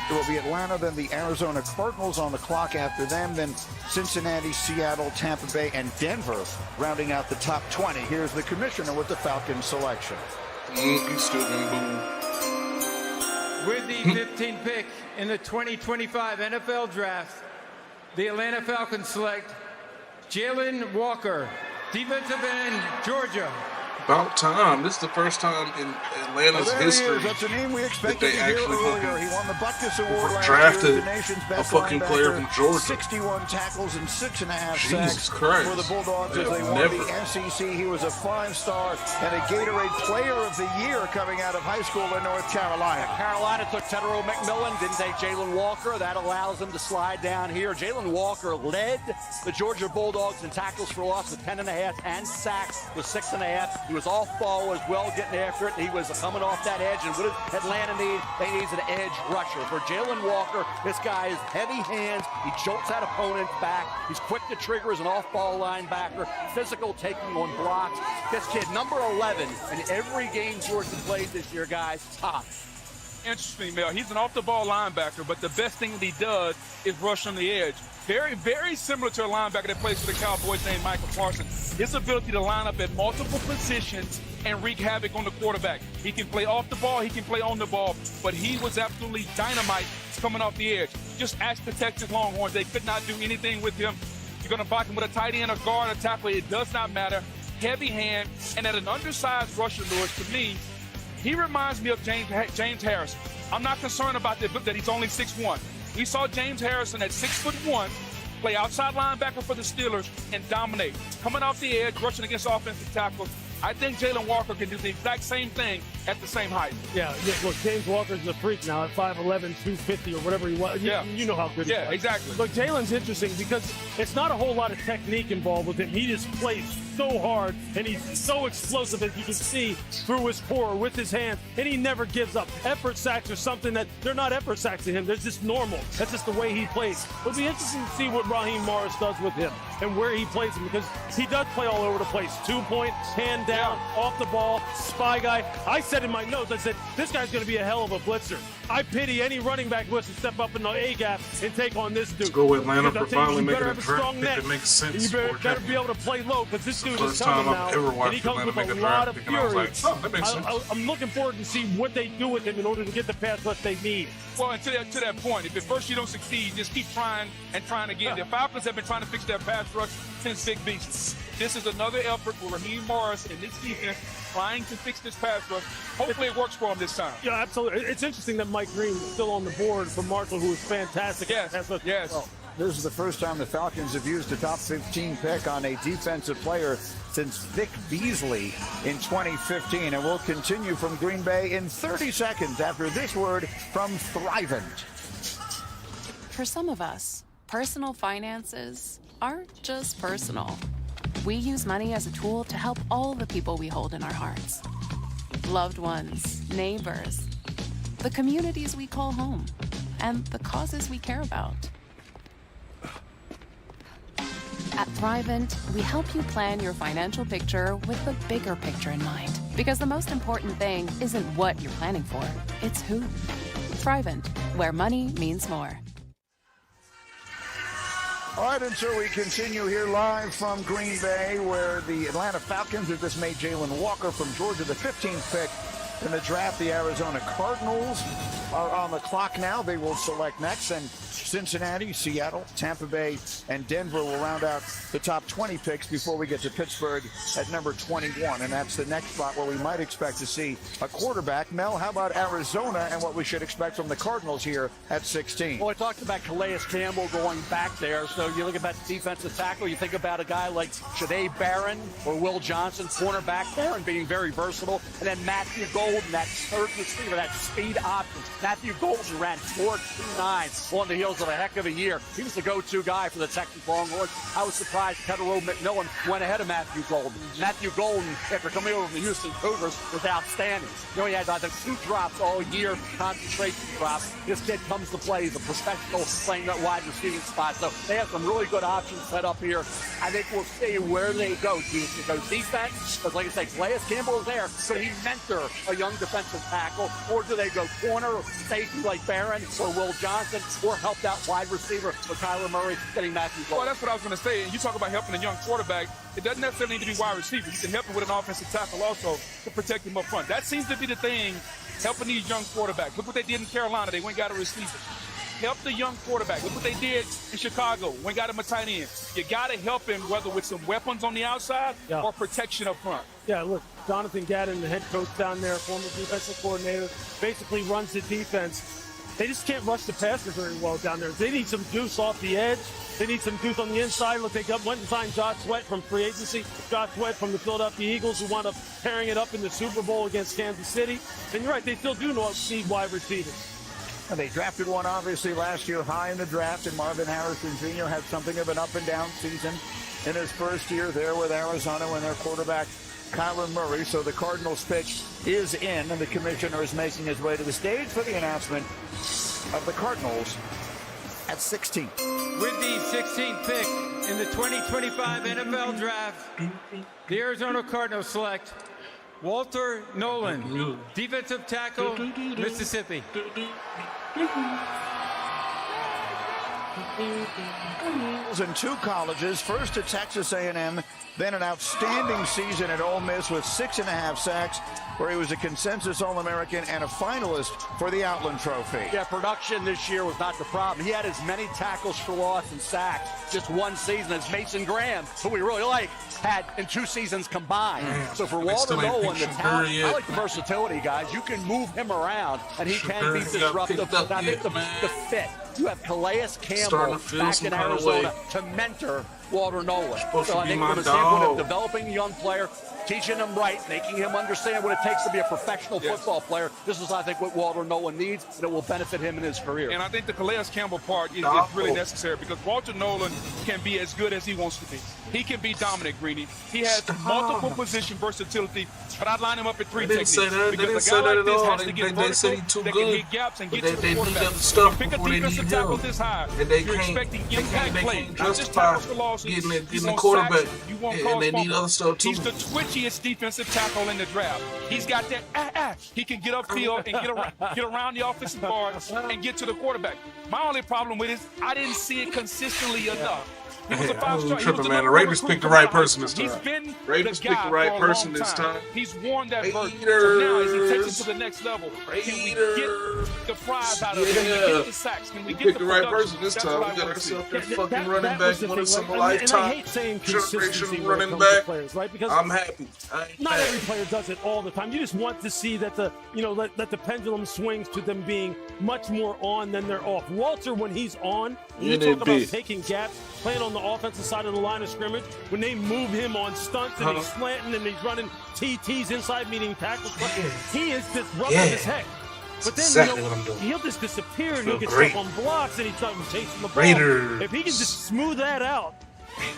It will be Atlanta, then the Arizona Cardinals on the clock after them, then Cincinnati, Seattle, Tampa Bay, and Denver rounding out the top 20. Here's the commissioner with the Falcons selection. He's still going boom. With the 15th pick in the 2025 NFL Draft, the Atlanta Falcons select Jalen Walker, defensive end, Georgia. About time. This is the first time in Atlanta's history That's a name we expected that they to hear actually earlier. He won the Butkus Award last drafted year, the nation's a best fucking player from linebacker, Georgia. 61 tackles and 6.5 Jesus sacks Christ. for the Bulldogs as they won the SEC. He was a 5-star and a Gatorade Player of the Year coming out of high school in North Carolina. Carolina took Tedero McMillan, didn't take Jalen Walker. That allows them to slide down here. Jalen Walker led the Georgia Bulldogs in tackles for loss with 10.5 and sacks with 6.5. He was off ball as well, getting after it. He was coming off that edge. And what does Atlanta need? They need an edge rusher. For Jalen Walker, this guy is heavy hands. He jolts that opponent back. He's quick to trigger as an off-ball linebacker. Physical, taking on blocks. This kid, number 11 in every game Georgia played this year, guys. Top. Interesting, Mel. He's an off-the-ball linebacker, but the best thing that he does is rush on the edge. Very, very similar to a linebacker that plays for the Cowboys named Michael Parsons. His ability to line up at multiple positions and wreak havoc on the quarterback. He can play off the ball, he can play on the ball, but he was absolutely dynamite coming off the edge. Just ask the Texas Longhorns. They could not do anything with him. You're going to block him with a tight end, a guard, a tackle. It does not matter. Heavy hand, and at an undersized rusher, Lewis, to me, he reminds me of James Harrison. I'm not concerned about that he's only 6'1". We saw James Harrison at 6'1", play outside linebacker for the Steelers and dominate. Coming off the edge, rushing against offensive tackles. I think Jalen Walker can do the exact same thing at the same height. Yeah, look, James Walker's a freak now at 5'11", 250 or whatever he was. You know how good he is. Yeah, exactly. Look, Jalen's interesting because it's not a whole lot of technique involved with him. He just plays so hard, and he's so explosive, as you can see, through his core, with his hands, and he never gives up. Effort sacks are something that they're not effort sacks to him. They're just normal. That's just the way he plays. It'll be interesting to see what Raheem Morris does with him and where he plays him because he does play all over the place. 2-point, hand down, off the ball, spy guy. I said in my notes, I said, this guy's going to be a hell of a blitzer. I pity any running back who has to step up in the A-gap and take on this dude. Let's go Atlanta for finally you making better a have a draft strong pick neck. that makes sense. You for better be able to play low because this dude is first coming time now. I've ever And watched he comes Atlanta with make a a lot draft of pick, and I was fury. like, oh, that makes sense. I'm looking forward to see what they do with him in order to get the pass rush they need. Well, and to that point, if at first you don't succeed, just keep trying and trying again. The Falcons have been trying to fix their pass rush since Vic Beasley. This is another effort for Raheem Morris and this defense trying to fix this pass rush. Hopefully it works for him this time. Yeah, absolutely. It's interesting that Mike Green is still on the board for Marshall, who is fantastic. Yes. Well, this is the first time the Falcons have used a top 15 pick on a defensive player since Vic Beasley in 2015. And we'll continue from Green Bay in 30 seconds after this word from Thrivent. For some of us, personal finances aren't just personal. We use money as a tool to help all the people we hold in our hearts. Loved ones, neighbors, the communities we call home, and the causes we care about. At Thrivent, we help you plan your financial picture with the bigger picture in mind. Because the most important thing isn't what you're planning for, it's who. Thrivent, where money means more. All right, and so we continue here live from Green Bay, where the Atlanta Falcons have just made Jalen Walker from Georgia the 15th pick in the draft. The Arizona Cardinals are on the clock now. They will select next, and Cincinnati, Seattle, Tampa Bay, and Denver will round out the top 20 picks before we get to Pittsburgh at number 21, and that's the next spot where we might expect to see a quarterback. Mel, how about Arizona and what we should expect from the Cardinals here at 16? Well, I talked about Calais Campbell going back there, so you look at that defensive tackle, you think about a guy like Shanae Barron or Will Johnson, cornerback there, and being very versatile, and then Matthew Golden, that third receiver, that speed option. Matthew Golden ran 4.29 on the heels of a heck of a year. He was the go-to guy for the Texas Longhorns. I was surprised Kettle McMillan went ahead of Matthew Golden. Matthew Golden, after coming over from the Houston Cougars, was outstanding. You know, he had the 2 drops all year, concentration drops. This kid comes to play. He's a professional playing that wide receiving spot. So they have some really good options set up here. I think we'll see where they go. Do you go defense? Because like I say, Calais Campbell is there. Could he mentor a young defensive tackle? Or do they go corner or safety like Barron or Will Johnson, or help out wide receiver with Kyler Murray getting Matthew Golden? Well, that's what I was going to say. And you talk about helping a young quarterback. It doesn't necessarily need to be wide receiver. You can help him with an offensive tackle also to protect him up front. That seems to be the thing, helping these young quarterbacks. Look what they did in Carolina. They went and got a receiver. Help the young quarterback. Look what they did in Chicago. Went and got him a tight end. You got to help him, whether with some weapons on the outside or protection up front. Yeah, look, Jonathan Gadden, the head coach down there, former defensive coordinator, basically runs the defense. They just can't rush the passer very well down there. They need some juice off the edge. They need some juice on the inside. Look, they went and signed Josh Sweat from free agency. Josh Sweat from the Philadelphia Eagles, who wound up pairing it up in the Super Bowl against Kansas City. And you're right, they still do need wide receivers. And they drafted one, obviously, last year high in the draft, and Marvin Harrison Jr. had something of an up-and-down season in his first year there with Arizona when their quarterback, Kyler Murray. So the Cardinals pitch is in, and the commissioner is making his way to the stage for the announcement of the Cardinals at 16. With the 16th pick in the 2025 NFL Draft, the Arizona Cardinals select Walter Nolan, defensive tackle, Mississippi. In 2 colleges, first at Texas A&M, then an outstanding season at Ole Miss with 6.5 sacks, where he was a consensus All-American and a finalist for the Outland Trophy. Yeah, production this year was not the problem. He had as many tackles for loss and sacks just one season as Mason Graham, who we really like, had in 2 seasons combined. So for Walter Nolan, the talent, I like the versatility, guys. You can move him around, and he can be disruptive. But I think the fit. You have Calais Campbell back in Arizona to mentor Walter Nolan. So I think from the standpoint of developing a young player, teaching him right, making him understand what it takes to be a professional football player, this is, I think, what Walter Nolan needs, and it will benefit him in his career. And I think the Calais Campbell part is really necessary, because Walter Nolan can be as good as he wants to be. He can be dominant, Greeny. He has multiple position versatility, but I'd line him up at 3 techniques. Because a guy like this has to get vertical, that can hit gaps and get to the quarterback. Pick a defensive tackle this high, you're expecting impact play. Not just tackles for loss. Getting the quarterback, and they need other stuff too. He's the twitchiest defensive tackle in the draft. He's got that He can get upfield and get around the offensive guard and get to the quarterback. My only problem with it is I didn't see it consistently enough. He was a 5-star. Tripping, man. The Raiders picked the right person this time. He's been Raiders picked the right person this time. He's worn that burden. So now as he takes it to the next level, can we get the prize out of him? Can we get the sacks? Can we get the right person this time? We got ourselves that fucking running back, one of some lifetime generation running back. Players, right? Because I'm happy. Not every player does it all the time. You just want to see that that the pendulum swings to them being much more on than they're off. Walter, when he's on, you talk about taking gaps, playing on the offensive side of the line of scrimmage, when they move him on stunts and he's slanting and he's running TTs inside, meaning tackles, he is disruptive as heck. But then he'll just disappear and he'll get stuck on blocks and he's trying to chase the ball. If he can just smooth that out,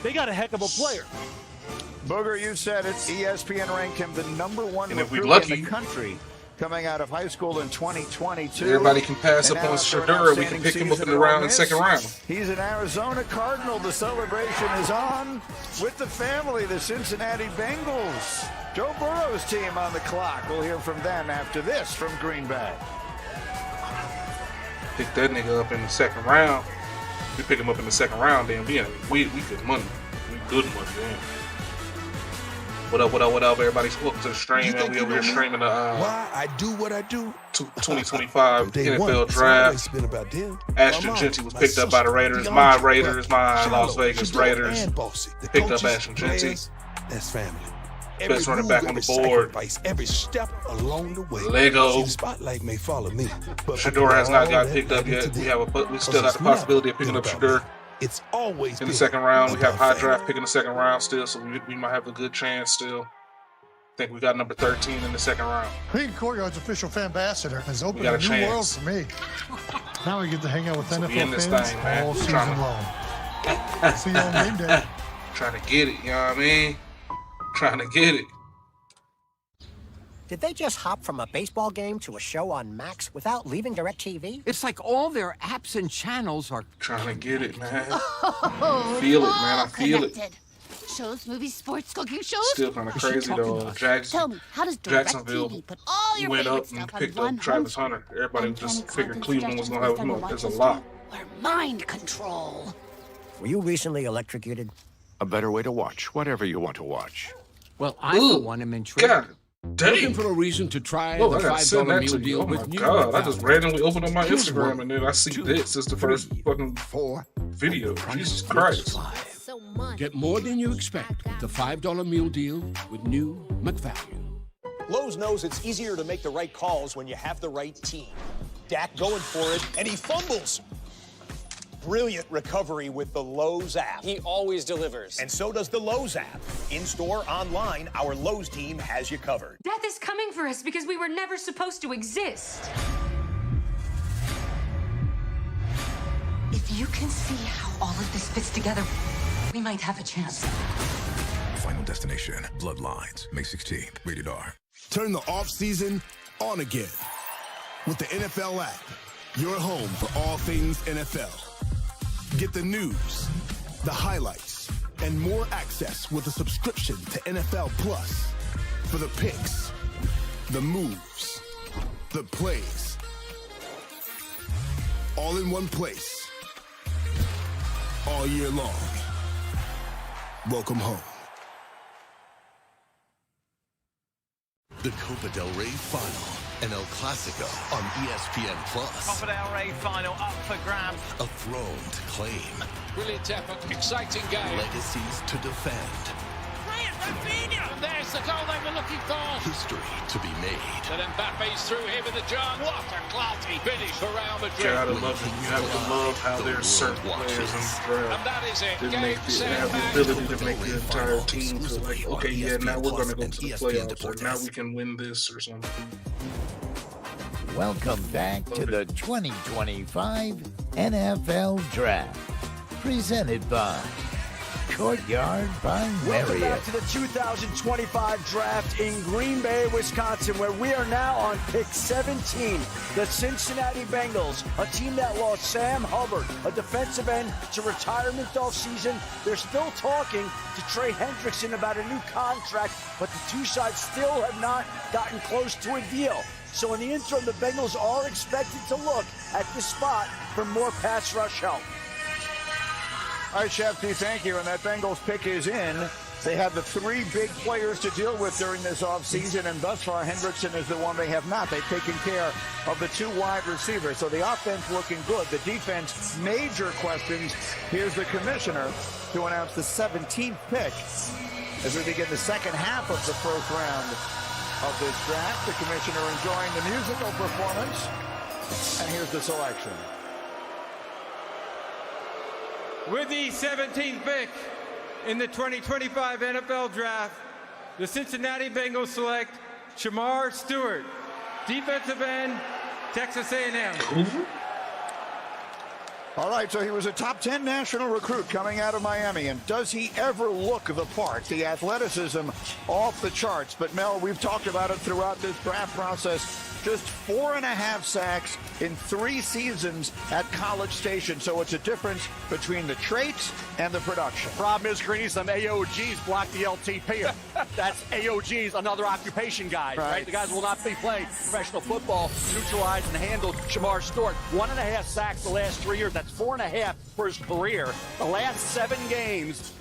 they got a heck of a player. Booger, you said it. ESPN ranked him the #1 recruit in the country coming out of high school in 2022. Everybody can pass up on Shedeur. We can pick him up in the second round. He's an Arizona Cardinal. The celebration is on with the family, the Cincinnati Bengals. Joe Burrow's team on the clock. We'll hear from them after this from Green Bay. Pick that nigga up in the second round. We pick him up in the second round, then we good money. We good money, man. What up, everybody? Welcome to the stream, man. We over here streaming the why I do what I do. 2025 NFL Draft. Ashton Jeanty was picked up by the Raiders. My Las Vegas Raiders picked up Ashton Jeanty. That's family. Best running back on the board. Every step along the way. Lego. The spotlight may follow me. Shedeur has not got picked up yet. We still got the possibility of picking up Shedeur. It's always in the second round. We have high draft pick in the second round still, so we might have a good chance still. I think we got number 13 in the second round. Being Courtyard's official fan ambassador has opened a new world for me. Now we get to hang out with NFL fans all season long. See you on game day. Trying to get it, you know what I mean? Trying to get it. Did they just hop from a baseball game to a show on Max without leaving DirecTV? It's like all their apps and channels are trying to get it, man. Oh, feel it, man. I feel connected. it. Shows, movies, sports, cooking shows. Still kind of crazy though. Tell me, how does Jacksonville DirecTV put all your went favorite up and stuff picked on up one Travis home? Hunter. Everybody just figured Cleveland was gonna have him up. There's a lot. Or mind control. Were you recently electrocuted? A better way to watch whatever you want to watch. Well, I for one am intrigued. God dang. Looking for a reason to try Whoa, the I gotta send $5 that meal to you. deal Oh my with new god! I value. just randomly opened up my Here's Instagram one, and then I see this is the first fucking video. Jesus Christ! Get more than you expect with the $5 meal deal with new McValue. Lowe's knows it's easier to make the right calls when you have the right team. Dak going for it, and he fumbles. Brilliant recovery with the Lowe's app. He always delivers. And so does the Lowe's app. In-store, online, our Lowe's team has you covered. Death is coming for us because we were never supposed to exist. If you can see how all of this fits together, we might have a chance. Final Destination, Bloodlines, May 16th, rated R. Turn the off-season on again with the NFL app, your home for all things NFL. Get the news, the highlights, and more access with a subscription to NFL Plus for the picks, the moves, the plays, all in one place, all year long. Welcome home. The Copa del Rey Final and El Clasico on ESPN Plus. Copa del Rey Final up for grabs. A throne to claim. Brilliant effort, exciting game. Legacies to defend. And there's the goal they were looking for. History to be made. But Mbappe's through here with the jump. What a classy finish for Real Madrid. Gotta love it. You have to love how there's certain players in the draft And that is it. that make have the ability to make the entire team feel like, okay, yeah, now we're gonna go to the playoffs, or now we can win this or something. Welcome back to the 2025 NFL Draft, presented by Courtyard by Welcome Marriott. back to the 2025 draft in Green Bay, Wisconsin, where we are now on pick 17. The Cincinnati Bengals, a team that lost Sam Hubbard, a defensive end, to retirement offseason. They're still talking to Trey Hendrickson about a new contract, but the two sides still have not gotten close to a deal. So in the interim, the Bengals are expected to look at this spot for more pass rush help. All right, Shefty, thank you. And that Bengals pick is in. They have the three big players to deal with during this offseason, and thus far, Hendrickson is the one they have not. They've taken care of the two wide receivers. So the offense looking good. The defense, major questions. Here's the commissioner to announce the 17th pick as we begin the second half of the first round of this draft. The commissioner enjoying the musical performance. And here's the selection. With the 17th pick in the 2025 NFL Draft, the Cincinnati Bengals select Shemar Stewart, defensive end, Texas A&M. All right, so he was a top 10 national recruit coming out of Miami. And does he ever look the part? The athleticism off the charts. But, Mel, we've talked about it throughout this draft process. Just 4.5 sacks in 3 seasons at College Station. So it's a difference between the traits and the production. Problem is, Greeny, some AOGs block the LTP. That's AOGs, another occupation guy, right? The guys will not be playing professional football, neutralized and handled Shemar Stewart. 1.5 sacks the last 3 years. That's That's 4.5 for his career. The last 7 games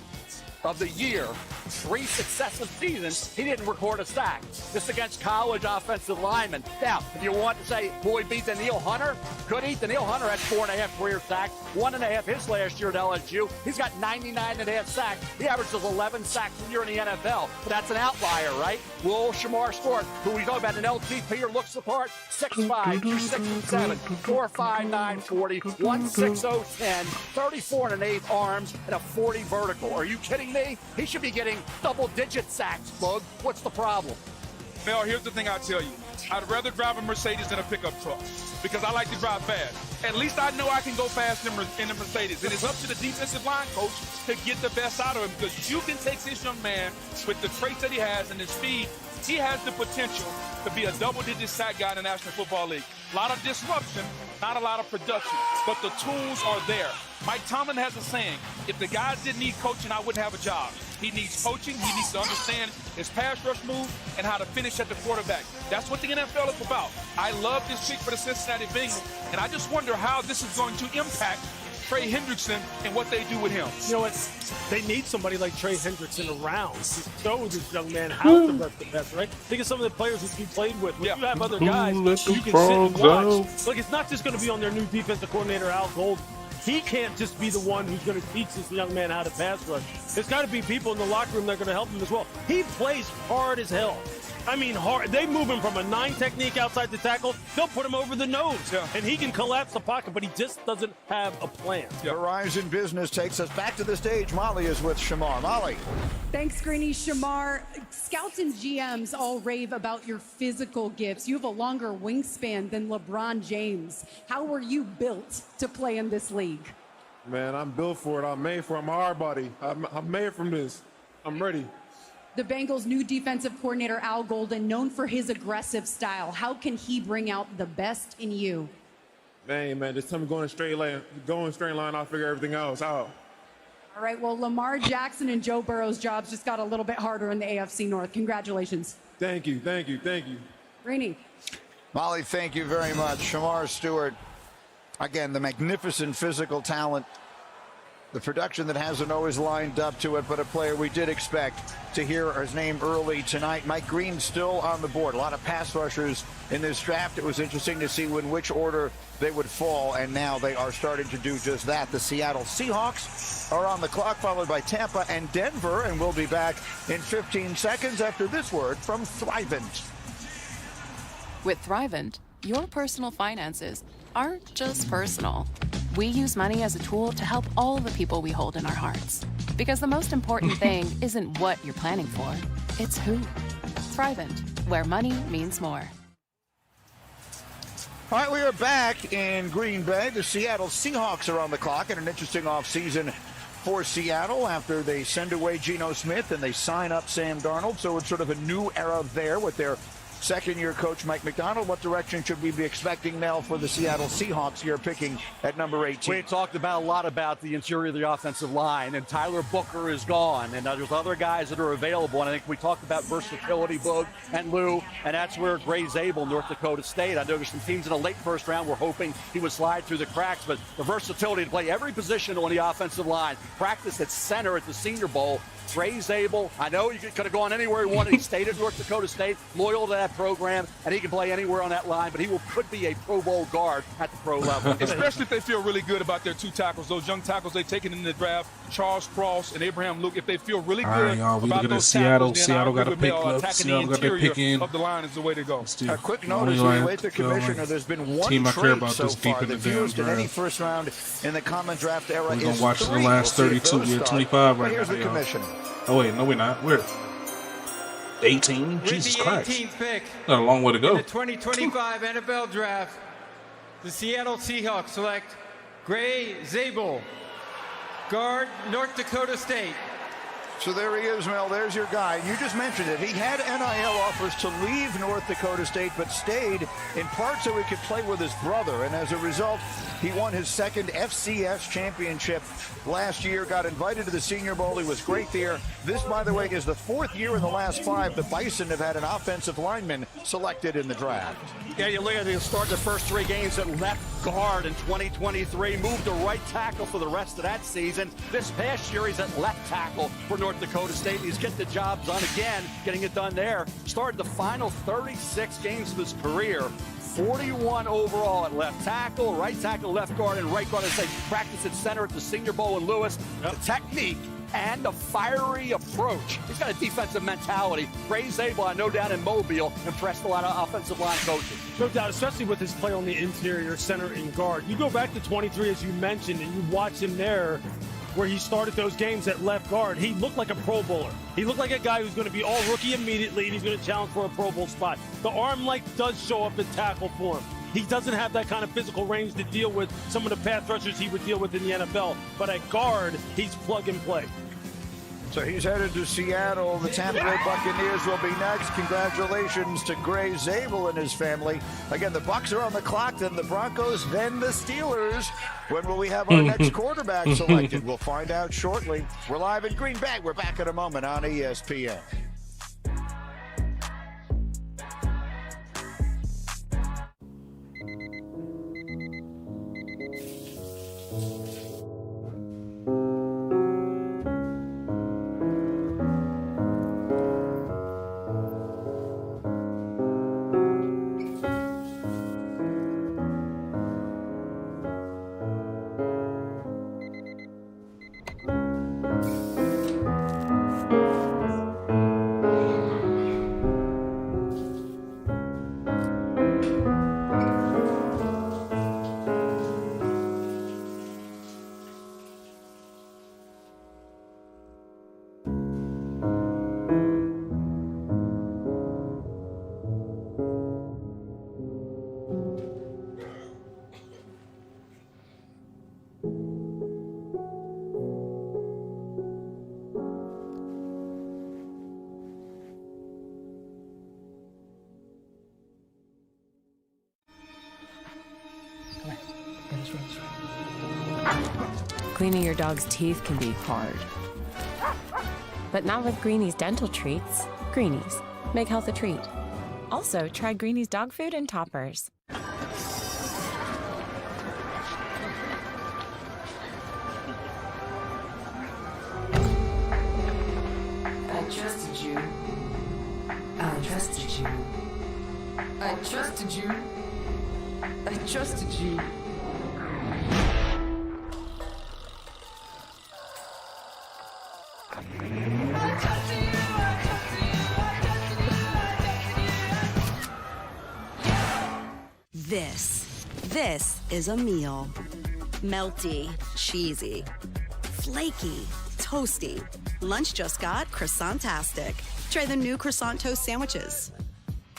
of the year, 3 successive seasons, he didn't record a sack. This against college offensive linemen. Now, if you want to say, boy, beat Danielle Hunter, could he? Danielle Hunter had 4.5 career sacks, 1.5 his last year at LSU. He's got 99.5 sacks. He averages 11 sacks a year in the NFL. But that's an outlier, right? Will Shamar Stewart, who we talk about an LTP or looks the part, 6'5", 267, 4'5", 40, 160, 10, 34 1/8 arms, and a 40 vertical. Are you kidding me? He should be getting double-digit sacks, Bug. What's the problem? Mel, here's the thing I'll tell you. I'd rather drive a Mercedes than a pickup truck because I like to drive fast. At least I know I can go fast in the Mercedes. And it's up to the defensive line coach to get the best out of him because you can take this young man with the traits that he has and his speed. He has the potential to be a double-digit sack guy in the National Football League. A lot of disruption, not a lot of production, but the tools are there. Mike Tomlin has a saying, if the guys didn't need coaching, I wouldn't have a job. He needs coaching. He needs to understand his pass rush move and how to finish at the quarterback. That's what the NFL is about. I love this pick for the Cincinnati Bengals, and I just wonder how this is going to impact Trey Hendrickson and what they do with him. You know what? They need somebody like Trey Hendrickson around to show this young man how to rush the best, right? Think of some of the players that you played with. When you have other guys, you can sit and watch. Look, it's not just going to be on their new defensive coordinator, Al Golden. He can't just be the one who's going to teach this young man how to pass rush. There's got to be people in the locker room that are going to help him as well. He plays hard as hell. I mean, hard. They move him from a 9 technique outside the tackle. They'll put him over the nose. And he can collapse the pocket, but he just doesn't have a plan. Verizon Business takes us back to the stage. Molly is with Shamar. Molly. Thanks, Greeny. Shamar, scouts and GMs all rave about your physical gifts. You have a longer wingspan than LeBron James. How were you built to play in this league? Man, I'm built for it. I'm made for it. I'm a hard body. I'm made from this. I'm ready. The Bengals' new defensive coordinator, Al Golden, known for his aggressive style. How can he bring out the best in you? Man, just tell me going straight line, I'll figure everything else out. All right, well, Lamar Jackson and Joe Burrow's jobs just got a little bit harder in the AFC North. Congratulations. Thank you. Greeny. Molly, thank you very much. Shamar Stewart, again, the magnificent physical talent. The production that hasn't always lined up to it, but a player we did expect to hear his name early tonight. Mike Green still on the board. A lot of pass rushers in this draft. It was interesting to see in which order they would fall, and now they are starting to do just that. The Seattle Seahawks are on the clock, followed by Tampa and Denver, and we'll be back in 15 seconds after this word from Thrivent. With Thrivent, your personal finances aren't just personal. We use money as a tool to help all the people we hold in our hearts. Because the most important thing isn't what you're planning for, it's who. Thrivent, where money means more. All right, we are back in Green Bay. The Seattle Seahawks are on the clock in an interesting offseason for Seattle after they send away Geno Smith and they sign up Sam Darnold. So it's sort of a new era there with their second-year coach Mike Macdonald. What direction should we be expecting now for the Seattle Seahawks here picking at number 18? We talked about a lot about the interior of the offensive line, and Tyler Booker is gone, and there's other guys that are available, and I think we talked about versatility, Boog and Lou, and that's where Gray Zabel, North Dakota State. I know there's some teams in the late first round were hoping he would slide through the cracks, but the versatility to play every position on the offensive line, practice at center at the Senior Bowl. Gray Zabel, I know you could have gone anywhere he wanted. He stayed at North Dakota State, loyal to that program, and he can play anywhere on that line, but he could be a Pro Bowl guard at the pro level. Especially if they feel really good about their 2 tackles, those young tackles they've taken in the draft, Charles Cross and Abraham Luke. If they feel really good about those tackles, Seattle got to pick up. Attacking the interior of the line is the way to go. A quick notice, we await the commissioner. There's been one trade so far that's used in any first round in the common draft era. We're going to watch the last 32. We're 25 right now. Here's the commissioner. Oh, wait, no, we're not. We're 18? Jesus Christ. 18th pick. Not a long way to go. In the 2025 NFL Draft, the Seattle Seahawks select Gray Zabel, guard, North Dakota State. So there he is, Mel. There's your guy. You just mentioned it. He had NIL offers to leave North Dakota State, but stayed in part so he could play with his brother. And as a result, he won his second FCS championship last year, got invited to the Senior Bowl. He was great there. This, by the way, is the 4th year in the last 5 the Bison have had an offensive lineman selected in the draft. Yeah, you look at it, start the first 3 games at left guard in 2023, moved to right tackle for the rest of that season. This past year, he's at left tackle for North Dakota State. He's getting the job done again, getting it done there. Started the final 36 games of his career. 41 overall at left tackle, left guard, and right guard. As they practice at center at the Senior Bowl in Lewis. The technique and a fiery approach. He's got a defensive mentality. Gray Zabel, I know, down in Mobile, impressed a lot of offensive line coaches. No doubt, especially with his play on the interior, center, and guard. You go back to 23, as you mentioned, and you watch him there where he started those games at left guard. He looked like a Pro Bowler. He looked like a guy who's going to be all rookie immediately, and he's going to challenge for a Pro Bowl spot. The arm length does show up in tackle for him. He doesn't have that kind of physical range to deal with some of the pass rushers he would deal with in the NFL. But at guard, he's plug and play. So he's headed to Seattle. The Tampa Bay Buccaneers will be next. Congratulations to Gray Zabel and his family. Again, the Bucs are on the clock, then the Broncos, then the Steelers. When will we have our next quarterback selected? We'll find out shortly. We're live in Green Bay. We're back in a moment on ESPN. Cleaning your dog's teeth can be hard. But not with Greenie's dental treats. Greenies. Make health a treat. Also, try Greenie's dog food and toppers. I trusted you. I trusted you. I trusted you. I trusted you. This is a meal. Melty, cheesy, flaky, toasty. Lunch just got croissant-tastic. Try the new croissant toast sandwiches.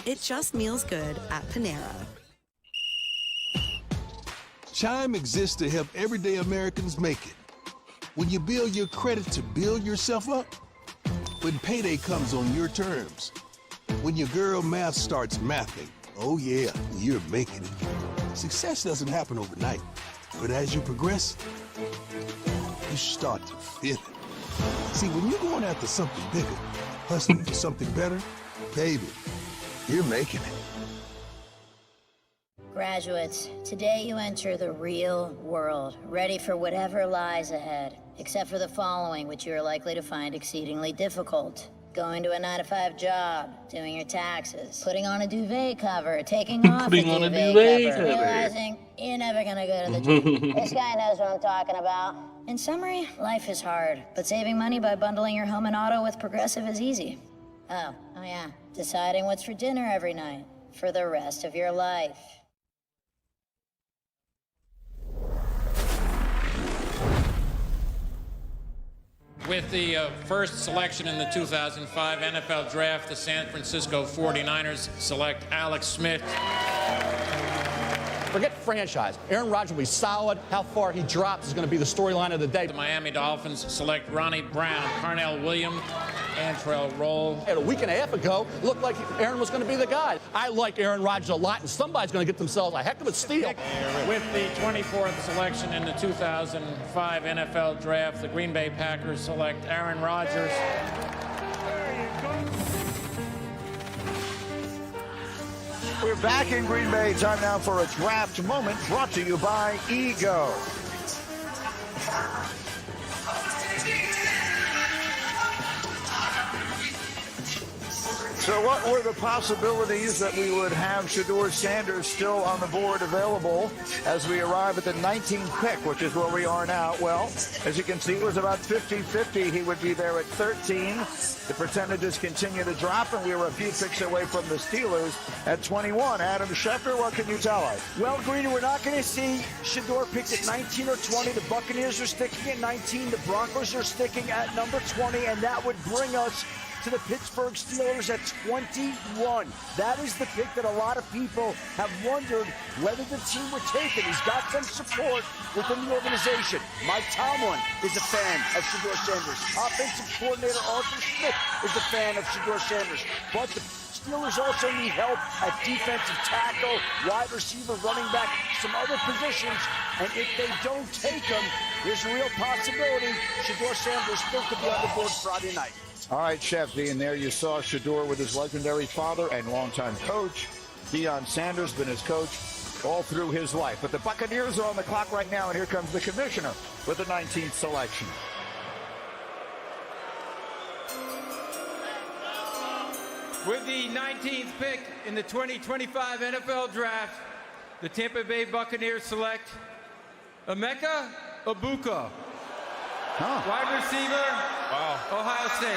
It just meals good at Panera. Chime exists to help everyday Americans make it. When you build your credit to build yourself up, when payday comes on your terms, when your girl math starts mathing, oh yeah, you're making it. Success doesn't happen overnight, but as you progress, you start to feel it. See, when you're going after something bigger, hustling for something better, baby, you're making it. Graduates, today you enter the real world, ready for whatever lies ahead, except for the following, which you are likely to find exceedingly difficult. Going to a 9-to-5 job, doing your taxes, putting on a duvet cover, taking off a duvet cover, realizing you're never gonna go to the gym. This guy knows what I'm talking about. In summary, life is hard, but saving money by bundling your home and auto with Progressive is easy. Oh yeah, deciding what's for dinner every night for the rest of your life. With the first selection in the 2005 NFL Draft, the San Francisco 49ers select Alex Smith. Forget franchise. Aaron Rodgers will be solid. How far he drops is going to be the storyline of the day. The Miami Dolphins select Ronnie Brown, Carnell Williams, Antrell Roll. A week and a half ago, it looked like Aaron was going to be the guy. I like Aaron Rodgers a lot, and somebody's going to get themselves a heck of a steal. With the 24th selection in the 2005 NFL Draft, the Green Bay Packers select Aaron Rodgers. We're back in Green Bay. Time now for a draft moment brought to you by Ego. So what were the possibilities that we would have Shedeur Sanders still on the board available as we arrive at the 19th pick, which is where we are now? Well, as you can see, it was about 50-50. He would be there at 13. The percentages continue to drop, and we were a few picks away from the Steelers at 21. Adam Schefter, what can you tell us? Well, Greeny, we're not going to see Shedeur picked at 19 or 20. The Buccaneers are sticking at 19. The Broncos are sticking at number 20, and that would bring us to the Pittsburgh Steelers at 21. That is the pick that a lot of people have wondered whether the team would take it. He's got some support within the organization. Mike Tomlin is a fan of Shedeur Sanders. Offensive coordinator Arthur Smith is a fan of Shedeur Sanders. But the Steelers also need help at defensive tackle, wide receiver, running back, some other positions. And if they don't take him, there's a real possibility Shedeur Sanders still could be on the board Friday night. All right, Shefty, and there you saw Shedeur with his legendary father and longtime coach, Deion Sanders, been his coach all through his life. But the Buccaneers are on the clock right now, and here comes the commissioner with the 19th selection. With the 19th pick in the 2025 NFL Draft, the Tampa Bay Buccaneers select Emeka Egbuka. Wide receiver, Ohio State.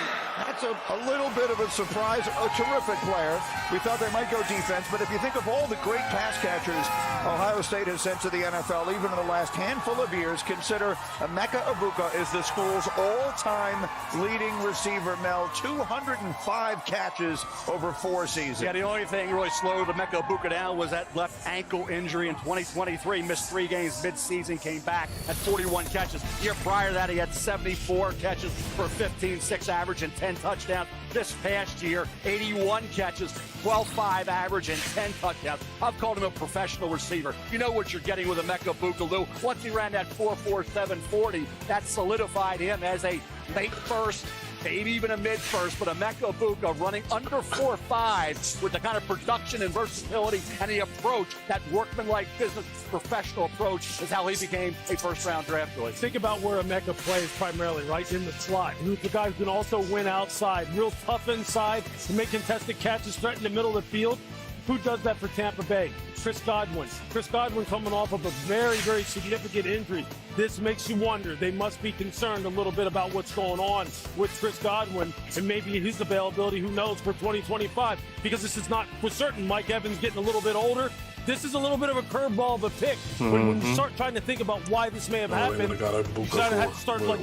That's a little bit of a surprise. A terrific player. We thought they might go defense, but if you think of all the great pass catchers Ohio State has sent to the NFL, even in the last handful of years, consider Emeka Egbuka is the school's all-time leading receiver, Mel. 205 catches over 4 seasons. Yeah, the only thing really slowed Emeka Egbuka down was that left ankle injury in 2023. Missed 3 games mid-season, came back at 41 catches. The year prior to that, he had 74 catches for 15-6 average and 10 touchdowns. This past year, 81 catches, 12-5 average, and 10 touchdowns. I've called him a professional receiver. You know what you're getting with Emeka Egbuka, Lou. Once he ran that 4.47 40, that solidified him as a late first, maybe even a mid-first, but Emeka Egbuka running under 4.5 with the kind of production and versatility and the approach, that workman-like business professional approach, is how he became a first-round draft choice. Think about where Emeka plays primarily, right? In the slot. Who's the guy who can also win outside, real tough inside, to make contested catches, threaten the middle of the field. Who does that for Tampa Bay? Chris Godwin. Chris Godwin coming off of a very, very significant injury. This makes you wonder. They must be concerned a little bit about what's going on with Chris Godwin and maybe his availability, who knows, for 2025. Because this is not for certain. Mike Evans getting a little bit older. This is a little bit of a curveball of a pick. When you start trying to think about why this may have happened, you gotta have to start like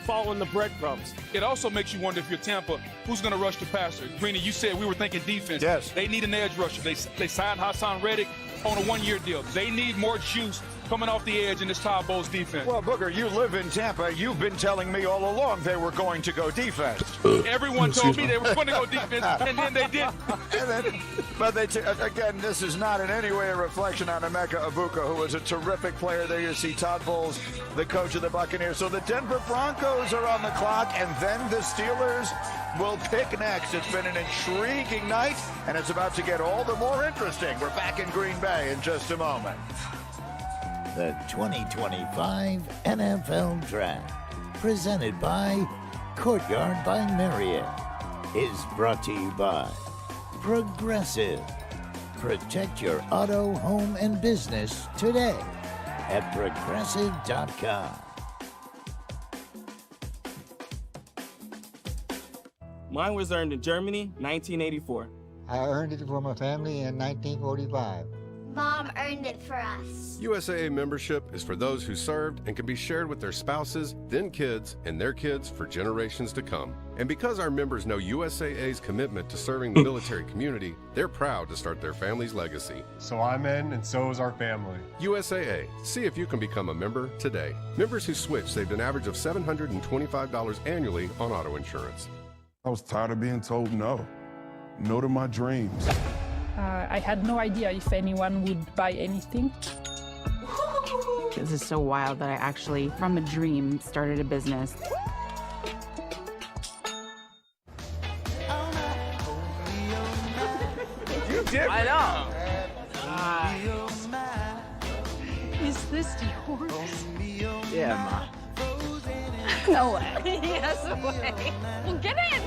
following the breadcrumbs. It also makes you wonder, if you're Tampa, who's going to rush the passer? Greeny, you said we were thinking defense. Yes. They need an edge rusher. They signed Hassan Reddick on a 1-year deal. They need more juice coming off the edge in this Todd Bowles defense. Well, Booker, you live in Tampa. You've been telling me all along they were going to go defense. Everyone told me they were going to go defense, and then they didn't. But again, this is not in any way a reflection on Emeka Egbuka, who was a terrific player. There you see Todd Bowles, the coach of the Buccaneers. So the Denver Broncos are on the clock, and then the Steelers will pick next. It's been an intriguing night, and it's about to get all the more interesting. We're back in Green Bay in just a moment. The 2025 NFL Draft, presented by Courtyard by Marriott, is brought to you by Progressive. Protect your auto, home, and business today at Progressive.com. Mine was earned in Germany, 1984. I earned it for my family in 1945. Mom earned it for us. USAA membership is for those who served and can be shared with their spouses, then kids, and their kids for generations to come. And because our members know USAA's commitment to serving the military community, they're proud to start their family's legacy. So I'm in, and so is our family. USAA. See if you can become a member today. Members who switch saved an average of $725 annually on auto insurance. I was tired of being told no. No to my dreams. I had no idea if anyone would buy anything. This is so wild that I actually, from a dream, started a business. You did. I know. Is this yours? Yeah, Ma. No way. Yes way. Well, get in.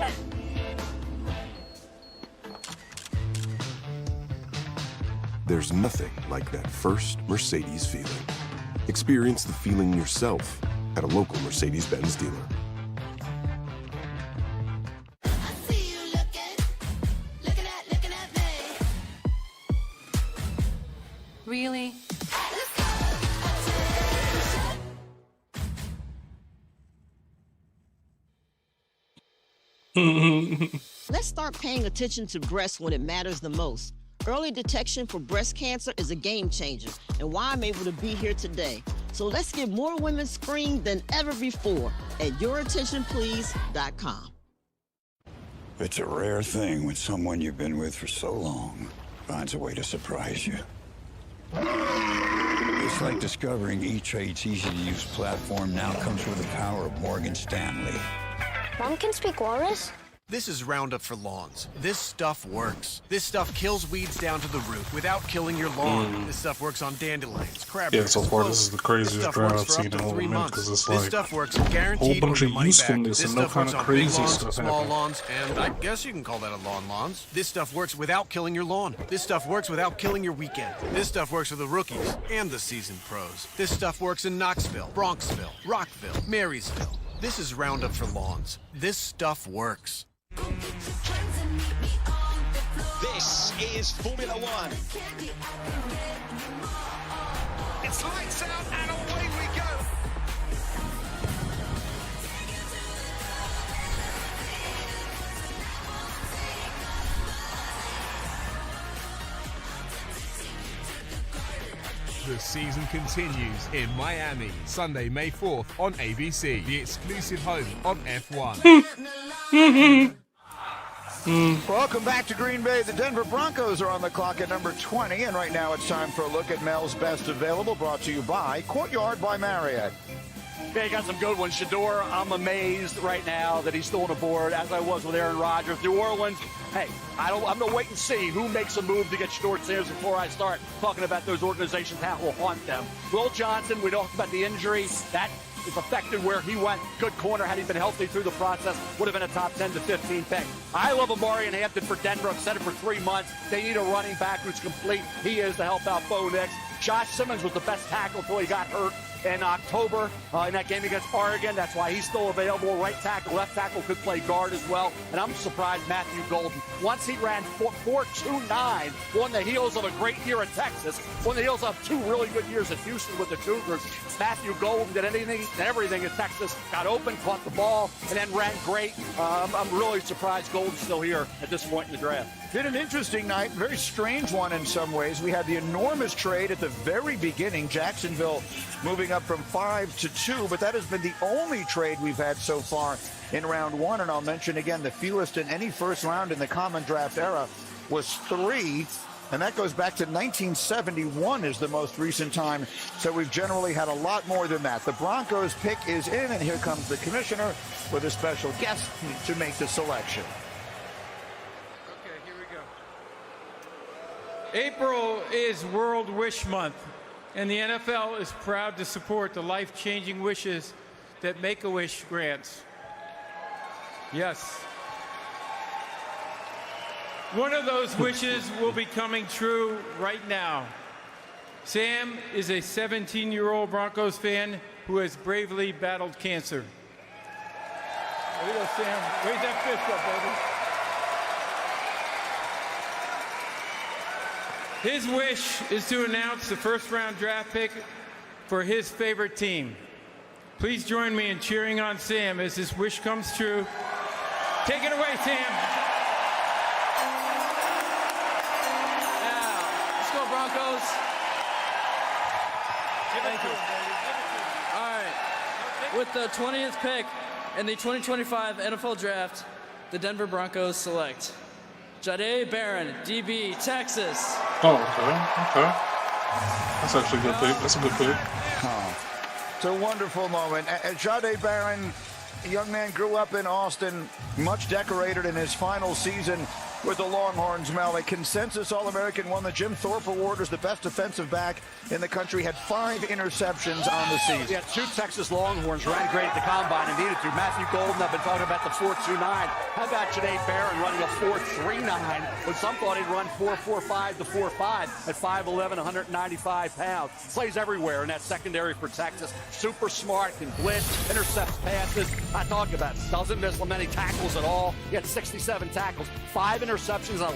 There's nothing like that first Mercedes feeling. Experience the feeling yourself at a local Mercedes-Benz dealer. Really? Let's start paying attention to breasts when it matters the most. Early detection for breast cancer is a game changer, and why I'm able to be here today. So let's get more women screened than ever before at yourattentionplease.com. It's a rare thing when someone you've been with for so long finds a way to surprise you. It's like discovering E-Trade's easy-to-use platform now comes with the power of Morgan Stanley. Mom can speak walrus? This is Roundup for Lawns. This stuff works. This stuff kills weeds down to the root without killing your lawn. This stuff works on dandelions, crabberries. Yeah, so far this is the craziest draft I've seen in over a minute because it's this like stuff works a guaranteed whole bunch of money usefulness back. and no kind of crazy stuff small happening. lawns, and I guess you can call that a lawns. This stuff works without killing your lawn. This stuff works without killing your weekend. This stuff works for the rookies and the seasoned pros. This stuff works in Knoxville, Bronxville, Rockville, Marysville. This is Roundup for Lawns. This stuff works. This is Formula One. It's lights out and away we go. The season continues in Miami, Sunday, May 4th on ABC, the exclusive home of F1. Welcome back to Green Bay. The Denver Broncos are on the clock at number 20, and right now it's time for a look at Mel's Best Available, brought to you by Courtyard by Marriott. Yeah, you got some good ones. Shador, I'm amazed right now that he's still on the board, as I was with Aaron Rodgers. New Orleans, hey, I'm going to wait and see who makes a move to get Shador Sanders before I start talking about those organizations that will haunt them. Will Johnson, we talked about the injury. That is affected where he went. Good corner. Had he been healthy through the process, would have been a top 10 to 15 pick. I love Amari and Hampton for Denver. I've said it for 3 months. They need a running back who's complete. He is to help out Bo Nix. Josh Simmons was the best tackle until he got hurt in October in that game against Oregon. That's why he's still available. Right tackle, left tackle could play guard as well. And I'm surprised Matthew Golden, once he ran 4.29 on the heels of a great year at Texas, on the heels of 2 really good years at Houston with the Cougars. Matthew Golden did anything and everything at Texas, got open, caught the ball, and then ran great. I'm really surprised Golden's still here at this point in the draft. Been an interesting night, very strange one in some ways. We had the enormous trade at the very beginning, Jacksonville moving up from 5 to 2, but that has been the only trade we've had so far in round 1. And I'll mention again, the fewest in any first round in the common draft era was 3, and that goes back to 1971 is the most recent time. So we've generally had a lot more than that. The Broncos pick is in, and here comes the commissioner with a special guest to make the selection. April is World Wish Month, and the NFL is proud to support the life-changing wishes that Make-A-Wish grants. Yes. One of those wishes will be coming true right now. Sam is a 17-year-old Broncos fan who has bravely battled cancer. There you go, Sam. Raise that fist up, baby. His wish is to announce the first-round draft pick for his favorite team. Please join me in cheering on Sam as his wish comes true. Take it away, Sam. Let's go, Broncos. Thank you. All right. With the 20th pick in the 2025 NFL Draft, the Denver Broncos select Jahdae Barron, DB, Texas. Oh, okay. That's actually a good pick. That's a good pick. It's a wonderful moment. Jahdae Barron, a young man, grew up in Austin, much decorated in his final season with the Longhorns. Mel, a consensus All-American, won the Jim Thorpe Award as the best defensive back in the country, had 5 interceptions on the season. Yeah, 2 Texas Longhorns ran great at the combine and needed to. Matthew Golden, I've been talking about the 4.29. How about Jahdae Barron running a 4.39 when some thought he'd run 4.45 to 4.5 at 5'11", 195 pounds. Plays everywhere in that secondary for Texas. Super smart, can blitz, intercepts passes. I talked about it. Doesn't miss many tackles at all. He had 67 tackles, 5 interceptions,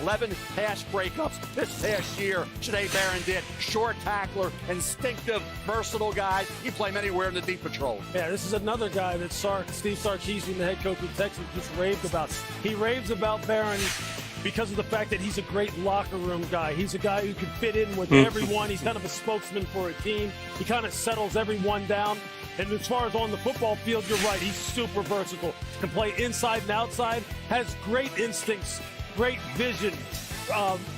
11 pass breakups this past year. Jahdae Barron did. Short tackler, instinctive, versatile guy. He play him anywhere in the deep patrol. Yeah, this is another guy that Steve Sarkisian, the head coach of Texas, just raved about. He raves about Barron because of the fact that he's a great locker room guy. He's a guy who can fit in with everyone. He's kind of a spokesman for a team. He kind of settles everyone down. And as far as on the football field, you're right. He's super versatile. Can play inside and outside. Has great instincts, great vision,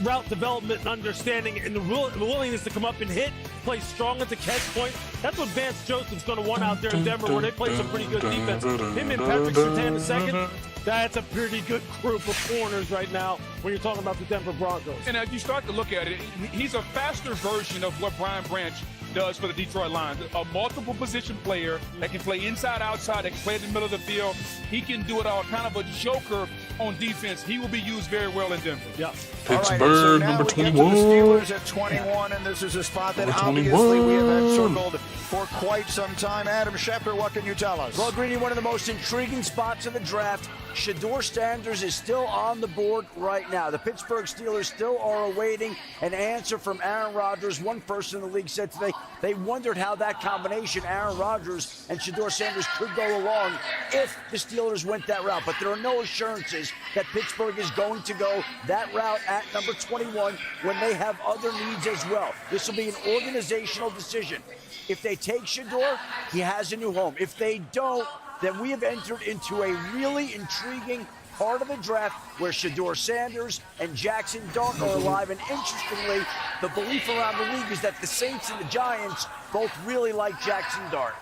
route development and understanding, and the willingness to come up and hit, play strong at the catch point. That's what Vance Joseph's going to want out there in Denver, where they play some pretty good defense. Him and Patrick Surtain II, that's a pretty good group of corners right now when you're talking about the Denver Broncos. And as you start to look at it, he's a faster version of what Brian Branch does for the Detroit Lions. A multiple position player that can play inside, outside, that can play in the middle of the field. He can do it all, kind of a joker on defense. He will be used very well in Denver. Yeah. Pittsburgh, number 21. The Steelers at 21, and this is a spot that obviously we have had circled for quite some time. Adam Schefter, what can you tell us? Well, Greeny, one of the most intriguing spots of the draft. Shedeur Sanders is still on the board right now. The Pittsburgh Steelers still are awaiting an answer from Aaron Rodgers. One person in the league said today they wondered how that combination, Aaron Rodgers and Shedeur Sanders, could go along if the Steelers went that route. But there are no assurances that Pittsburgh is going to go that route at number 21 when they have other needs as well. This will be an organizational decision. If they take Shedeur, he has a new home. If they don't, then we have entered into a really intriguing part of the draft where Shedeur Sanders and Jackson Dart are alive. And interestingly, the belief around the league is that the Saints and the Giants both really like Jackson Dart.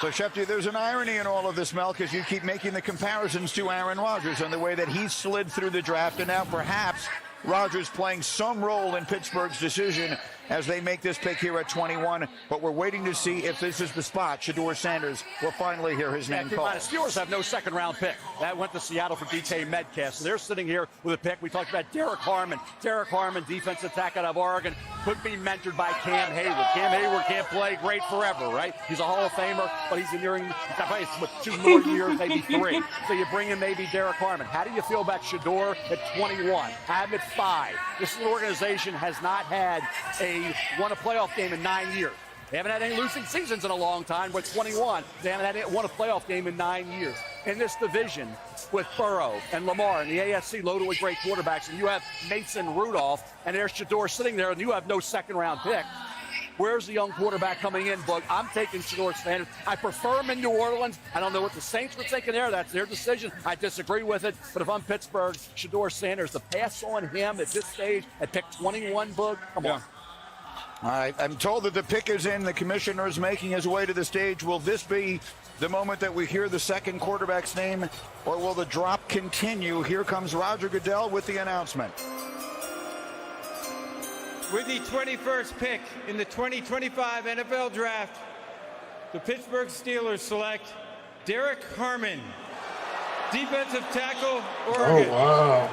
So, Schefter, there's an irony in all of this, Mel, because you keep making the comparisons to Aaron Rodgers and the way that he slid through the draft, and now perhaps Rodgers playing some role in Pittsburgh's decision as they make this pick here at 21. But we're waiting to see if this is the spot. Shedeur Sanders will finally hear his name called. The Steelers have no second-round pick. That went to Seattle for DK Metcalf. So they're sitting here with a pick. We talked about Derek Harmon. Derek Harmon, defensive tackle out of Oregon, could be mentored by Cam Hayward. Cam Hayward can't play great forever, right? He's a Hall of Famer, but he's nearing with 2 more years, maybe 3. So you bring in maybe Derek Harmon. How do you feel about Shedeur at 21? Have him at 5. This organization has not had won a playoff game in 9 years. They haven't had any losing seasons in a long time. With 21, they haven't won a playoff game in 9 years. In this division, with Burrow and Lamar and the AFC loaded with great quarterbacks, and you have Mason Rudolph, and there's Shedeur sitting there, and you have no second-round pick. Where's the young quarterback coming in, Boog? I'm taking Shedeur Sanders. I prefer him in New Orleans. I don't know what the Saints were thinking there. That's their decision. I disagree with it. But if I'm Pittsburgh, Shedeur Sanders, the pass on him at this stage at pick 21, Boog, come on. All right, I'm told that the pick is in. The commissioner is making his way to the stage. Will this be the moment that we hear the second quarterback's name, or will the drop continue? Here comes Roger Goodell with the announcement. With the 21st pick in the 2025 NFL Draft, the Pittsburgh Steelers select Derek Harmon, defensive tackle, Oregon. Oh, wow.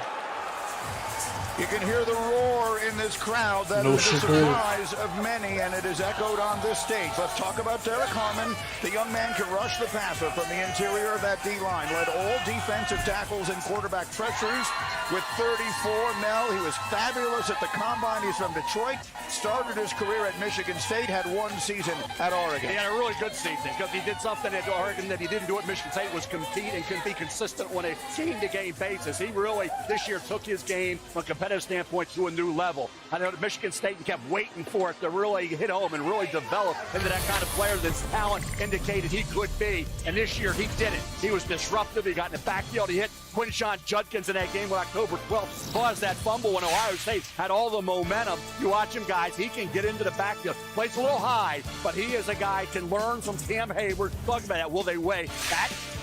You can hear the roar in this crowd. That is the surprise of many, and it is echoed on this stage. Let's talk about Derek Harmon. The young man can rush the passer from the interior of that D-line. Led all defensive tackles and quarterback pressures with 34. Mel, he was fabulous at the combine. He's from Detroit. Started his career at Michigan State. Had one season at Oregon. He had a really good season because he did something at Oregon that he didn't do at Michigan State, was compete and can be consistent on a game-to-game basis. He really, this year, took his game from a competitive standpoint to a new level. I know that Michigan State kept waiting for it to really hit home and really develop into that kind of player that his talent indicated he could be. And this year, he did it. He was disruptive. He got in the backfield. He hit Quinshon Judkins in that game on October 12th. Caused that fumble when Ohio State had all the momentum. You watch him, guys. He can get into the backfield. Plays a little high, but he is a guy can learn from Cam Hayward. Talking about that, will they weigh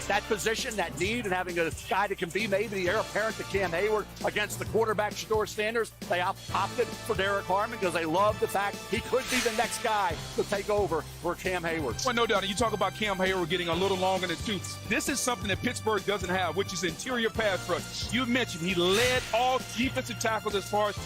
that position, that need, and having a guy that can be maybe the heir apparent to Cam Hayward against the quarterback Shedeur Sanders. They opted for Derek Harmon because they love the fact he could be the next guy to take over for Cam Hayward. Well, no doubt. And you talk about Cam Hayward getting a little longer than two. This is something that Pittsburgh doesn't have, which is interior pass rush. You mentioned he led all defensive tackles as far as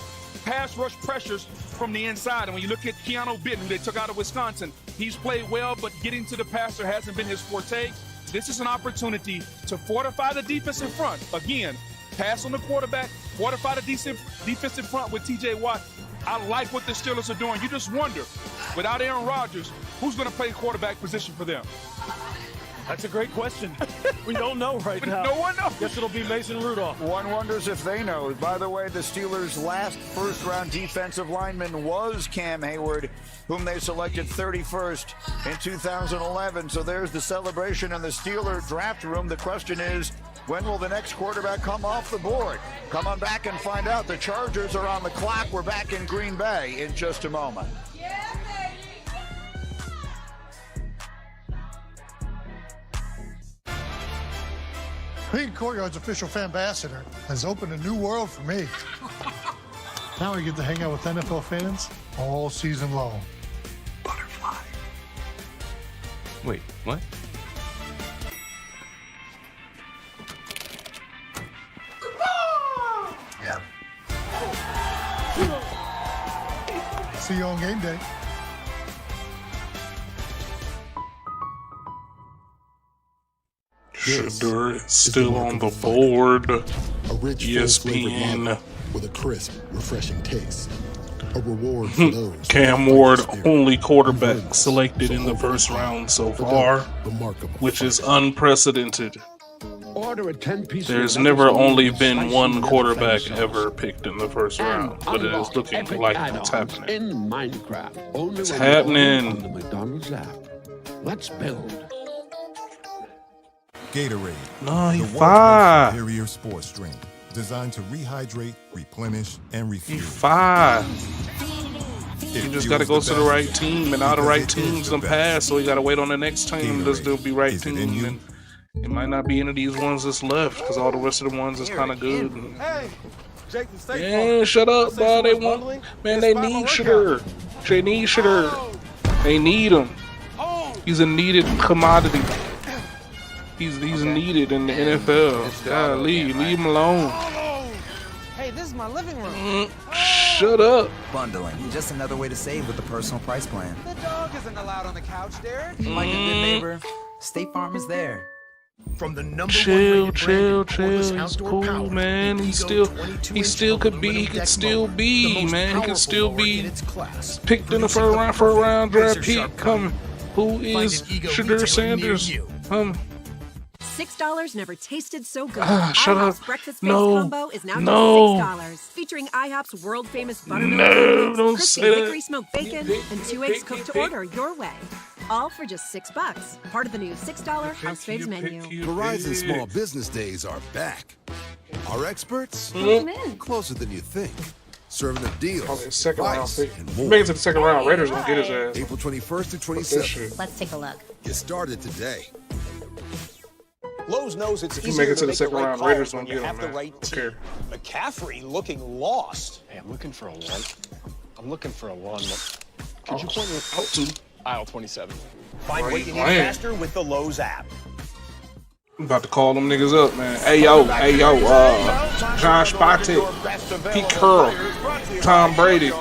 pass rush pressures from the inside. And when you look at Keanu Benton, who they took out of Wisconsin, he's played well, but getting to the passer hasn't been his forte. This is an opportunity to fortify the defensive front. Again, pass on the quarterback, fortify the defensive front with T.J. Watt. I like what the Steelers are doing. You just wonder, without Aaron Rodgers, who's going to play quarterback position for them? That's a great question. We don't know right now. No one knows. Guess it'll be Mason Rudolph. One wonders if they know. By the way, the Steelers' last first-round defensive lineman was Cam Hayward, whom they selected 31st in 2011. So there's the celebration in the Steeler draft room. The question is, when will the next quarterback come off the board? Come on back and find out. The Chargers are on the clock. We're back in Green Bay in just a moment. Being Courtyard's official fan ambassador has opened a new world for me. Now I get to hang out with NFL fans all season long. Butterfly. Wait, what? Yeah. See you on game day. Shedeur is still on the board. A rich, ESPN with a crisp, refreshing taste. A reward for those. Cam Ward, only quarterback selected in the first round so far, which is unprecedented. There's never only been one quarterback ever picked in the first round, but it is looking like it's happening. In Minecraft, it's happening. On the McDonald's app. Let's build. Gatorade, the world's most superior sports drink, designed to rehydrate, replenish, and refuel. You just got to go to the right team, and all the right teams done pass, so you got to wait on the next team to still be right team. And it might not be any of these ones that's left, because all the rest of the ones is kind of good. Hey, Jake the State Yeah, shut up, bro. They want, man, they need Shedeur. They need Shedeur. They need him. He's a needed commodity. He's needed in the NFL. Golly, leave him alone. Hey, this is my living room. Shut up. Bundling, just another way to save with the personal price plan. The dog isn't allowed on the couch, Derek. Like a good neighbor, State Farm is there. From the number chill. He's cool, man. He still could be. He could still be, man. He could still be picked in the first round draft pick. Who is Shedeur Sanders? $6 never tasted so good. Shut up. IHOP's breakfast No. combo is now No. just $6. Featuring IHOP's world famous buttermilk No, pancakes, don't crispy say that. hickory smoked bacon, and 2 eggs cooked to order your way. All for just $6. Part of the new $6 House Faves menu. Verizon Small Business Days are back. Our experts? Welcome in. Closer than you think. Serving up deals, Okay, second round advice, pick. and If more. he makes it to the second round, Raiders gonna get his ass. April 21st through Fuck that 27th. shit. Let's take a look. Get started today. Lowe's knows it's If you easier make it to the make the second right round, call Raiders when gonna you get have him, the man. right Don't team. care. McCaffrey looking lost. Hey, I'm looking for a lawn. I'm looking for a lawn. Oh, Could you point me to aisle 27? Find Why what you you need playing? faster with the Lowe's app. I'm about to call them niggas up, man. Hey yo, John Spotted, Pete Carroll, Tom Brady.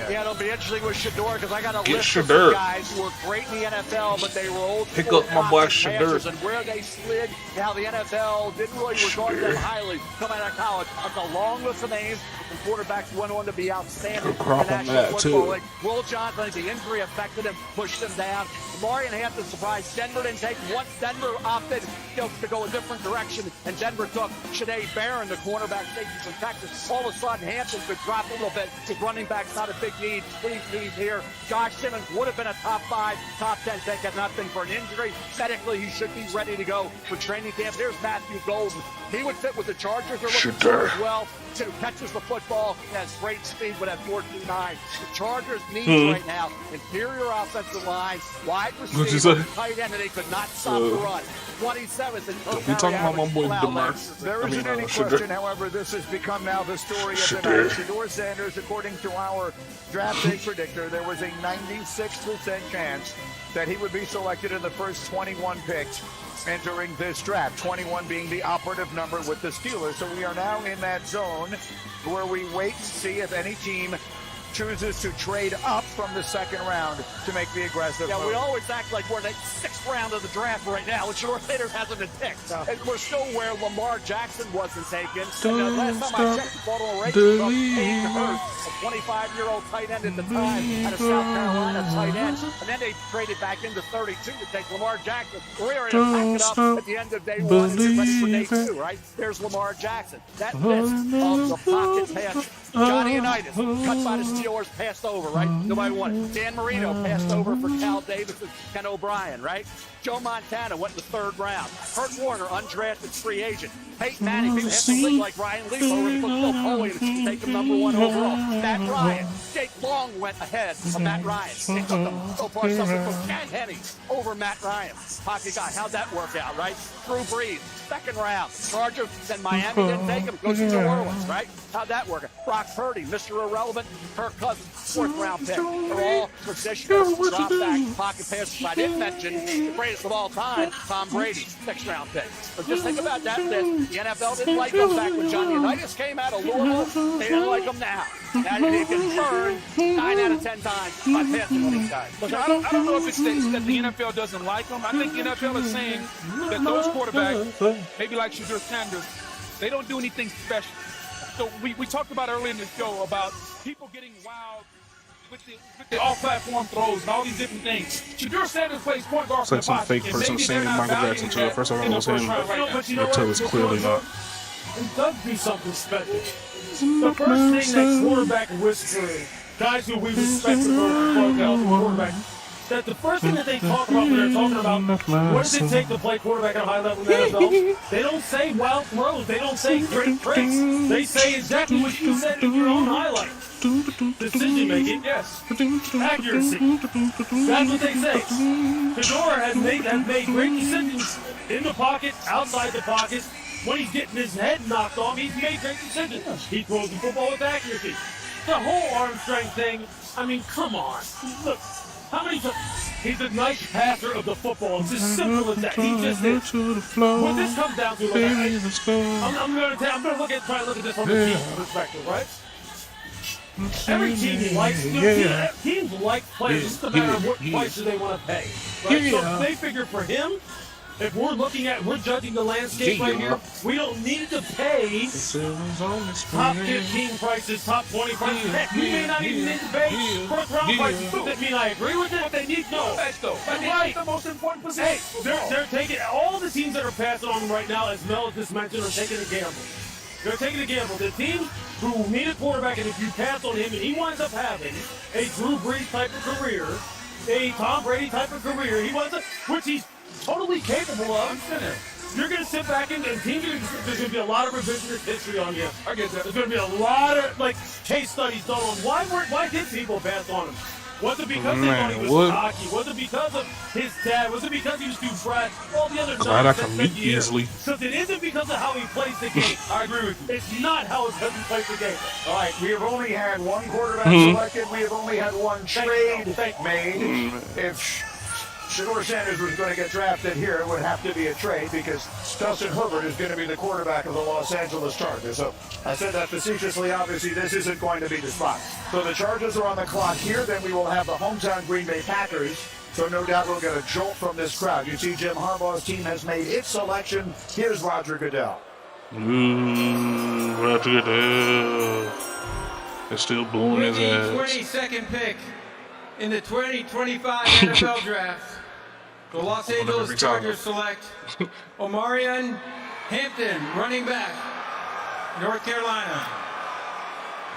Yeah, it'll be interesting with Shedeur because I got a Get list Shedeur. of guys who were great in the NFL, but they were old. Pick up my boy Shedeur. And where they slid, how the NFL didn't really regard them highly coming out of college. That's a long list of names. The quarterbacks went on to be outstanding. Good crop on National that, Football too. League. Will Johnson, the injury affected him, pushed him down. Lamar and Hampton surprised. Denver didn't take once. Denver opted to go a different direction, and Denver took Shanae Barron, the cornerback safety from Texas. All of a sudden, Hampton could drop a little bit. His running back's not a big need. Please need here. Josh Simmons would have been a top 5, top 10 pick had not been for an injury. Medically, he should be ready to go for training camp. Here's Matthew Golden. He would fit with the Chargers. They're looking for as well. Who catches the football, has great speed with that 14-9. The Chargers need right now interior offensive line, wide receiver, tight end, and they could not stop the run. 27th in We talking about my boy DeMar. There isn't any question, however, this has become now the story of the night. Shedeur Sanders, according to our draft day predictor, there was a 96% chance that he would be selected in the first 21 picks entering this draft, 21 being the operative number with the Steelers. So we are now in that zone where we wait to see if any team chooses to trade up from the second round to make the aggressive move. We always act like we're in the 6th round of the draft right now, which Shedeur Sanders hasn't been picked. And we're still where Lamar Jackson wasn't taken. And last time I checked, Baltimore Ravens from Hayden Hurst, a 25-year-old tight end at the time, out of South Carolina tight end. And then they traded back into 32 to take Lamar Jackson. We're ready to pack it up at the end of day 1 and get ready for day 2, right? There's Lamar Jackson. That list of the pocket pass. Johnny Unitas, cut by the Steelers, passed over, right? Nobody wanted. Dan Marino passed over for Cal Davis and Ken O'Brien, right? Joe Montana went in the 3rd round. Kurt Warner, undrafted free agent. Peyton Manning, people have to think like Ryan Leaf over and put Bill Foley to take him number 1 overall. Matt Ryan. Jake Long went ahead of Matt Ryan. They took him so far something from Ken Henney over Matt Ryan. Pocket guy, how'd that work out, right? Drew Brees, 2nd round. Chargers, then Miami didn't take him. Goes to New Orleans, right? How'd that work? Brock Purdy, Mr. Irrelevant. Kirk Cousins, 4th round pick. They're all traditional drop back pocket passes. I didn't mention the greatest of all time, Tom Brady, 6th round pick. But just think about that list. The NFL didn't like him back when Johnny Unitas came out of Louisville. They didn't like him now. Now they can turn 9 out of 10 times by passing these guys. Look, I don't know if it's that the NFL doesn't like them. I think the NFL is saying that those quarterbacks, maybe like Shedeur Sanders, they don't do anything special. So we talked about earlier in the show about people getting wild with the off-platform throws and all these different things. Shedeur Sanders plays point guard for the Some pocket. fake person saying Michael Jackson to it. First of all, it was him, until it's clearly not. It does do something special. The first thing that quarterback whispering, guys who we respect for quarterback, that the first thing that they talk about when they're talking about what does it take to play quarterback at a high level in the NFL, they don't say wild throws, they don't say great tricks, they say exactly what you said in your own highlight. Decision making, yes. Accuracy. That's what they say. Shedeur has made great decisions in the pocket, outside the pocket. When he's getting his head knocked off, he's made great decisions. He throws the football with accuracy. The whole arm strength thing, I mean, come on. Look, how many times? He's a nice passer of the football. It's as simple as that. He just is. What this comes down to, I'm going to look at this from the team perspective, right? Every team likes teams like players. It's just a matter of what price do they want to pay. Right? So they figure for him, if we're judging the landscape right here, we don't need to pay top 15 prices, top 20 prices. Heck, we may not even need to pay first round prices. Does that mean I agree with it? What they need? No. That's Right. the most important position. Hey, they're taking all the teams that are passing on them right now, as Mel just mentioned, are taking a gamble. They're taking a gamble. The teams who need a quarterback, and if you pass on him, and he winds up having a Drew Brees type of career, a Tom Brady type of career, which he's totally capable of. You're going to sit back and teams, there's going to be a lot of revisionist history on you. I get that. There's going to be a lot of case studies done on why did people pass on him? Was it because they thought he was cocky? Was it because of his dad? Was it because he was too fresh? All the other Glad I can meet easily. Because it isn't because of how he plays the game. I agree with you. It's not how he plays the game. All right, we have only had one quarterback selected. We have only had one trade made. If Shedeur Sanders was going to get drafted here, it would have to be a trade because Justin Herbert is going to be the quarterback of the Los Angeles Chargers. So I said that facetiously. Obviously, this isn't going to be the spot. So the Chargers are on the clock here. Then we will have the hometown Green Bay Packers. So no doubt we'll get a jolt from this crowd. You see Jim Harbaugh's team has made its selection. Here's Roger Goodell. Roger Goodell. They're still booing his ass. 22nd pick in the 2025 NFL Draft, the Los Angeles Chargers select Omarion Hampton, running back, North Carolina.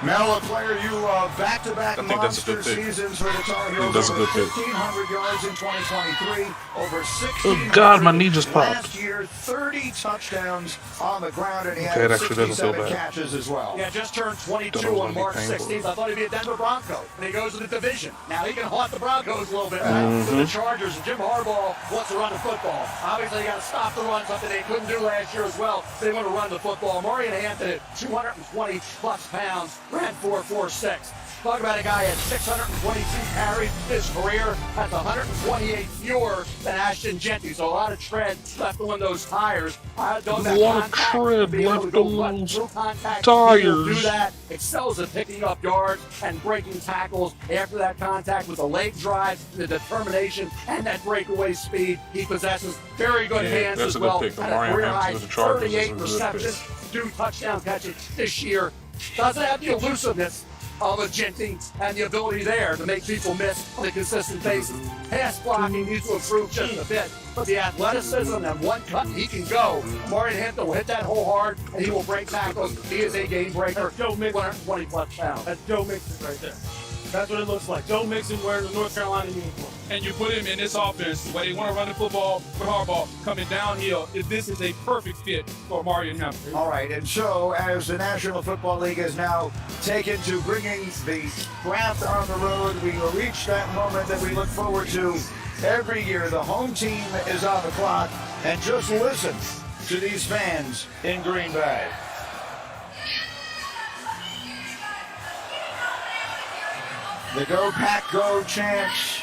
Now a player you back-to-back monster seasons for the Tar Heels. That's a good pick. 1,500 yards in 2023, over 16. Oh God, my knee just popped. Last year, 30 touchdowns on the ground, and he Okay, had that actually doesn't feel 67 bad. catches as well. Yeah, just turned 22 Thought it was on gonna March be painful. 16th. I thought he'd be a Denver Bronco, and he goes to the division. Now he can haunt the Broncos a little bit. Right? So the Chargers and Jim Harbaugh wants to run the football. Obviously, they got to stop the run, something they couldn't do last year as well. They want to run the football. Marion Hampton at 220-plus pounds, ran 4.46. Talk about a guy at 622 carries his career. That's 128 fewer than Ashton Genty. So a lot of tread left on those tires. A lot of tread left on those Tires. tires. Do that. Excels at picking up yards and breaking tackles after that contact with the leg drive, the determination, and that breakaway speed he possesses. Very good hands that's as a good well. pick. And Omarion a career high Hampton to the Chargers is a 38 good receptions, 2 touchdown catches this year. Doesn't have the elusiveness of a Genty and the ability there to make people miss on a consistent basis. Pass blocking needs to improve just a bit, but the athleticism and one cut he can go. Marion Hampton will hit that hole hard and he will break tackles. He is a game breaker. Joe Mixon. 120-plus pounds. That's Joe Mixon right there. That's what it looks like. Joe Mixon wearing the North Carolina uniform. And you put him in this offense where they want to run the football with Harbaugh coming downhill. This is a perfect fit for Omarion Hampton. All right, and so as the National Football League has now taken to bringing the draft on the road, we will reach that moment that we look forward to every year. The home team is on the clock, and just listen to these fans in Green Bay. The Go Pack Go chants.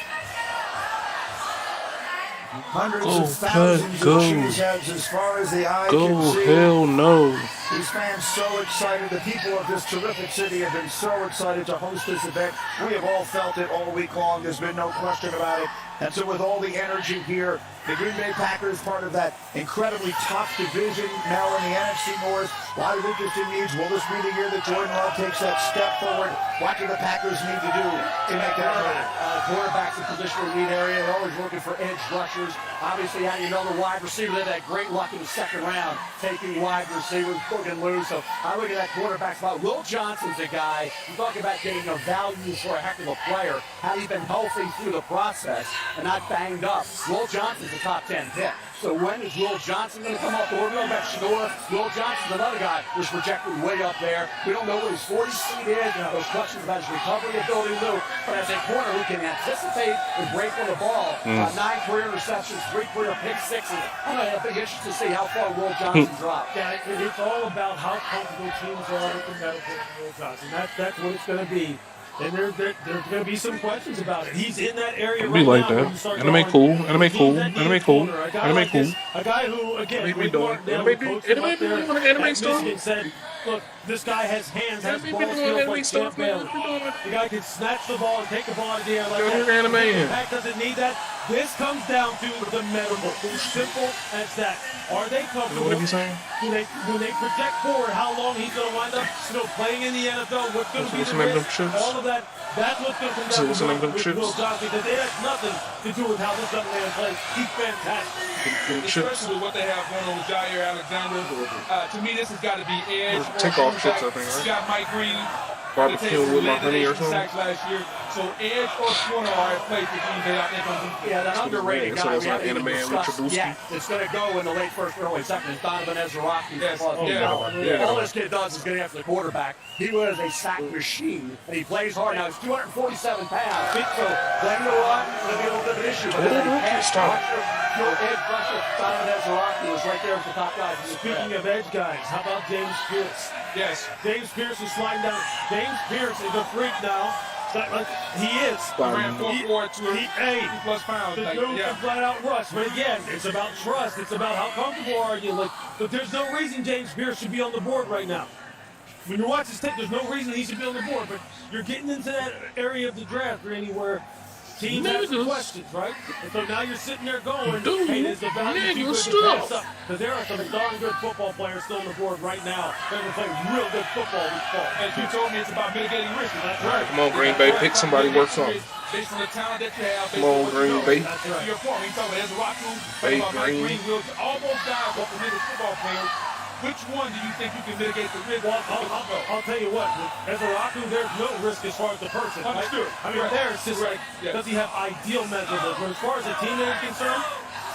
Hundreds of thousands of cheeseheads as far as the eye can see. Hell no. These fans so excited. The people of this terrific city have been so excited to host this event. We have all felt it all week long. There's been no question about it. And so with all the energy here, the Green Bay Packers, part of that incredibly tough division now in the NFC North. A lot of interesting needs. Will this be the year that Jordan Love takes that step forward? What do the Packers need to do to make that happen? Quarterback's a positional lead area. They're always looking for edge rushers. Obviously, how do you know the wide receiver? They had that great luck in the second round, taking wide receivers, booking loose. So I look at that quarterback spot. Will Johnson's a guy. You talk about getting a value for a heck of a player. Had he been healthy through the process and not banged up? Will Johnson's a top 10 pick. So when is Will Johnson going to come off the board? We don't got Shedeur. Will Johnson's another guy who's projected way up there. We don't know what his 40 speed is. Those questions about his recovery ability to do. But as a corner who can anticipate and break on the ball, 9 career receptions, 3 career pick sixes. I'm going to have a big interest to see how far Will Johnson drops. Yeah, it's all about how comfortable teams are with the medical of Will Johnson. That's what it's going to be. And there's going to be some questions about it. He's in that area right like now. that. Anime cool. Anime cool. Anime cool. Anime cool. A guy who, again, Anime doing. Anime stuff. said, look, this guy has hands, has ball skills like Champ Bailey. The guy can snatch the ball and take the ball out of the air like that. The Pack doesn't need that. This comes down to the medical. Simple as that. Are they comfortable? What are you saying? Do they project forward how long he's going to wind up playing in the NFL? What's going to be the risk? All of that. That's what's going to come down to Will Johnson, because it has nothing to do with how this young man plays. He's fantastic. Especially with what they have going on with Jair Alexander. To me, this has got to be edge. Take off chips, I think, right? You got Mike Green. Barbecue with my honey or something. Last year. So edge or corner are at play for Green Bay. I think yeah, that underrated guy. So like Anime and Richard Yeah, it's going to go in the late first, early second. It's Donovan Ezra-Rocky. Yes. All this kid does is get after the quarterback. He was a sack machine, and he plays hard. Now he's 247 pounds. So playing the run is going to be a little bit of an issue. But then pass rusher, pure edge rusher, Donovan Ezra-Rocky was right there with the top guys. Speaking of edge guys, how about James Pierce? Yes. James Pierce is sliding down. James Pierce is a freak now. He is. Ran 4.4 to 50+ pounds. The Like, dude yeah. can flat out rush. But again, it's about trust. It's about how comfortable are you. Like, but there's no reason James Pierce should be on the board right now. When you watch his tape, there's no reason he should be on the board. But you're getting into that area of the draft, Randy, where teams have some questions, right? And so now you're sitting there going, hey, is the value too good to pass up? Because there are some darn good football players still on the board right now that will play real good football this fall. As you told me, it's about mitigating risk. That's right. Come on, Green Bay, pick somebody worth something. Based on the talent that you have. Come on, Green Bay. To your point, when you talk about Ezra Raku, Bay about Mike Green. Green, all those guys are tremendous football players. Which one do you think you can mitigate the risk? Well, I'll tell you what, as a Raku, there's no risk as far as the person. Understood. I mean, there it's just like, does he have ideal measurables? But as far as the team is concerned,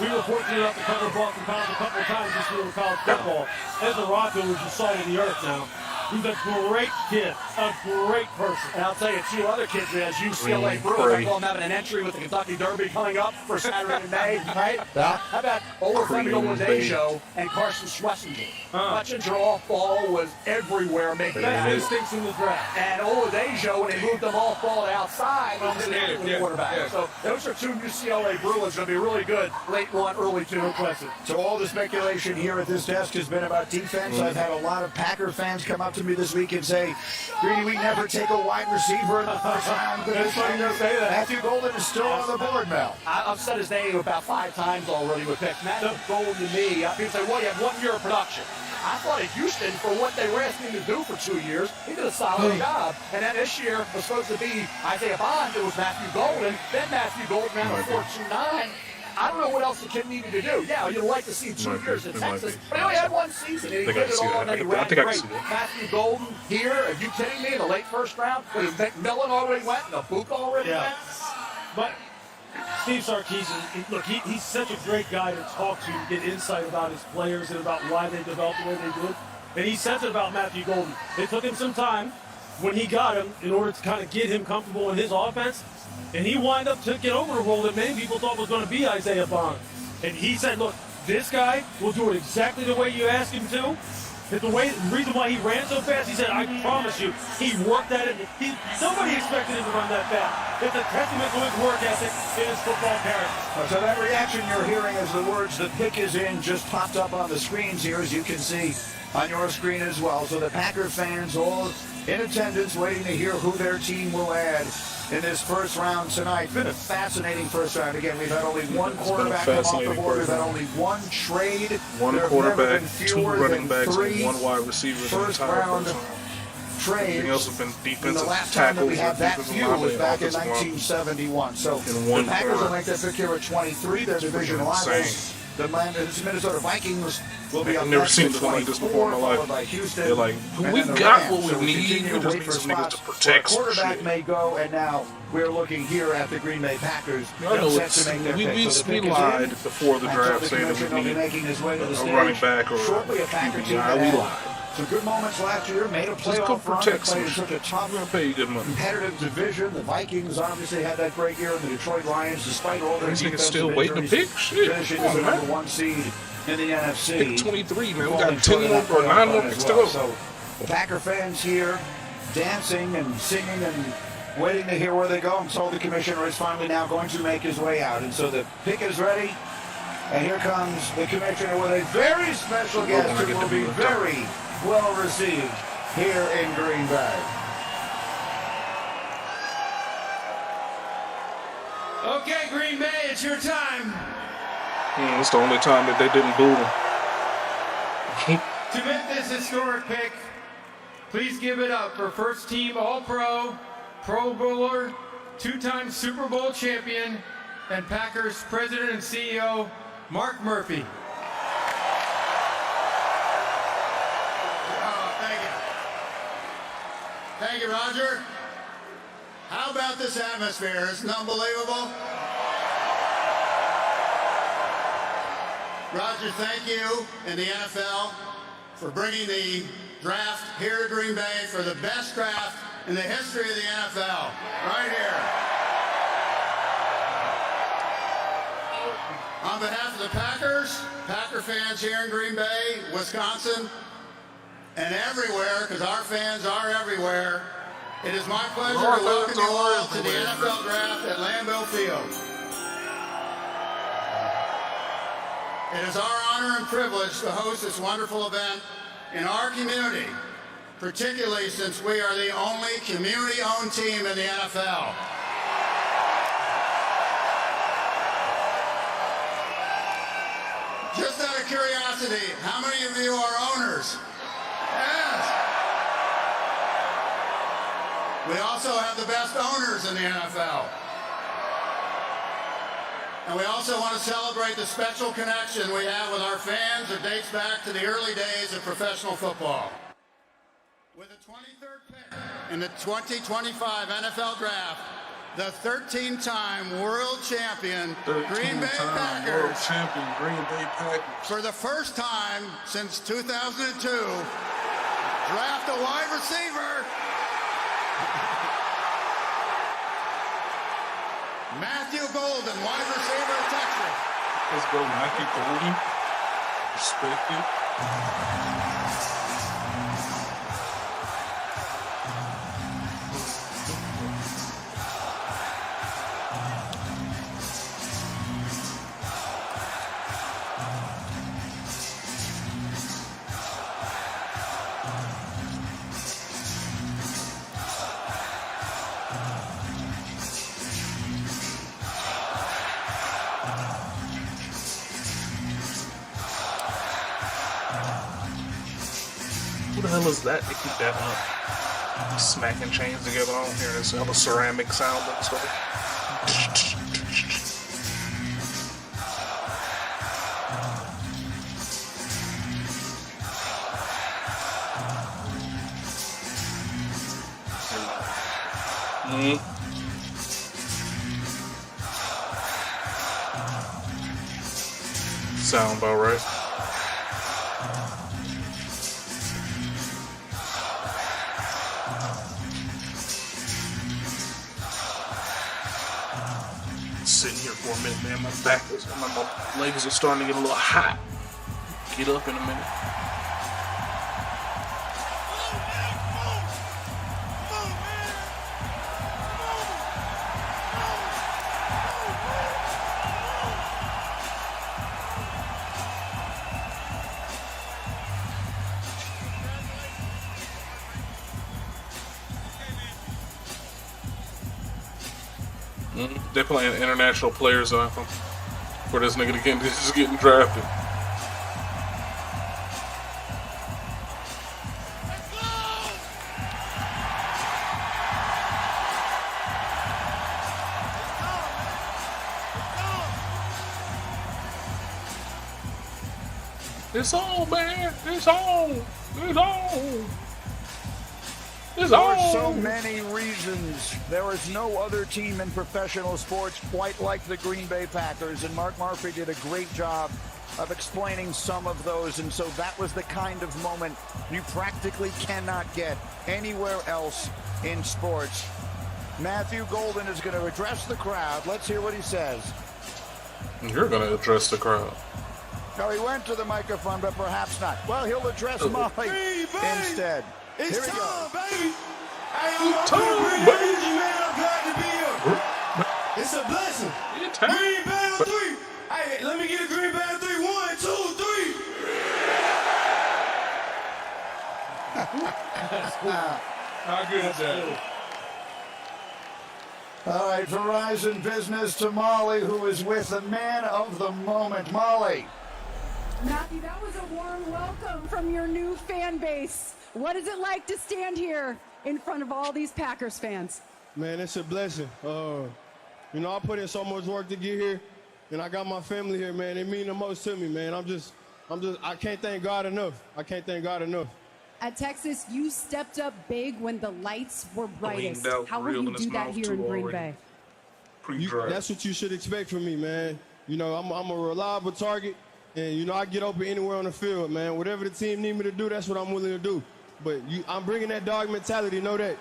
we were fortunate enough to cover Boston College a couple of times this year in college football. Ezra Raku was the salt of the earth now. He's a great kid, a great person. And I'll tell you, two other kids as UCLA Bruins. I call them having an entry with the Kentucky Derby coming up for Saturday in May, right? How about Olufemi Oladejo and Carson Schlesinger? Schlesinger off ball was everywhere making Best instincts in the draft. And Oladejo, when they moved them off ball to outside, was in there with the quarterback. Yeah. So those are two UCLA Bruins going to be really good late one, early two. Impressive. So all the speculation here at this desk has been about defense. I've had a lot of Packer fans come up to me this week and say, Greedy, we never take a wide receiver in the first round. It's funny to say that. Matthew Golden is still on the board, Mel. I've said his name about 5 times already with picks. Matthew Golden to me, people say, well, you have 1 year of production. I thought at Houston, for what they were asking him to do for 2 years, he did a solid job. And then this year was supposed to be Isaiah Bond. It was Matthew Golden. Then Matthew Golden ran a 4.29. I don't know what else the kid needed to do. Yeah, you'd like to see 2 years in Texas, but he only had 1 season. And he did it all, and then he ran great. Matthew Golden here, are you kidding me? In the late first round? McMillan already went, and Abuka already went? But Steve Sarkisian, look, he's such a great guy to talk to, get insight about his players and about why they developed the way they did. And he says it about Matthew Golden. It took him some time when he got him in order to kind of get him comfortable in his offense. And he wound up taking over a role that many people thought was going to be Isaiah Bond. And he said, look, this guy will do it exactly the way you ask him to. The reason why he ran so fast, he said, I promise you, he worked at it. Nobody expected him to run that fast. It's a testament to his work ethic and his football character. So that reaction you're hearing as the words "the pick is in" just popped up on the screens here, as you can see on your screen as well. So the Packer fans all in attendance waiting to hear who their team will add in this first round tonight. It's been a fascinating first round. Again, we've had only one quarterback come off the board. We've had only one trade. One quarterback, 2 running backs, and 1 wide receiver. First round trades. Everything else has been defensive The last time that tackles we and had that defensive few linemen was and back in offensive linemen. 1971. So one the Packers will quarter. make that pick here at 23. Their division rivals. The Minnesota Vikings will be up I've never next seen at 20 this before in my followed by life. Houston. They're like, and we then the got Rams. what So we need. continue We to just wait need for some niggas to spots protect where a some quarterback shit. may go, and now we're looking here at the Green Bay Packers. I know set it's, to make their we pick. So the pick is lied in. before the And draft so saying the that commission will we be need making his way to the a stage. running back or Shortly, a Packer team yeah, that we had lied. some good moments last year, made a Just go playoff run, protect played in some such a tough I'm gonna pay you good money. competitive division. The Vikings obviously had that great year, and the Detroit Lions, despite all their These niggas defensive still waiting to injuries, pick? Shit. finishing Come as on, the man. number 1 seed in the NFC. Pick 23, man. We Falling got short 10 of more that or 9 playoff more run picks as to well. go. So the Packer fans here dancing and singing and waiting to hear where they go. I'm told the commissioner is finally now going to make his way out. And so the pick is ready. And here comes the commissioner with a very special guest who will be very well received here in Green Bay. Okay, Green Bay, it's your time. It's the only time that they didn't boo him. To make this historic pick, please give it up for first-team All-Pro, Pro Bowler, 2-time Super Bowl champion, and Packers President and CEO, Mark Murphy. Thank you, Roger. How about this atmosphere? Isn't it unbelievable? Roger, thank you and the NFL for bringing the draft here to Green Bay for the best draft in the history of the NFL. Right here. On behalf of the Packers, Packer fans here in Green Bay, Wisconsin, and everywhere, because our fans are everywhere, It is my pleasure to welcome you all to the NFL Draft at Lambeau Field. It is our honor and privilege to host this wonderful event in our community, particularly since we are the only community-owned team in the NFL. Just out of curiosity, how many of you are owners? Yes. We also have the best owners in the NFL. And we also want to celebrate the special connection we have with our fans that dates back to the early days of professional football. With the 23rd pick in the 2025 NFL Draft, the 13-time world champion Green Bay Packers, for the first time since 2002, draft a wide receiver, Matthew Golden, wide receiver of Texas. Let's go, Matthew Golden. Respect it. Who the hell is that? They keep that smacking chains together on here. This other ceramic sound and stuff. Sound about right. Sitting here for a minute, man. My legs are starting to get a little hot. Get up in a minute. They're playing international players anthem for this nigga to just getting drafted. It's on, man. It's on. It's on. For so many reasons, there is no other team in professional sports quite like the Green Bay Packers, and Mark Murphy did a great job of explaining some of those, and so that was the kind of moment you practically cannot get anywhere else in sports. Matthew Golden is going to address the crowd. Let's hear what he says. You're going to address the crowd. No, he went to the microphone, but perhaps not. Well, he'll address Molly instead. It's Here we time, go. baby. Hey, I'm man. I'm glad to be here. It's a blessing. Green Bay on 3. Hey, let me get a Green Bay on 3. 1, 2, 3. How good is that? All right, Verizon Business to Molly, who is with the man of the moment. Molly. Matthew, that was a warm welcome from your new fan base. What is it like to stand here in front of all these Packers fans? Man, it's a blessing. You know, I put in so much work to get here, and I got my family here, man. It means the most to me, man. I can't thank God enough. I can't thank God enough. At Texas, you stepped up big when the lights were brightest. How will you do that here in Green Bay? That's what you should expect from me, man. You know, I'm a reliable target, and, you know, I get open anywhere on the field, man. Whatever the team need me to do, that's what I'm willing to do. But I'm bringing that dog mentality, know that.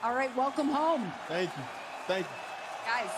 All right, welcome home. Thank you. Thank you. Guys.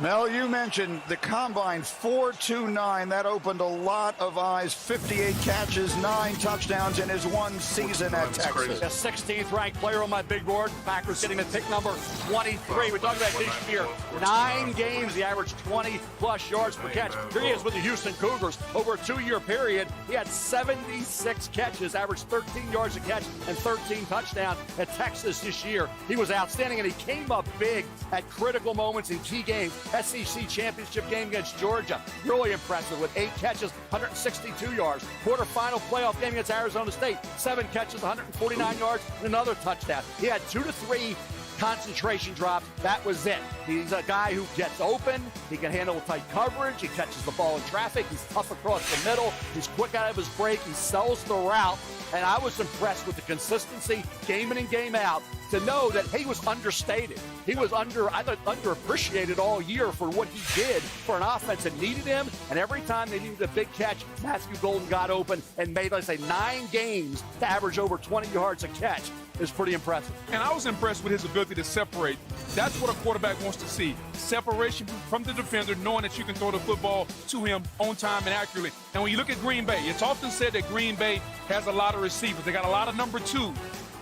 Mel, you mentioned the combine 4.29. That opened a lot of eyes. 58 catches, 9 touchdowns in his one season at Texas. The 16th ranked player on my big board. Packers getting him at pick number 23. We're talking about this year. 9 games, he averaged 20-plus yards per catch. Here he is with the Houston Cougars. Over a 2-year period, he had 76 catches, averaged 13 yards a catch, and 13 touchdowns at Texas this year. He was outstanding, and he came up big at critical moments in key games. SEC championship game against Georgia, really impressive with 8 catches, 162 yards. Quarterfinal playoff game against Arizona State, 7 catches, 149 yards, and another touchdown. He had 2 to 3 concentration drops. That was it. He's a guy who gets open. He can handle tight coverage. He catches the ball in traffic. He's tough across the middle. He's quick out of his break. He sells the route. And I was impressed with the consistency, game in and game out, to know that he was understated. He was underappreciated all year for what he did for an offense that needed him. And every time they needed a big catch, Matthew Golden got open and made, let's say, 9 games to average over 20 yards a catch. Is pretty impressive. And I was impressed with his ability to separate. That's what a quarterback wants to see. Separation from the defender, knowing that you can throw the football to him on time and accurately. And when you look at Green Bay, it's often said that Green Bay has a lot of receivers. They got a lot of number 2.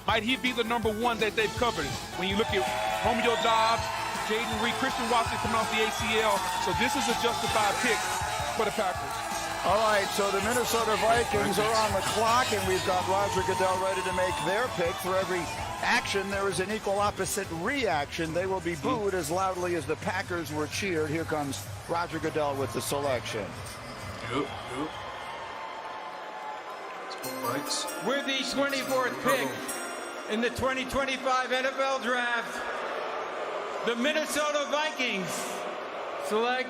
Might he be the number 1 that they've covered? When you look at Romeo Doubs, Jaden Reed, Christian Watson coming off the ACL. So this is a justified pick for the Packers. All right, so the Minnesota Vikings are on the clock, and we've got Roger Goodell ready to make their pick. For every action, there is an equal opposite reaction. They will be booed as loudly as the Packers were cheered. Here comes Roger Goodell with the selection. Yep. With the 24th pick in the 2025 NFL Draft, the Minnesota Vikings select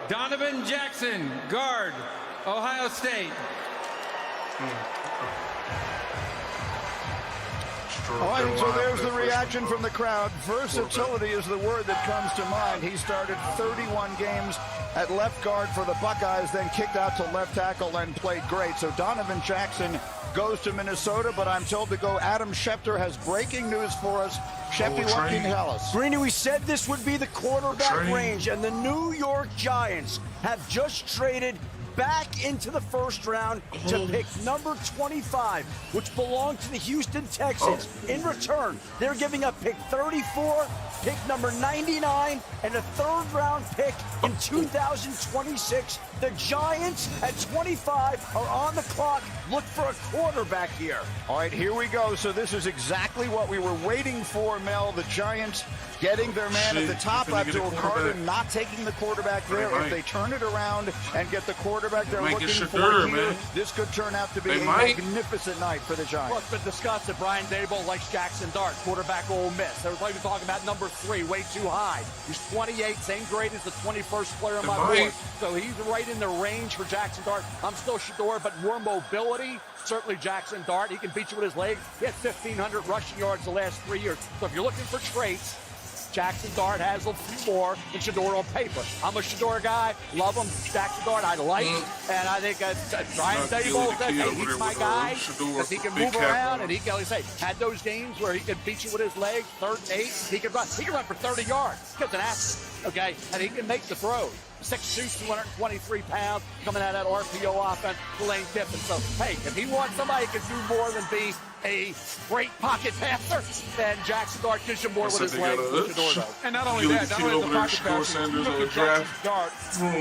Donovan Jackson, guard, Ohio State. All right, so there's the reaction from the crowd. Versatility is the word that comes to mind. He started 31 games at left guard for the Buckeyes, then kicked out to left tackle and played great. So Donovan Jackson goes to Minnesota, but I'm told to go. Adam Schefter has breaking news for us. Shefty, what can you tell us? Greeny, we said this would be the quarterback range, and the New York Giants have just traded back into the first round to pick number 25, which belonged to the Houston Texans. In return, they're giving up pick 34, pick number 99, and a third-round pick in 2026. The Giants at 25 are on the clock. Look for a quarterback here. All right, here we go. So this is exactly what we were waiting for, Mel. The Giants getting their man at the top. Abdul Carter not taking the quarterback there. If they turn it around and get the quarterback they're looking for here, this could turn out to be a magnificent night for the Giants. Well, it's been discussed that Brian Daboll likes Jackson Dart, quarterback Ole Miss. They were talking about number 3, way too high. He's 28, same grade as the 21st player on my board. So he's right in the range for Jackson Dart. I'm still Shador, but more mobility. Certainly Jackson Dart. He can beat you with his legs. He had 1,500 rushing yards the last 3 years. So if you're looking for traits, Jackson Dart has a few more than Shador on paper. I'm a Shador guy. Love him. Jackson Dart I like. And I think Brian Daboll said, hey, he's my guy. Because he can move around. And he can, like I say, had those games where he could beat you with his legs, 3rd and 8. He can run for 30 yards. He's an athlete. Okay? And he can make the throws. 6'2", 223 pounds, coming out of that RPO offense, Lane Kiffin. So, hey, if he wants somebody who can do more than be a great pocket passer, then Jackson Dart gives you more with his legs. And not only that, not only the pocket passer, look at Jackson Dart,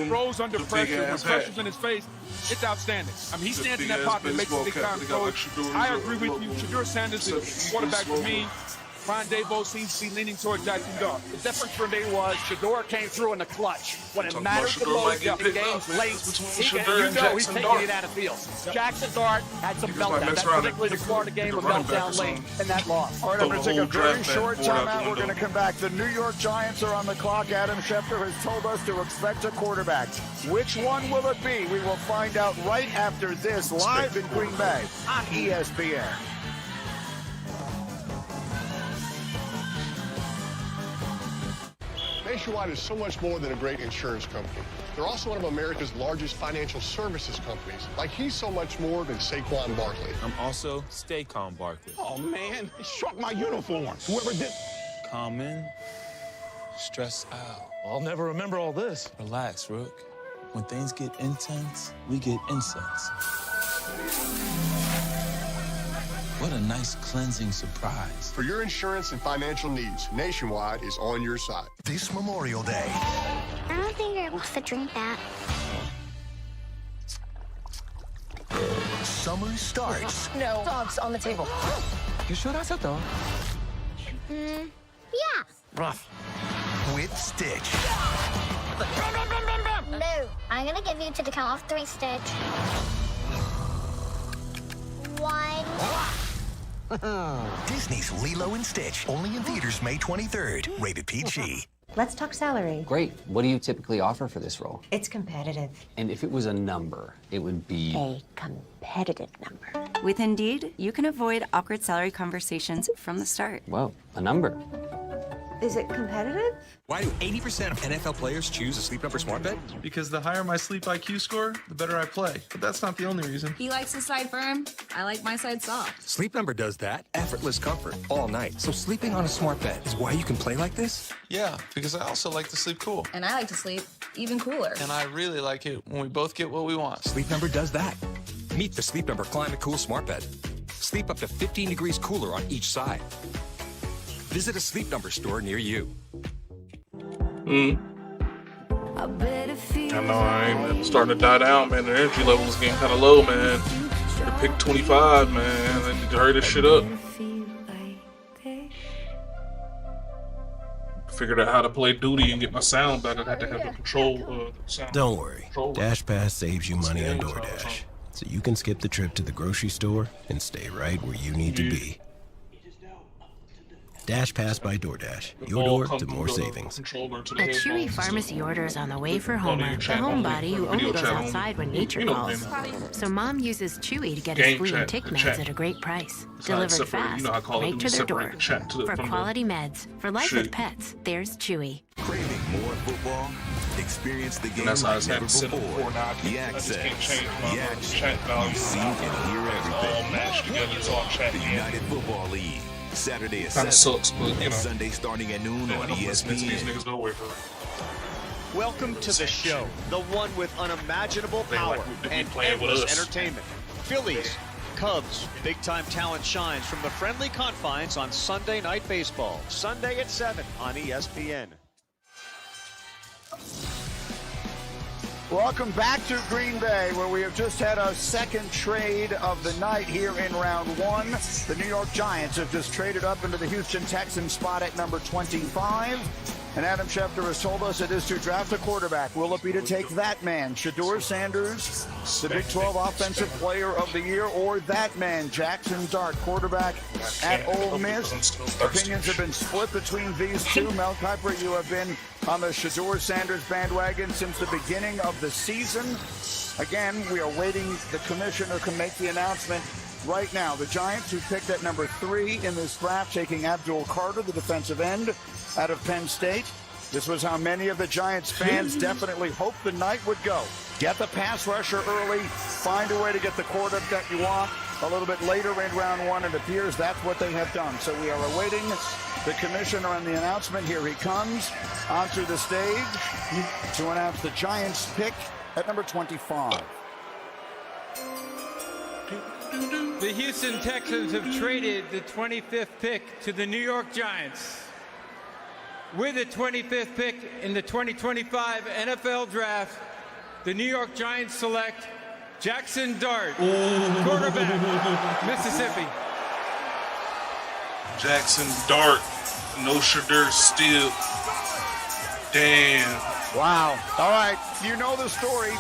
throws under pressure, when pressure's in his face, it's outstanding. I mean, he stands in that pocket and makes a big time throw. I agree with you. Shador Sanders is quarterback for me. Brian Daboll seems to be leaning toward Jackson Dart. The difference for me was Shador came through in the clutch. When it mattered the most in games late, he's taking it out of field. Jackson Dart had some meltdowns, particularly the Florida game with meltdown late in that loss. All right, I'm going to take a very short timeout. We're going to come back. The New York Giants are on the clock. Adam Schefter has told us to expect a quarterback. Which one will it be? We will find out right after this, live in Green Bay on ESPN. Nationwide is so much more than a great insurance company. They're also one of America's largest financial services companies. Like, he's so much more than Saquon Barkley. I'm also Staycom Barkley. Oh, man, it struck my uniform. Whoever did... Common stressed out. I'll never remember all this. Relax, Rook. When things get intense, we get incense. What a nice cleansing surprise. For your insurance and financial needs, Nationwide is on your side. This Memorial Day. I don't think you're supposed to drink that. Summer starts. No. Dogs on the table. You sure that's a dog? Yeah. Rough. With Stitch. No. I'm gonna give you to the count of 3, Stitch. 1. Disney's Lilo and Stitch. Only in theaters May 23rd. Rated PG. Let's talk salary. Great. What do you typically offer for this role? It's competitive. And if it was a number, it would be... A competitive number. With Indeed, you can avoid awkward salary conversations from the start. Whoa, a number. Is it competitive? Why do 80% of NFL players choose a Sleep Number smart bed? Because the higher my sleep IQ score, the better I play. But that's not the only reason. He likes his side firm. I like my side soft. Sleep Number does that. Effortless comfort all night. So sleeping on a smart bed is why you can play like this? Yeah, because I also like to sleep cool. And I like to sleep even cooler. And I really like it when we both get what we want. Sleep Number does that. Meet the Sleep Number Climate Cool smart bed. Sleep up to 15 degrees cooler on each side. Visit a Sleep Number store near you. I know I'm starting to die down, man. The energy level is getting kind of low, man. To pick 25, man. I need to hurry this shit up. Figured out how to play duty and get my sound back. I had to have the control sound. Don't worry. DashPass saves you money on DoorDash, so you can skip the trip to the grocery store and stay right where you need to be. DashPass by DoorDash. Your door to more savings. A Chewy pharmacy order is on the way for Homer, the homebody who only goes outside when nature calls. So Mom uses Chewy to get his flea and tick meds at a great price. Delivered fast, right to their door. For quality meds, for life with pets, there's Chewy. Craving more football? Experience the game That's how like never it's before. The access, the action. You see and hear everything. The United Football League. Saturday at 7. Sucks, but, and Sunday starting at noon on ESPN. Welcome to the show, the one with unimaginable power and endless entertainment. Phillies, Cubs, big-time talent shines from the friendly confines on Sunday Night Baseball. Sunday at 7 on ESPN. Welcome back to Green Bay, where we have just had our second trade of the night here in round 1. The New York Giants have just traded up into the Houston Texans spot at number 25. And Adam Schefter has told us it is to draft a quarterback. Will it be to take that man, Shedeur Sanders, the Big 12 Offensive Player of the Year, or that man, Jackson Dart, quarterback at Ole Miss? Opinions have been split between these two. Mel Kiper, you have been on the Shedeur Sanders bandwagon since the beginning of the season. Again, we are waiting. The commissioner can make the announcement right now. The Giants, who picked at number 3 in this draft, taking Abdul Carter, the defensive end out of Penn State. This was how many of the Giants fans definitely hoped the night would go. Get the pass rusher early, find a way to get the quarterback that you want a little bit later in round 1. It appears that's what they have done. So we are awaiting the commissioner on the announcement. Here he comes onto the stage to announce the Giants pick at number 25. The Houston Texans have traded the 25th pick to the New York Giants. With the 25th pick in the 2025 NFL Draft, the New York Giants select Jackson Dart, quarterback, Mississippi. Jackson Dart, no Shedeur Steele. Damn. Wow. All right, you know the story.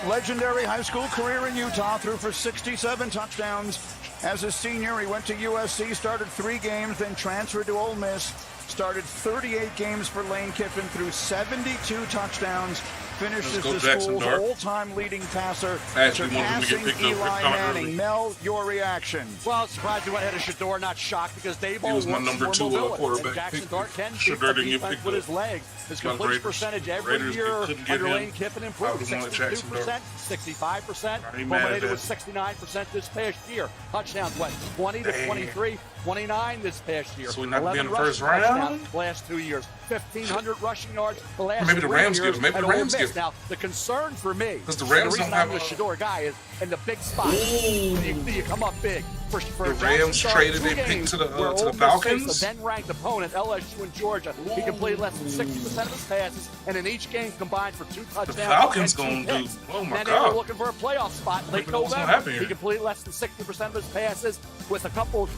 Legendary high school career in Utah, threw for 67 touchdowns. As a senior, he went to USC, started 3 games, then transferred to Ole Miss. Started 38 games for Lane Kiffin, threw 72 touchdowns, finished as the school's all-time leading passer, surpassing Eli Manning. Mel, your reaction? Well, surprised he went ahead of Shedeur, not shocked, because they both He was my number 2 quarterback. And Jackson Dart can beat Shedeur the didn't get defense picked with up. his legs. His Got completion Raiders. percentage every Raiders year couldn't get under him. Lane Kiffin improved. I was on Jackson Dart. 62%, 65%. I ain't mad at Culminated that. with 69% this past year. Touchdowns, what, 20 to 23? 29 this past year. So we're not gonna be in 11 the first rushing touchdowns round? the last 2 years. 1,500 rushing yards the last Maybe the 3 Rams years get him. Maybe at the Ole Rams Miss. get him. Now, the concern for me, 'Cause the Rams the reason don't have I'm a a- Shador guy is in the big spot. You come up big. For The Jackson Rams Dart, traded 2 their pick games to the where Ole Miss Falcons? faced a then-ranked opponent, LSU and Georgia. He completed less than 60% of his passes, and in each game combined for 2 touchdowns. Falcons and 2 gonna do- picks. oh my and God. they were looking for a playoff spot late Maybe know what's gonna November. happen here. He completed less than 60% of his passes with a couple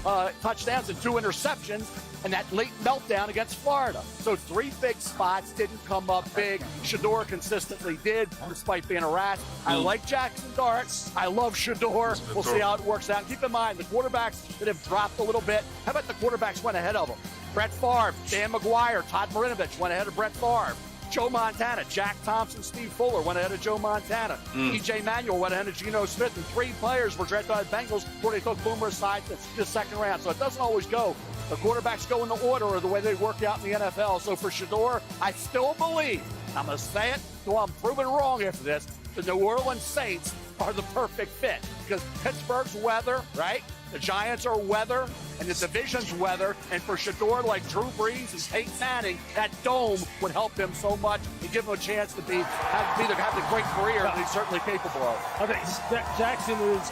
touchdowns and 2 interceptions, and that late meltdown against Florida. So 3 big spots didn't come up big. Shador consistently did, despite being harassed. I like Jackson Dart. I love Shador. We'll see how it works out. Keep in mind, the quarterbacks that have dropped a little bit, how about the quarterbacks went ahead of them? Brett Favre, Dan McGuire, Todd Marinovich went ahead of Brett Favre. Joe Montana, Jack Thompson, Steve Fuller went ahead of Joe Montana. E.J. Manuel went ahead of Geno Smith, and 3 players were drafted by the Bengals before they took Boomer aside to the second round. So it doesn't always go. The quarterbacks go in the order or the way they work out in the NFL. So for Shador, I still believe, I'm going to say it until I'm proven wrong after this, the New Orleans Saints are the perfect fit because Pittsburgh's weather, right? The Giants are weather, and the division's weather. And for Shador, like Drew Brees and Peyton Manning, that dome would help him so much and give him a chance to have a great career that he's certainly capable of. I think Jackson is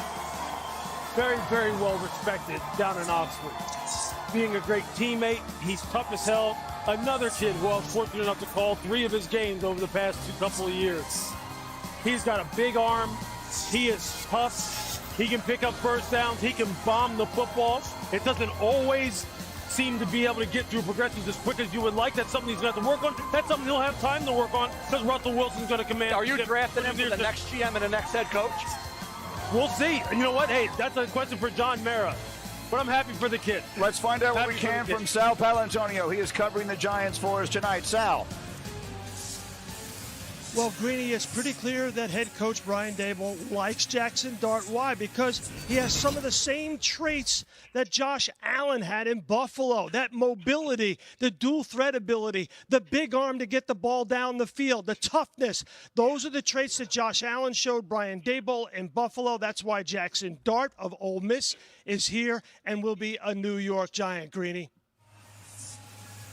very, very well respected down in Oxford. Being a great teammate, he's tough as hell. Another kid who I was fortunate enough to call 3 of his games over the past couple of years. He's got a big arm. He is tough. He can pick up first downs. He can bomb the football. It doesn't always seem to be able to get through progressions as quick as you would like. That's something he's going to have to work on. That's something he'll have time to work on because Russell Wilson's going to command. Are you drafting him for the next GM and the next head coach? We'll see. And you know what? Hey, that's a question for John Mara. But I'm happy for the kid. Let's find out what we can from Sal Palantonio. He is covering the Giants for us tonight. Sal. Well, Greeny, it's pretty clear that head coach Brian Daboll likes Jackson Dart. Why? Because he has some of the same traits that Josh Allen had in Buffalo. That mobility, the dual threat ability, the big arm to get the ball down the field, the toughness. Those are the traits that Josh Allen showed Brian Daboll in Buffalo. That's why Jackson Dart of Ole Miss is here and will be a New York Giant, Greeny.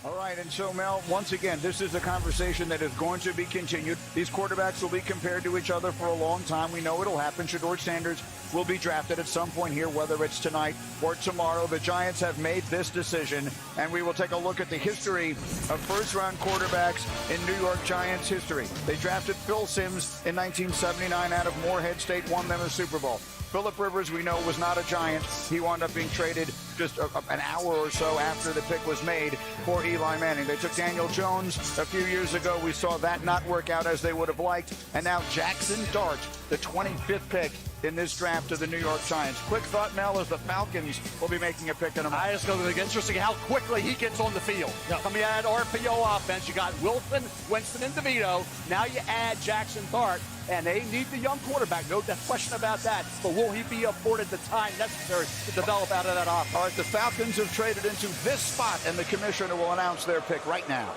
All right, and so, Mel, once again, this is a conversation that is going to be continued. These quarterbacks will be compared to each other for a long time. We know it'll happen. Shador Sanders will be drafted at some point here, whether it's tonight or tomorrow. The Giants have made this decision, and we will take a look at the history of first-round quarterbacks in New York Giants history. They drafted Phil Simms in 1979 out of Morehead State, won them a Super Bowl. Phillip Rivers, we know, was not a Giant. He wound up being traded just an hour or so after the pick was made for Eli Manning. They took Daniel Jones a few years ago. We saw that not work out as they would have liked. And now Jackson Dart, the 25th pick in this draft of the New York Giants. Quick thought, Mel, as the Falcons will be making a pick in a month. I just go to the interesting how quickly he gets on the field. Coming out of RPO offense, you got Wilson, Winston, and DeVito. Now you add Jackson Dart, and they need the young quarterback. No question about that. But will he be afforded the time necessary to develop out of that offense? All right, the Falcons have traded into this spot, and the commissioner will announce their pick right now.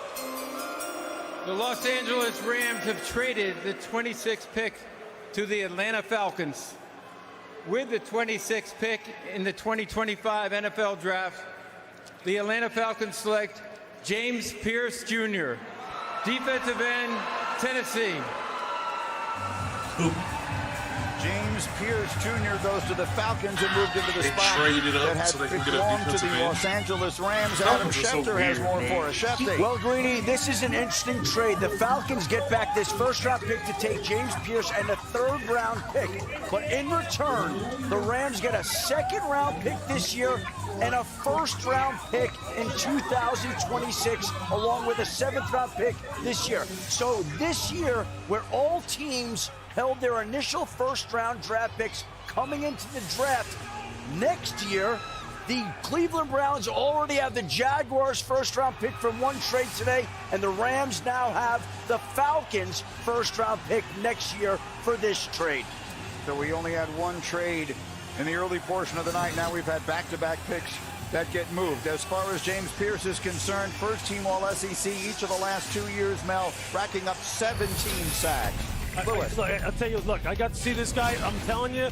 The Los Angeles Rams have traded the 26th pick to the Atlanta Falcons. With the 26th pick in the 2025 NFL Draft, the Atlanta Falcons select James Pierce Jr., defensive end, Tennessee. James Pierce Jr. goes to the Falcons and moved into the spot that had belonged to the Los Angeles Rams. Adam Schefter has more for us. Schefter. Well, Greeny, this is an interesting trade. The Falcons get back this first-round pick to take James Pierce and a third-round pick. But in return, the Rams get a second-round pick this year and a first-round pick in 2026, along with a seventh-round pick this year. So this year, where all teams held their initial first-round draft picks coming into the draft, next year, the Cleveland Browns already have the Jaguars' first-round pick from one trade today, and the Rams now have the Falcons' first-round pick next year for this trade. So we only had one trade in the early portion of the night. Now we've had back-to-back picks that get moved. As far as James Pierce is concerned, first-team All-SEC each of the last 2 years, Mel, racking up 17 sacks. I'll tell you, look, I got to see this guy. I'm telling you,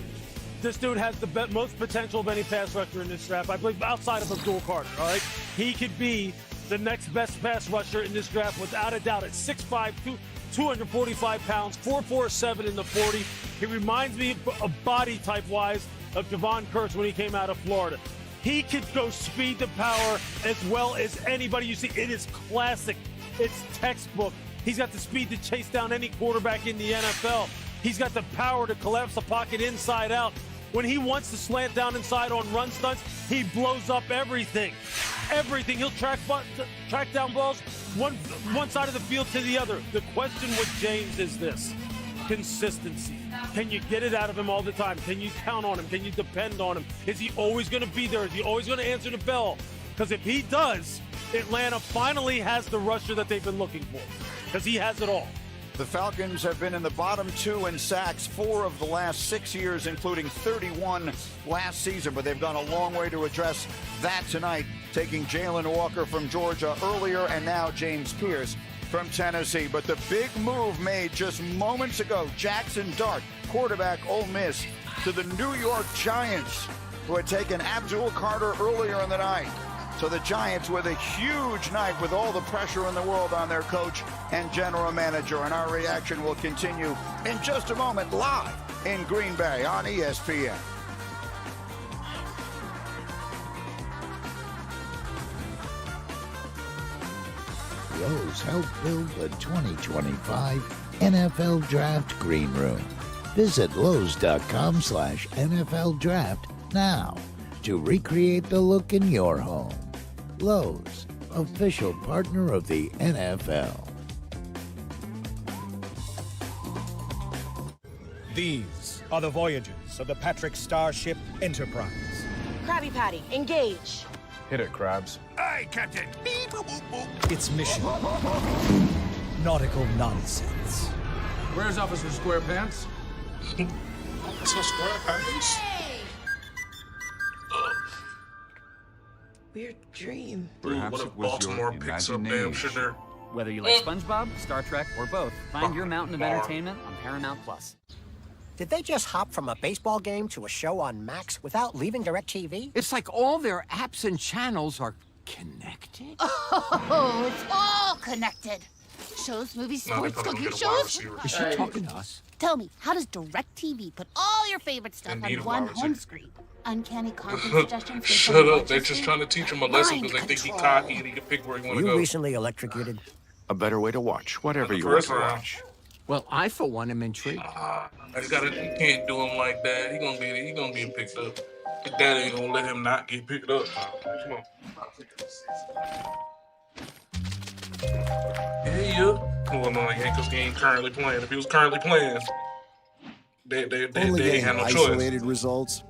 This dude has the most potential of any pass rusher in this draft, I believe, outside of Abdul Carter, all right? He could be the next best pass rusher in this draft without a doubt at 6'5", 245 pounds, 4.47 in the 40. He reminds me of body type-wise of Javon Curse when he came out of Florida. He could go speed to power as well as anybody you see. It is classic. It's textbook. He's got the speed to chase down any quarterback in the NFL. He's got the power to collapse the pocket inside out. When he wants to slant down inside on run stunts, he blows up everything. Everything. He'll track down balls one side of the field to the other. The question with James is this: consistency. Can you get it out of him all the time? Can you count on him? Can you depend on him? Is he always going to be there? Is he always going to answer the bell? Because if he does, Atlanta finally has the rusher that they've been looking for. Because he has it all. The Falcons have been in the bottom 2 in sacks 4 of the last 6 years, including 31 last season. But they've gone a long way to address that tonight, taking Jalen Walker from Georgia earlier and now James Pierce from Tennessee. But the big move made just moments ago, Jackson Dart, quarterback Ole Miss, to the New York Giants, who had taken Abdul Carter earlier in the night. So the Giants with a huge night with all the pressure in the world on their coach and general manager. And our reaction will continue in just a moment live in Green Bay on ESPN. Lowe's helped build the 2025 NFL Draft Green Room. Visit Lowe's.com/NFL Draft now to recreate the look in your home. Lowe's, official partner of the NFL. These are the voyages of the Patrick Starship Enterprise. Krabby Patty, engage. Hit it, Krabs. Aye, Captain. Beep, boop, boop, boop. Its mission, nautical nonsense. Where's Officer SquarePants? SquarePants? Weird dream. Perhaps what if Baltimore picks up damn sugar? Whether you like SpongeBob, Star Trek, or both, find your mountain of entertainment on Paramount Plus. Did they just hop from a baseball game to a show on Max without leaving DirecTV? It's like all their apps and channels are connected. Oh, it's all connected. Shows, movies, sports, cooking shows. Is she talking to us? Tell me, how does DirecTV put all your favorite stuff on one home screen? Uncanny content suggestions. Shut up. They're just trying to teach him a lesson because they think he's cocky and he can pick where he want to go. You recently electrocuted. A better way to watch whatever you want to watch. Well, I, for one, am intrigued. You can't do him like that. He gonna get picked up. His dad ain't gonna let him not get picked up. Come on. Yeah. Well, no, Yankees game currently playing. If he was currently playing, they ain't have no choice. Isolated results.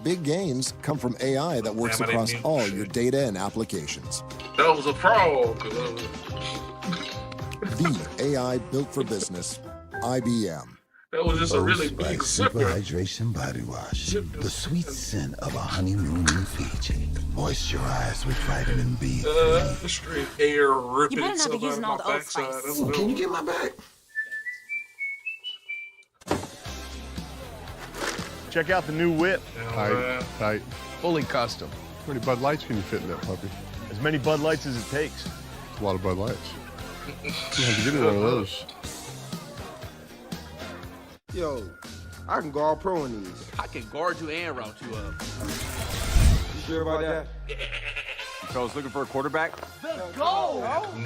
Big gains come from AI that works across all your data and applications. That was a frog. The AI built for business, IBM. That was just a really big Super Hydration Body Wash. The sweet scent of a honeymoon in Fiji. Moisturize with vitamin B. Straight hair ripping You better not be using all the Old backside. Spice. Ooh, can you get my bag? Check out the new whip. Tight. Fully custom. How many Bud Lights can you fit in that puppy? As many Bud Lights as it takes. It's a lot of Bud Lights. You have to get one of those. Yo, I can guard pro in these. I can guard you and route you up. You sure about that? You fellas looking for a quarterback? Let's go!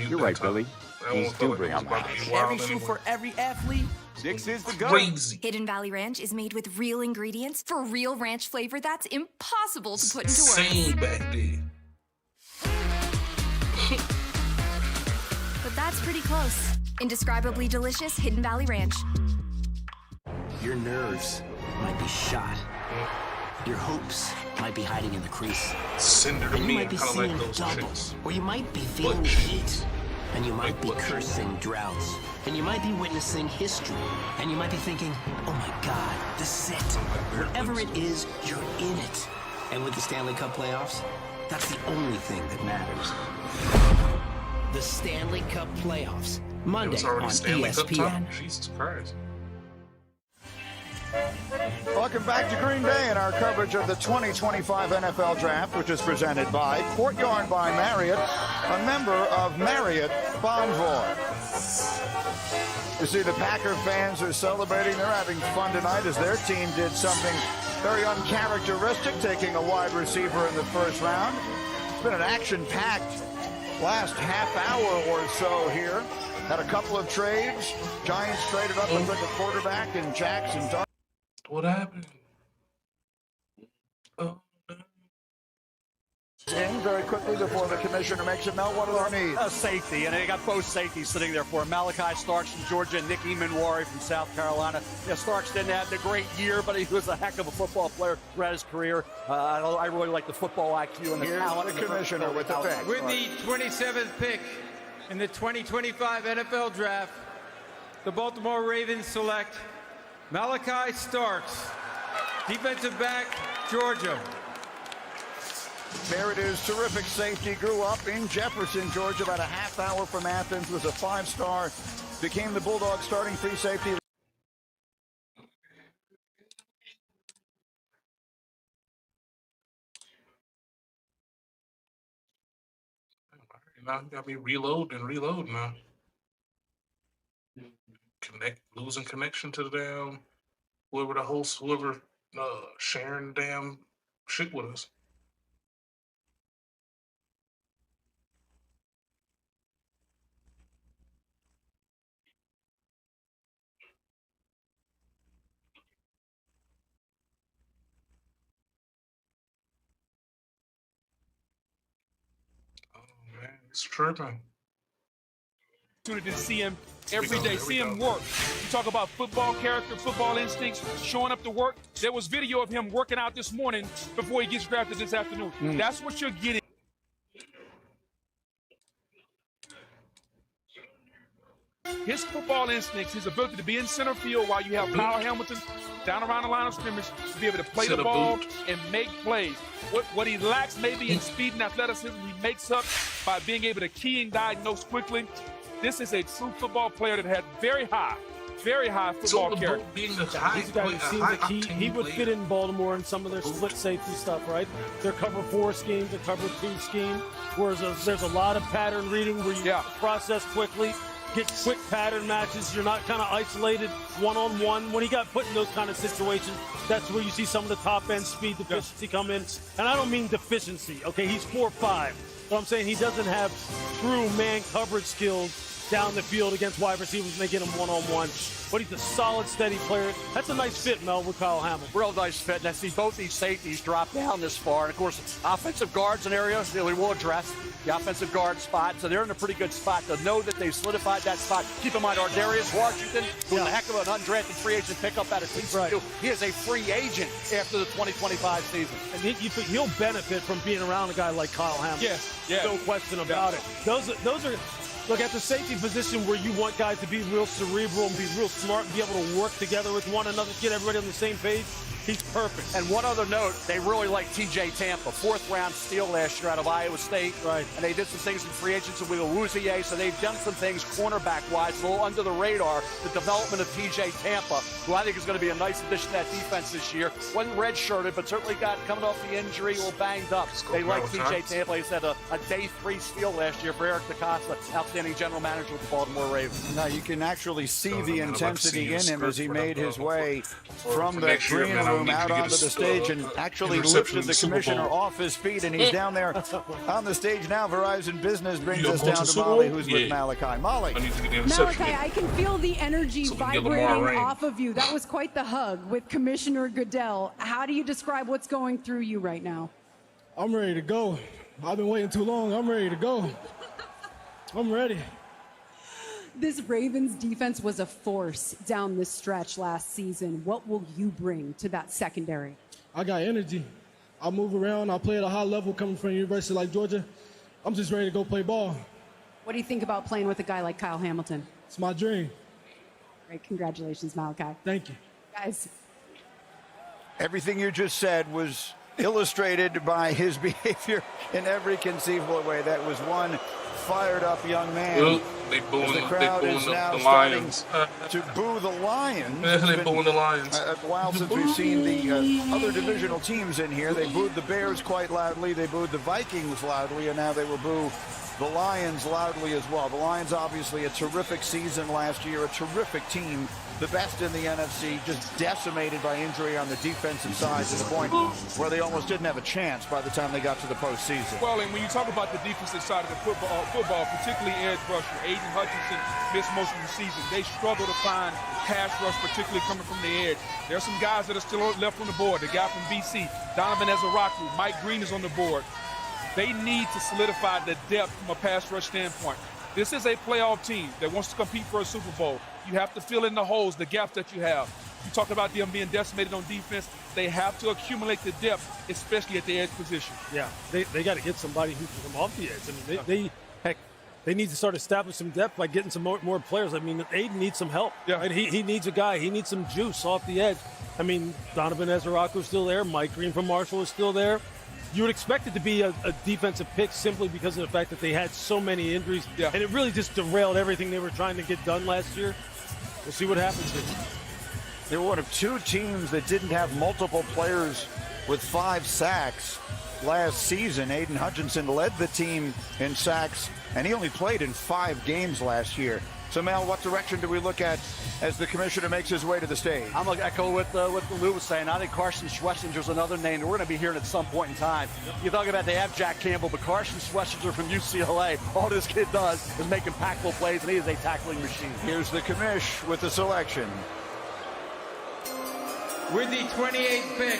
You're right, Billy. These do bring out my Every shoe for every athlete. Six is the go. Crazy. Hidden Valley Ranch is made with real ingredients for real ranch flavor that's impossible to put into words. Same back then. But that's pretty close. Indescribably delicious Hidden Valley Ranch. Your nerves might be shot. Your hopes might be hiding in the crease. Send her to And you me. might be I don't seeing like those double. chicks. Or you might be feeling the heat. And you might be cursing droughts. And you might be witnessing history. And you might be thinking, oh my God, this is it. Whatever it is, you're in it. And with the Stanley Cup playoffs, that's the only thing that matters. The Stanley Cup playoffs. Monday on ESPN. Jesus Christ. Welcome back to Green Bay and our coverage of the 2025 NFL Draft, which is presented by Courtyard by Marriott, a member of Marriott Bonvoy. You see the Packer fans are celebrating. They're having fun tonight as their team did something very uncharacteristic, taking a wide receiver in the first round. It's been an action-packed last half hour or so here. Had a couple of trades. Giants traded up and took a quarterback in Jackson Dart. What happened? In very quickly before the commissioner makes it. Mel, what are our needs? A safety, and they got both safeties sitting there for him. Malachi Starks from Georgia and Nick Emanwari from South Carolina. Yeah, Starks didn't have the great year, but he was a heck of a football player throughout his career. I really like the football IQ and the talent. The commissioner with the pick. With the 27th pick in the 2025 NFL Draft, the Baltimore Ravens select Malachi Starks, defensive back, Georgia. There it is, terrific safety. Grew up in Jefferson, Georgia, about a half hour from Athens. Was a 5-star. Became the Bulldogs starting free safety. Now you got me reload now. Losing connection to the damn whoever the host, whoever sharing damn shit with us. It's tripping. To see him every day, see him work. You talk about football character, football instincts, showing up to work. There was video of him working out this morning before he gets drafted this afternoon. That's what you're getting. His football instincts, his ability to be in center field while you have Kyle Hamilton down around the line of scrimmage, to be able to play the ball and make plays. What he lacks maybe in speed and athleticism, he makes up by being able to key and diagnose quickly. This is a true football player that had very high football character. He's a guy who seems like he would fit in Baltimore in some of their split safety stuff, right? Their cover 4 scheme, their cover 2 scheme, whereas there's a lot of pattern reading where you process quickly, get quick pattern matches. You're not kind of isolated one-on-one. When he got put in those kind of situations, that's where you see some of the top-end speed deficiency come in. And I don't mean deficiency, okay? He's 4'5". So I'm saying he doesn't have true man coverage skills down the field against wide receivers when they get him one-on-one. But he's a solid, steady player. That's a nice fit, Mel, with Kyle Hamilton. Real nice fit. And I see both these safeties drop down this far. And, of course, offensive guards in areas that we will address the offensive guard spot. So they're in a pretty good spot to know that they've solidified that spot. Keep in mind, Ardarius Washington, who's a heck of an undrafted free agent pickup out of TCU. He is a free agent after the 2025 season. And he'll benefit from being around a guy like Kyle Hamilton. No question about it. Those are... Look, at the safety position where you want guys to be real cerebral and be real smart and be able to work together with one another, get everybody on the same page, he's perfect. And one other note, they really like TJ Tampa, 4th-round steal last year out of Iowa State. Right. And they did some things in free agency with Awuzie, so they've done some things cornerback-wise, a little under the radar. The development of TJ Tampa, who I think is going to be a nice addition to that defense this year. Wasn't redshirted, but certainly got coming off the injury, a little banged up. They like TJ Tampa. He said a day 3 steal last year for Eric DeCosta, outstanding general manager with the Baltimore Ravens. Now you can actually see the intensity in him as he made his way from the green room out onto the stage and actually lifted the commissioner off his feet, and he's down there on the stage now. Verizon Business brings us down to Molly, who's with Malachi. Molly. Malachi, I can feel the energy vibrating off of you. That was quite the hug with Commissioner Goodell. How do you describe what's going through you right now? I'm ready to go. I've been waiting too long. I'm ready to go. I'm ready. This Ravens defense was a force down this stretch last season. What will you bring to that secondary? I got energy. I move around. I play at a high level coming from a university like Georgia. I'm just ready to go play ball. What do you think about playing with a guy like Kyle Hamilton? It's my dream. Great. Congratulations, Malachi. Thank you. Guys. Everything you just said was illustrated by his behavior in every conceivable way. That was one fired up young man. Well, they booing the crowd is now the Lions. to boo the Lions. They booing the Lions. A while since we've seen the other divisional teams in here. They booed the Bears quite loudly. They booed the Vikings loudly, and now they will boo the Lions loudly as well. The Lions, obviously, a terrific season last year, a terrific team, the best in the NFC, just decimated by injury on the defensive side to the point where they almost didn't have a chance by the time they got to the postseason. Well, and when you talk about the defensive side of the football, particularly edge rusher, Aiden Hutchinson missed most of the season. They struggle to find pass rush, particularly coming from the edge. There are some guys that are still left on the board. The guy from BC, Donovan Ezaraku, Mike Green is on the board. They need to solidify the depth from a pass rush standpoint. This is a playoff team that wants to compete for a Super Bowl. You have to fill in the holes, the gaps that you have. You talk about them being decimated on defense. They have to accumulate the depth, especially at the edge position. Yeah, they got to get somebody who can come off the edge. I mean, they need to start establishing some depth by getting some more players. I mean, Aiden needs some help. Yeah. Right? He needs a guy. He needs some juice off the edge. I mean, Donovan Ezaraku is still there. Mike Green from Marshall is still there. You would expect it to be a defensive pick simply because of the fact that they had so many injuries. Yeah. And it really just derailed everything they were trying to get done last year. We'll see what happens here. They were one of two teams that didn't have multiple players with 5 sacks last season. Aiden Hutchinson led the team in sacks, and he only played in 5 games last year. So, Mel, what direction do we look at as the commissioner makes his way to the stage? I'm going to echo what Lou was saying. I think Carson Schwessinger's another name that we're going to be hearing at some point in time. You talk about they have Jack Campbell, but Carson Schwessinger from UCLA, all this kid does is make impactful plays, and he is a tackling machine. Here's the commish with the selection. With the 28th pick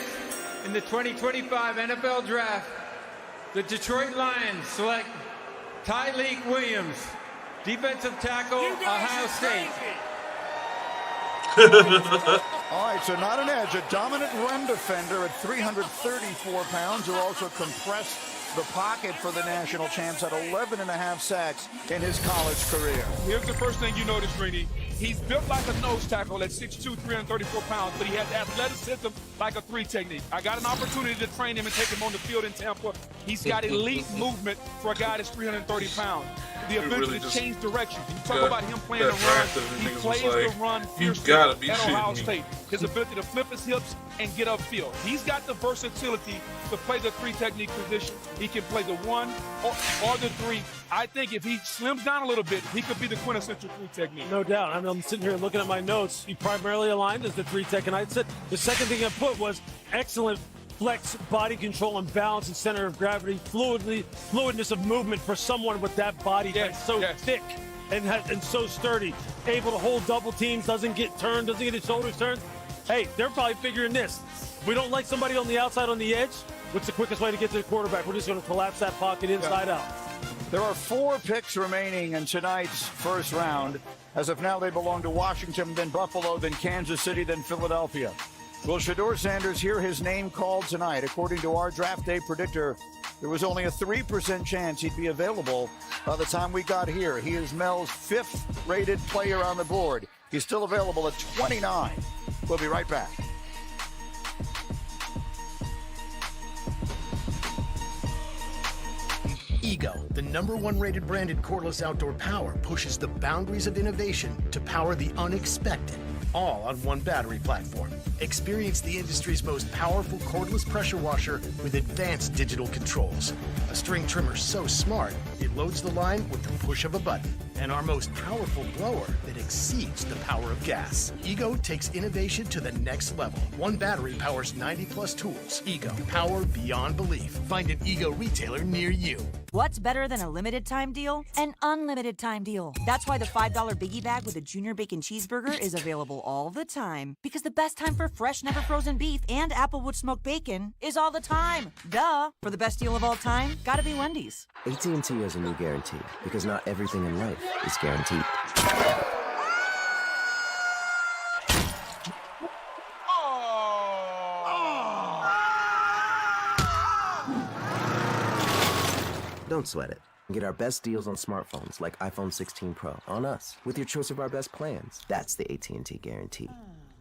in the 2025 NFL Draft, the Detroit Lions select Tyleik Williams, defensive tackle, Ohio State. All right, so not an edge, a dominant run defender at 334 pounds who also compressed the pocket for the national champs at 11.5 sacks in his college career. Here's the first thing you notice, Rini. He's built like a nose tackle at 6'2", 334 pounds, but he has athleticism like a 3 technique. I got an opportunity to train him and take him on the field in Tampa. He's got elite movement for a guy that's 330 pounds. The ability to change direction. You talk about him playing the run. He plays the run fiercely at Ohio State. His ability to flip his hips and get upfield. He's got the versatility to play the 3 technique position. He can play the 1 or the 3. I think if he slims down a little bit, he could be the quintessential 3 technique. No doubt. I mean, I'm sitting here looking at my notes. He primarily aligned as the 3 tech, and I said the second thing I put was excellent flex, body control, and balance and center of gravity, fluidness of movement for someone with that body that's so thick and so sturdy, able to hold double teams, doesn't get turned, doesn't get his shoulders turned. Hey, they're probably figuring this. We don't like somebody on the outside on the edge. What's the quickest way to get to the quarterback? We're just going to collapse that pocket inside out. There are 4 picks remaining in tonight's first round. As of now, they belong to Washington, then Buffalo, then Kansas City, then Philadelphia. Will Shedeur Sanders hear his name called tonight? According to our draft day predictor, there was only a 3% chance he'd be available by the time we got here. He is Mel's 5th rated player on the board. He's still available at 29. We'll be right back. Ego, the #1 rated branded cordless outdoor power, pushes the boundaries of innovation to power the unexpected, all on one battery platform. Experience the industry's most powerful cordless pressure washer with advanced digital controls. A string trimmer so smart, it loads the line with the push of a button. And our most powerful blower that exceeds the power of gas. Ego takes innovation to the next level. One battery powers 90+ tools. Ego, power beyond belief. Find an Ego retailer near you. What's better than a limited time deal? An unlimited time deal. That's why the $5 Biggie Bag with a Junior Bacon Cheeseburger is available all the time. Because the best time for fresh, never frozen beef and Applewood smoked bacon is all the time. Duh. For the best deal of all time, gotta be Wendy's. AT&T has a new guarantee, because not everything in life is guaranteed. Don't sweat it. Get our best deals on smartphones like iPhone 16 Pro on us with your choice of our best plans. That's the AT&T guarantee.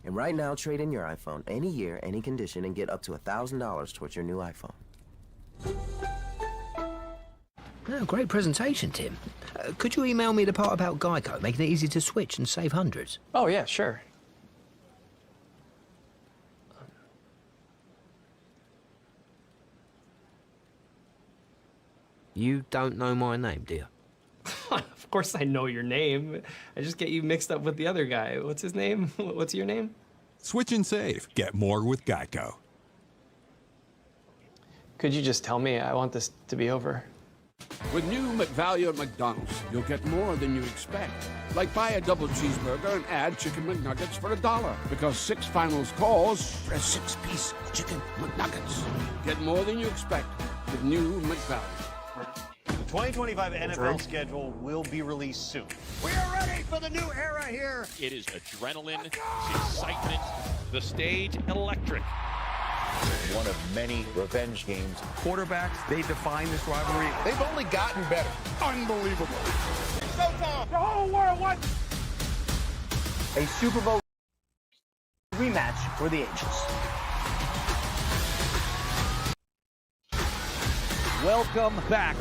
And right now, trade in your iPhone any year, any condition, and get up to $1,000 towards your new iPhone. Oh, great presentation, Tim. Could you email me the part about Geico, making it easy to switch and save hundreds? Oh, yeah, sure. You don't know my name, do you? Of course I know your name. I just get you mixed up with the other guy. What's his name? What's your name? Switch and save. Get more with Geico. Could you just tell me? I want this to be over. With new McValue at McDonald's, you'll get more than you expect. Like buy a double cheeseburger and add chicken McNuggets for $1. Because 6 finals calls for a 6-piece chicken McNuggets. Get more than you expect with new McValue. The 2025 NFL schedule will be released soon. We are ready for the new era here. It is adrenaline, it's excitement, the stage electric. One of many revenge games. Quarterbacks, they define this rivalry. They've only gotten better. Unbelievable. It's showtime. The whole world wants a Super Bowl rematch for the ages. Welcome back.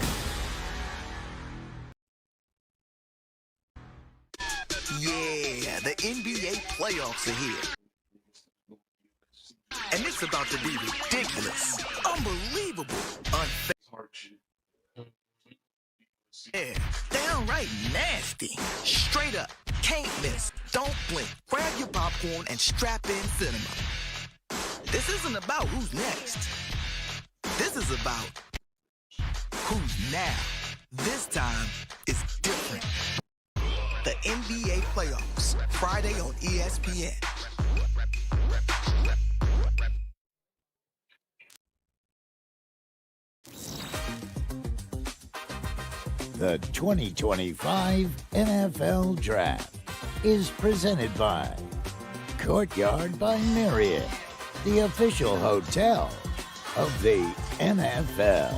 Yeah, the NBA playoffs are here. And it's about to be ridiculous, unbelievable, unfair, downright nasty, straight up, can't miss, don't blink, grab your popcorn and strap in cinema. This isn't about who's next. This is about who's now. This time is different. The NBA playoffs, Friday on ESPN. The 2025 NFL Draft is presented by Courtyard by Marriott, the official hotel of the NFL.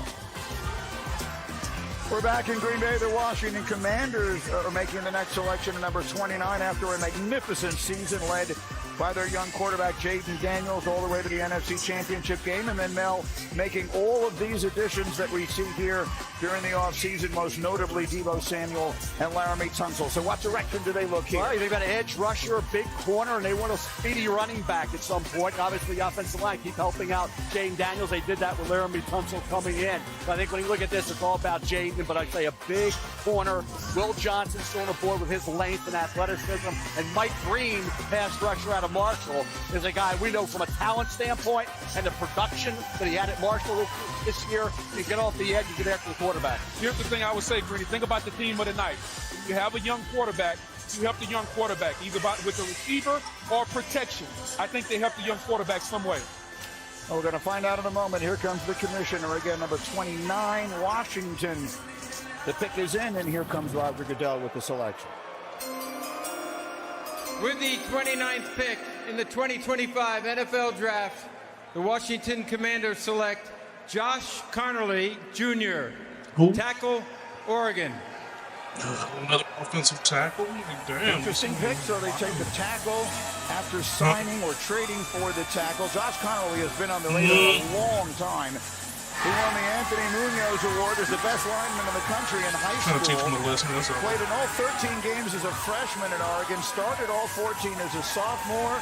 We're back in Green Bay. The Washington Commanders are making the next selection at number 29 after a magnificent season led by their young quarterback, Jaden Daniels, all the way to the NFC Championship game. And then Mel making all of these additions that we see here during the offseason, most notably Deebo Samuel and Laramie Tunsil. So what direction do they look here? Well, they've got an edge rusher, a big corner, and they want a speedy running back at some point. Obviously, the offensive line keep helping out Jaden Daniels. They did that with Laramie Tunsil coming in. So I think when you look at this, it's all about Jaden, but I'd say a big corner. Will Johnson still on the board with his length and athleticism. And Mike Green, pass rusher out of Marshall, is a guy we know from a talent standpoint and the production that he had at Marshall this year. You get off the edge, you get after the quarterback. Here's the thing I would say, Greeny. Think about the theme of the night. You have a young quarterback. You help the young quarterback either with the receiver or protection. I think they help the young quarterback some way. Well, we're going to find out in a moment. Here comes the commissioner again, number 29, Washington. The pick is in, and here comes Roger Goodell with the selection. With the 29th pick in the 2025 NFL Draft, the Washington Commanders select Josh Conerly Jr., tackle, Oregon. Another offensive tackle? Damn. Interesting pick. So they take the tackle after signing or trading for the tackle. Josh Conerly has been on the radar for a long time. He won the Anthony Munoz Award as the best lineman in the country in high school. Played in all 13 games as a freshman at Oregon. Started all 14 as a sophomore.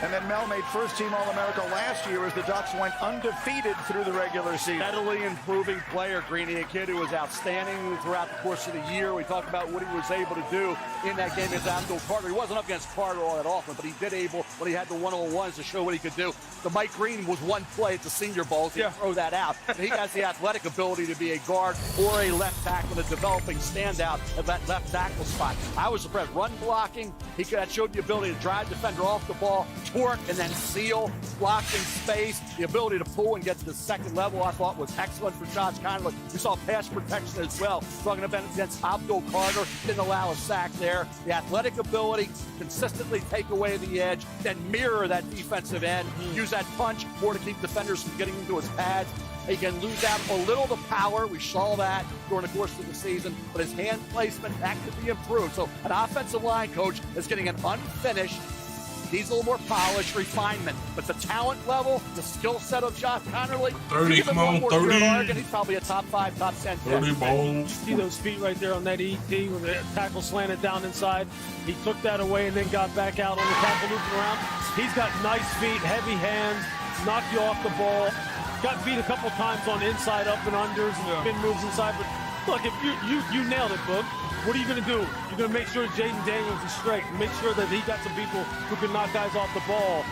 And then Mel made first-team All-America last year as the Ducks went undefeated through the regular season. Steadily improving player, Greeny, a kid who was outstanding throughout the course of the year. We talked about what he was able to do in that game against Abdul Carter. He wasn't up against Carter all that often, but he did able, when he had the one-on-ones, to show what he could do. The Mike Green was one play at the Senior Bowl to throw that out. And he has the athletic ability to be a guard or a left tackle, a developing standout at that left tackle spot. I was impressed. Run blocking, that showed the ability to drive defender off the ball, torque, and then seal, blocking space, the ability to pull and get to the second level, I thought was excellent for Josh Conerly. We saw pass protection as well. Talking about against Abdul Carter, didn't allow a sack there. The athletic ability, consistently take away the edge, then mirror that defensive end, use that punch more to keep defenders from getting into his pads. He can lose out a little the power. We saw that during the course of the season, but his hand placement, that could be improved. So an offensive line coach is getting an unfinished Needs a little more polish, refinement. But the talent level, the skill set of Josh Conerly, 30, come on, 30. He's probably a top 5, top 10 pick. 30 balls. You see those feet right there on that ET when the tackle slanted down inside. He took that away and then got back out on the tackle looping around. He's got nice feet, heavy hands, knock you off the ball. Got beat a couple times on inside up and unders and spin moves inside. But look, if you nailed it, Boog. What are you going to do? You're going to make sure Jaden Daniels is straight. Make sure that he got some people who can knock guys off the ball.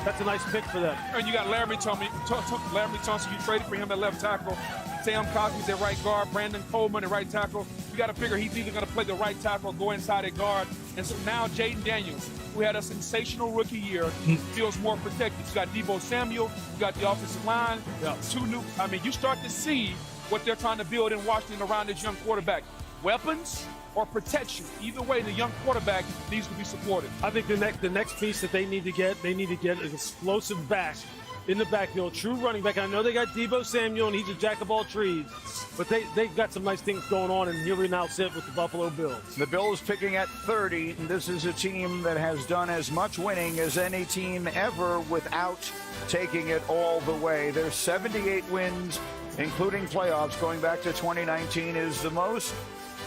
That's a nice pick for them. And you got Laramie Thompson. You traded for him at left tackle. Sam Cosby's at right guard. Brandon Coleman at right tackle. You got to figure he's either going to play the right tackle or go inside at guard. And so now Jaden Daniels, who had a sensational rookie year, feels more protected. You got Deebo Samuel. You got the offensive line. Two new. I mean, you start to see what they're trying to build in Washington around this young quarterback. Weapons or protection. Either way, the young quarterback needs to be supported. I think the next piece that they need to get an explosive back in the backfield, true running back. I know they got Deebo Samuel, and he's a jack of all trades, but they've got some nice things going on, and here we now sit with the Buffalo Bills. The Bills picking at 30, and this is a team that has done as much winning as any team ever without taking it all the way. There's 78 wins, including playoffs, going back to 2019, is the most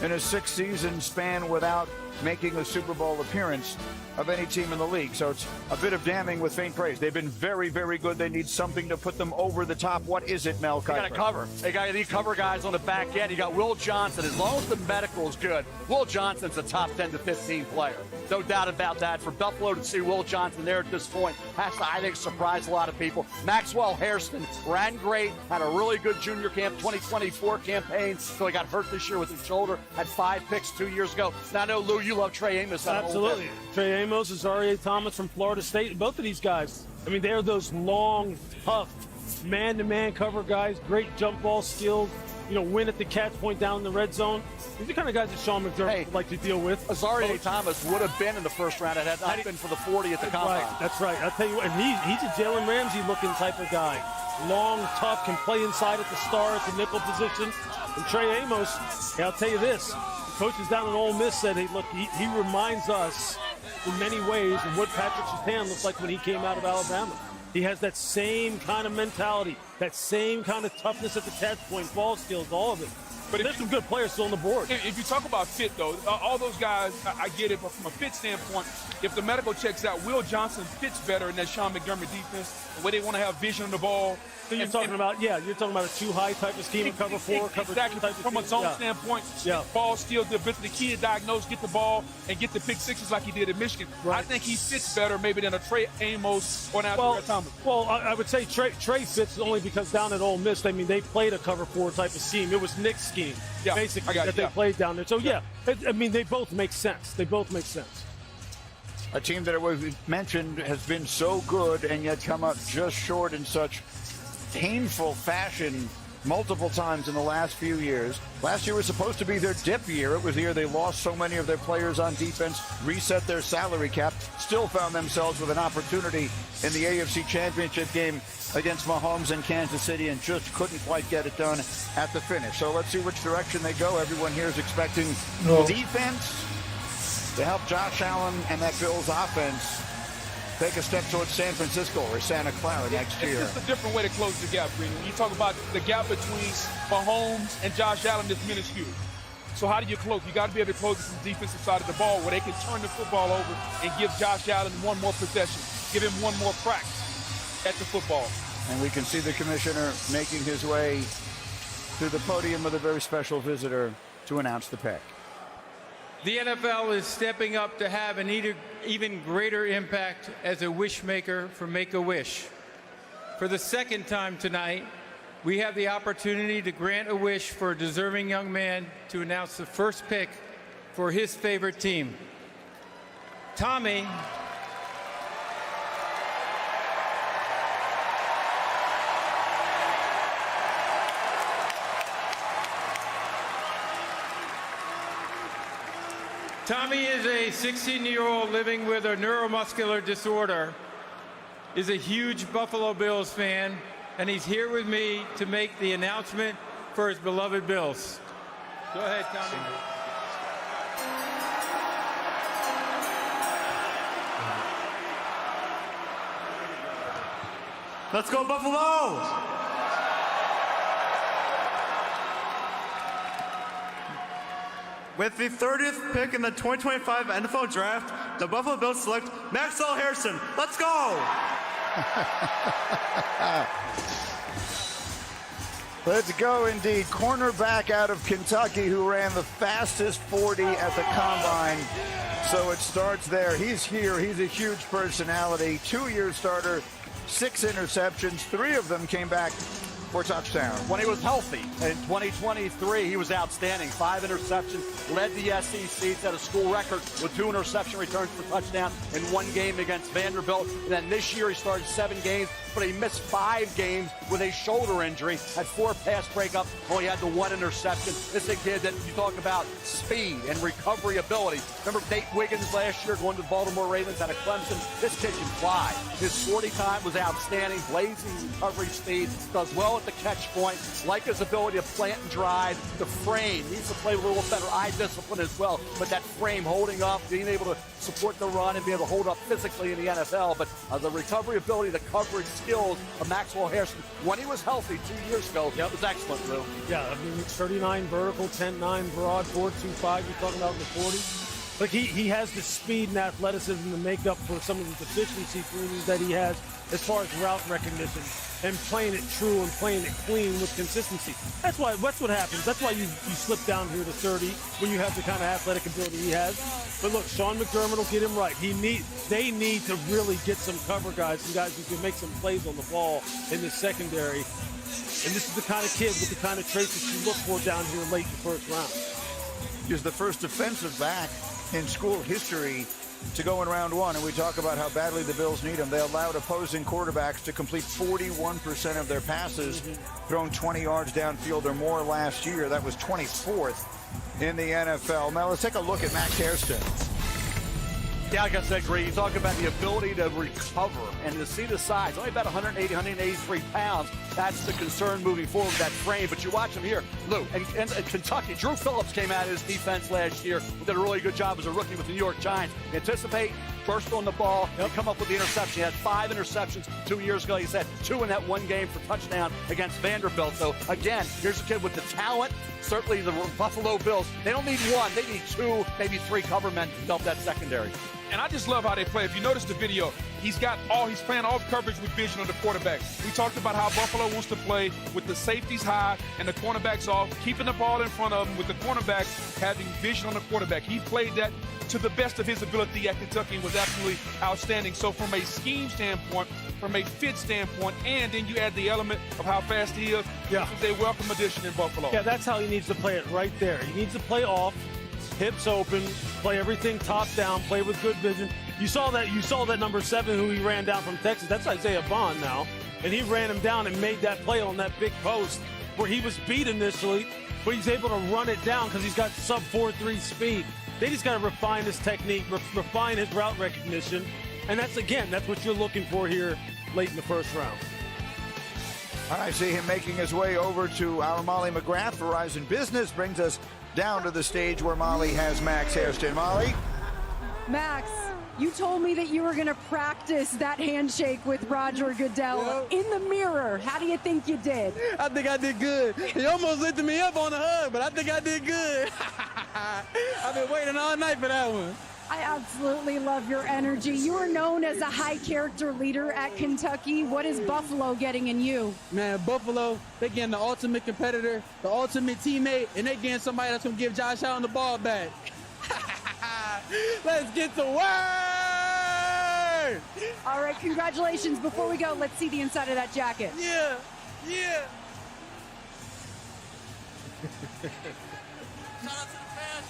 in a 6-season span without making a Super Bowl appearance of any team in the league. So it's a bit of damning with faint praise. They've been very, very good. They need something to put them over the top. What is it, Mel Kiper? They got to cover. They need cover guys on the back end. You got Will Johnson. As long as the medical is good, Will Johnson's a top 10 to 15 player. No doubt about that. For Buffalo to see Will Johnson there at this point has to, I think, surprise a lot of people. Maxwell Hairston ran great, had a really good junior camp 2024 campaign, so he got hurt this year with his shoulder, had 5 picks 2 years ago. Now I know, Lou, you love Trey Amos. Absolutely. Trey Amos is R.A. Thomas from Florida State. Both of these guys, I mean, they're those long, tough, man-to-man cover guys, great jump ball skills, win at the catch point down in the red zone. These are the kind of guys that Sean McDermott would like to deal with. Azaria Thomas would have been in the first round had not been for the 40 at the combine. That's right. I'll tell you what, and he's a Jalen Ramsey-looking type of guy. Long, tough, can play inside at the star, at the nickel position. And Trey Amos, I'll tell you this, coaches down in Ole Miss said, hey, look, he reminds us in many ways of what Patrick Surtain looked like when he came out of Alabama. He has that same kind of mentality, that same kind of toughness at the catch point, ball skills, all of it. But there's some good players still on the board. If you talk about fit, though, all those guys, I get it, but from a fit standpoint, if the medical checks out, Will Johnson fits better in that Sean McDermott defense, the way they want to have vision on the ball. So you're talking about a too-high type of scheme, cover 4, cover 2 type of scheme. From a zone standpoint, ball steals, the ability to key diagnose, get the ball, and get the pick sixes like he did at Michigan. Right. I think he fits better maybe than a Trey Amos or an Azaria Thomas. Well, I would say Trey fits only because down at Ole Miss, I mean, they played a cover 4 type of scheme. It was Nick's scheme, basically, they played down there. So, they both make sense. They both make sense. A team that was mentioned has been so good and yet come up just short in such painful fashion multiple times in the last few years. Last year was supposed to be their dip year. It was the year they lost so many of their players on defense, reset their salary cap, still found themselves with an opportunity in the AFC Championship game against Mahomes and Kansas City and just couldn't quite get it done at the finish. So let's see which direction they go. Everyone here is expecting defense to help Josh Allen and that Bills offense take a step towards San Francisco or Santa Clara next year. It's just a different way to close the gap, Green. When you talk about the gap between Mahomes and Josh Allen, it's minuscule. So how do you close? You got to be able to close it from the defensive side of the ball where they can turn the football over and give Josh Allen one more possession, give him one more crack at the football. And we can see the commissioner making his way to the podium with a very special visitor to announce the pick. The NFL is stepping up to have an even greater impact as a wish maker for Make-A-Wish. For the second time tonight, we have the opportunity to grant a wish for a deserving young man to announce the first pick for his favorite team. Tommy Tommy is a 16-year-old living with a neuromuscular disorder, is a huge Buffalo Bills fan, and he's here with me to make the announcement for his beloved Bills. Go ahead, Tommy. Let's go, Buffalo! With the 30th pick in the 2025 NFL Draft, the Buffalo Bills select Maxwell Harrison. Let's go! Let's go indeed. Cornerback out of Kentucky who ran the fastest 40 at the combine. So it starts there. He's here. He's a huge personality. 2-year starter, 6 interceptions. 3 of them came back for touchdown. When he was healthy in 2023, he was outstanding. 5 interceptions, led the SEC, set a school record with 2 interception returns for touchdown in 1 game against Vanderbilt. And then this year he started 7 games, but he missed 5 games with a shoulder injury, had 4 pass breakups, only had the 1 interception. This is a kid that you talk about speed and recovery ability. Remember Nate Wiggins last year going to the Baltimore Ravens out of Clemson? This kid can fly. His 40 time was outstanding, blazing recovery speed, does well at the catch point, like his ability to plant and drive. The frame, needs to play with a little better eye discipline as well, but that frame holding up, being able to support the run and be able to hold up physically in the NFL, but the recovery ability, the coverage skills of Maxwell Harrison, when he was healthy 2 years ago, was excellent, Lou. Yeah, I mean, 39 vertical, 10-9 broad, 4.25, you're talking about in the 40. Like, he has the speed and athleticism to make up for some of the deficiencies that he has as far as route recognition and playing it true and playing it clean with consistency. That's what happens. That's why you slip down here to 30 when you have the kind of athletic ability he has. But look, Sean McDermott will get him right. They need to really get some cover guys, some guys who can make some plays on the ball in the secondary. And this is the kind of kid with the kind of traits that you look for down here late in the first round. He's the first defensive back in school history to go in round 1, and we talk about how badly the Bills need him. They allowed opposing quarterbacks to complete 41% of their passes, thrown 20 yards downfield or more last year. That was 24th in the NFL. Now let's take a look at Max Hairston. Yeah, like I said, Greg, you talk about the ability to recover and to see the size. Only about 180, 183 pounds. That's the concern moving forward with that frame. But you watch him here, Lou, and Kentucky. Drew Phillips came out of his defense last year, did a really good job as a rookie with the New York Giants. Anticipate, burst on the ball, and come up with the interception. He had 5 interceptions 2 years ago. He said 2 in that 1 game for touchdown against Vanderbilt. So, again, here's a kid with the talent. Certainly the Buffalo Bills, they don't need 1. They need 2, maybe 3 cover men to help that secondary. And I just love how they play. If you notice the video, he's playing all coverage with vision on the quarterback. We talked about how Buffalo wants to play with the safeties high and the cornerbacks off, keeping the ball in front of him with the cornerbacks having vision on the quarterback. He played that to the best of his ability at Kentucky and was absolutely outstanding. So from a scheme standpoint, from a fit standpoint, and then you add the element of how fast he is, this is a welcome addition in Buffalo. Yeah, that's how he needs to play it right there. He needs to play off, hips open, play everything top down, play with good vision. You saw that number 7 who he ran down from Texas. That's Isaiah Bond now. And he ran him down and made that play on that big post where he was beat initially, but he's able to run it down because he's got sub 4.3 speed. They just got to refine his technique, refine his route recognition. And that's what you're looking for here late in the first round. I see him making his way over to our Molly McGrath. Verizon Business brings us down to the stage where Molly has Max Hairston. Molly? Max, you told me that you were going to practice that handshake with Roger Goodell in the mirror. How do you think you did? I think I did good. He almost lifted me up on the hug, but I think I did good. I've been waiting all night for that one. I absolutely love your energy. You are known as a high-character leader at Kentucky. What is Buffalo getting in you? Man, Buffalo, they getting the ultimate competitor, the ultimate teammate, and they getting somebody that's going to give Josh Allen the ball back. Let's get to work! All right, congratulations. Before we go, let's see the inside of that jacket. Yeah, yeah.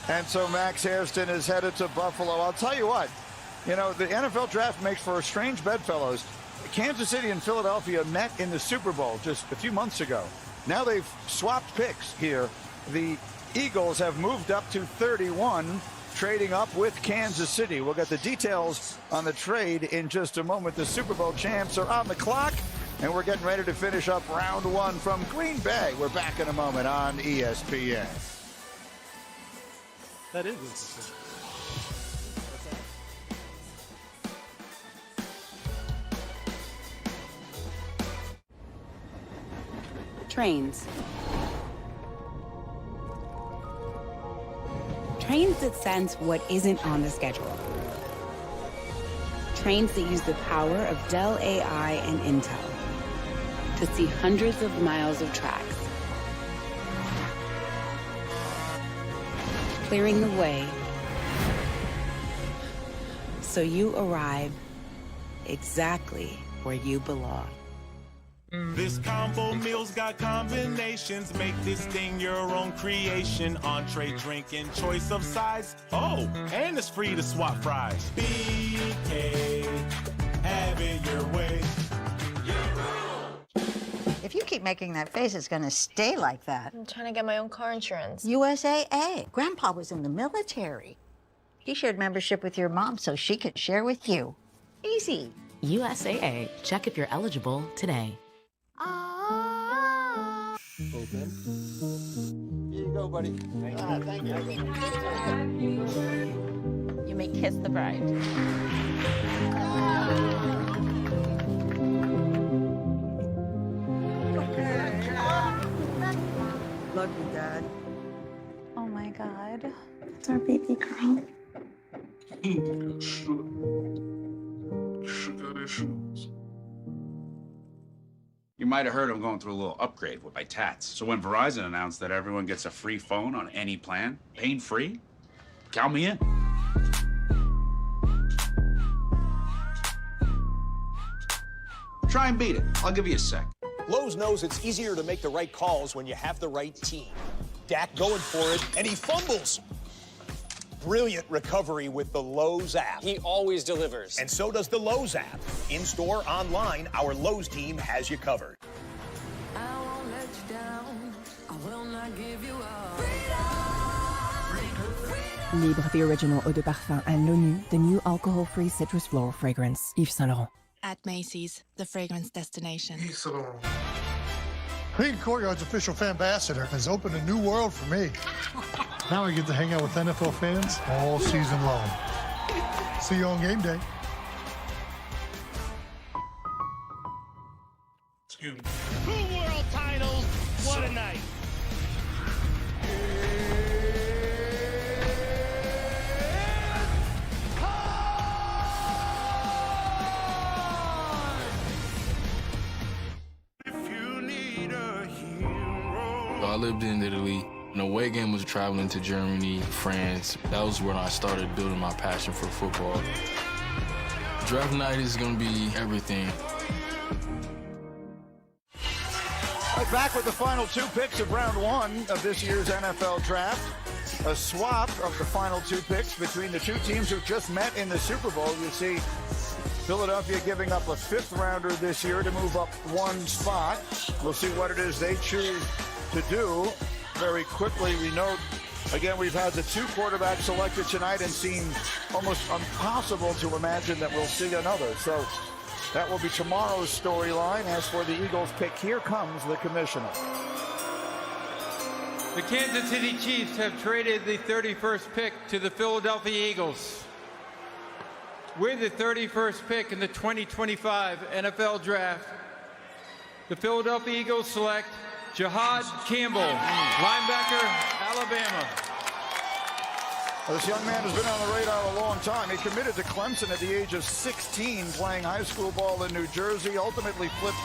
And so Max Hairston is headed to Buffalo. I'll tell you what, the NFL draft makes for a strange bedfellows. Kansas City and Philadelphia met in the Super Bowl just a few months ago. Now they've swapped picks here. The Eagles have moved up to 31, trading up with Kansas City. We'll get the details on the trade in just a moment. The Super Bowl champs are on the clock, and we're getting ready to finish up round 1 from Green Bay. We're back in a moment on ESPN. That is interesting. Trains. Trains that sense what isn't on the schedule. Trains that use the power of Dell AI and Intel to see hundreds of miles of tracks, clearing the way so you arrive exactly where you belong. This combo meal's got combinations. Make this thing your own creation. Entree, drink, and choice of size. Oh, and it's free to swap fries. BK, have it your way. If you keep making that face, it's gonna stay like that. I'm trying to get my own car insurance. USAA. Grandpa was in the military. He shared membership with your mom so she could share with you. Easy. USAA. Check if you're eligible today. Open. Here you go, buddy. Thank you. Thank you. You may kiss the bride. Love you, Dad. Oh my God. It's our baby girl. Sugar issues. You might have heard I'm going through a little upgrade with my tats. So when Verizon announced that everyone gets a free phone on any plan, pain-free, count me in. Try and beat it. I'll give you a sec. Lowe's knows it's easier to make the right calls when you have the right team. Dak going for it, and he fumbles. Brilliant recovery with the Lowe's app. He always delivers. And so does the Lowe's app. In-store, online, our Lowe's team has you covered. Libre the original eau de parfum and l'ONU, the new alcohol-free citrus floral fragrance, Yves Saint Laurent. At Macy's, the fragrance destination. Being Courtyard's official fan ambassador has opened a new world for me. Now I get to hang out with NFL fans all season long. See you on game day. Excuse me. 2 world titles, what a night. I lived in Italy. An away game was traveling to Germany, France. That was when I started building my passion for football. Draft night is going to be everything. All right, back with the final 2 picks of round 1 of this year's NFL Draft. A swap of the final 2 picks between the 2 teams who just met in the Super Bowl. You see Philadelphia giving up a 5th rounder this year to move up 1 spot. We'll see what it is they choose to do. Very quickly, we note, again, we've had the 2 quarterbacks selected tonight and seemed almost impossible to imagine that we'll see another. So that will be tomorrow's storyline. As for the Eagles pick, here comes the commissioner. The Kansas City Chiefs have traded the 31st pick to the Philadelphia Eagles. With the 31st pick in the 2025 NFL Draft, the Philadelphia Eagles select Jihad Campbell, linebacker, Alabama. Well, this young man has been on the radar a long time. He committed to Clemson at the age of 16, playing high school ball in New Jersey, ultimately flipped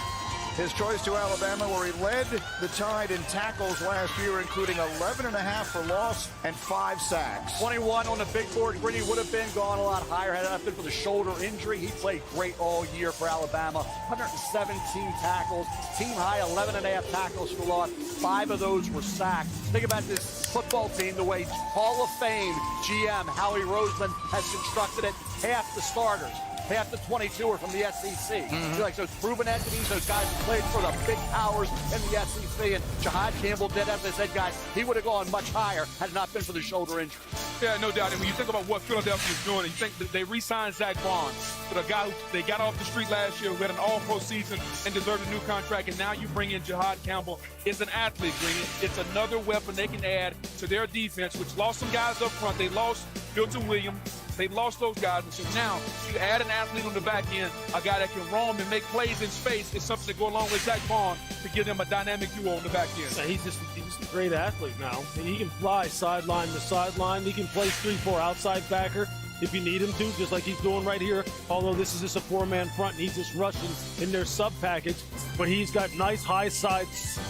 his choice to Alabama, where he led the Tide in tackles last year, including 11.5 for loss and 5 sacks. 21 on the big board. Gritty would have been gone a lot higher had it not been for the shoulder injury. He played great all year for Alabama. 117 tackles, team high 11.5 tackles for loss. 5 of those were sacks. Think about this football team, the way Hall of Fame GM Howie Roseman has constructed it. Half the starters, half the 22 are from the SEC. Mm-hmm. Like those proven entities, those guys who played for the big powers in the SEC. And Jihad Campbell did, as I said, guys, he would have gone much higher had it not been for the shoulder injury. Yeah, no doubt. And when you think about what Philadelphia is doing, and you think that they re-signed Zach Bond, but a guy who they got off the street last year, who had an all-pro season and deserved a new contract, and now you bring in Jihad Campbell. It's an athlete, Green. It's another weapon they can add to their defense, which lost some guys up front. They lost Milton Williams. They lost those guys, and so now you add an athlete on the back end, a guy that can roam and make plays in space. Is something to go along with Zach Vaughn to give them a dynamic duo on the back end. So he's just a great athlete now. He can fly sideline to sideline. He can play 3-4 outside backer if you need him to, just like he's doing right here. Although this is just a 4-man front, and he's just rushing in their sub package. But he's got nice high side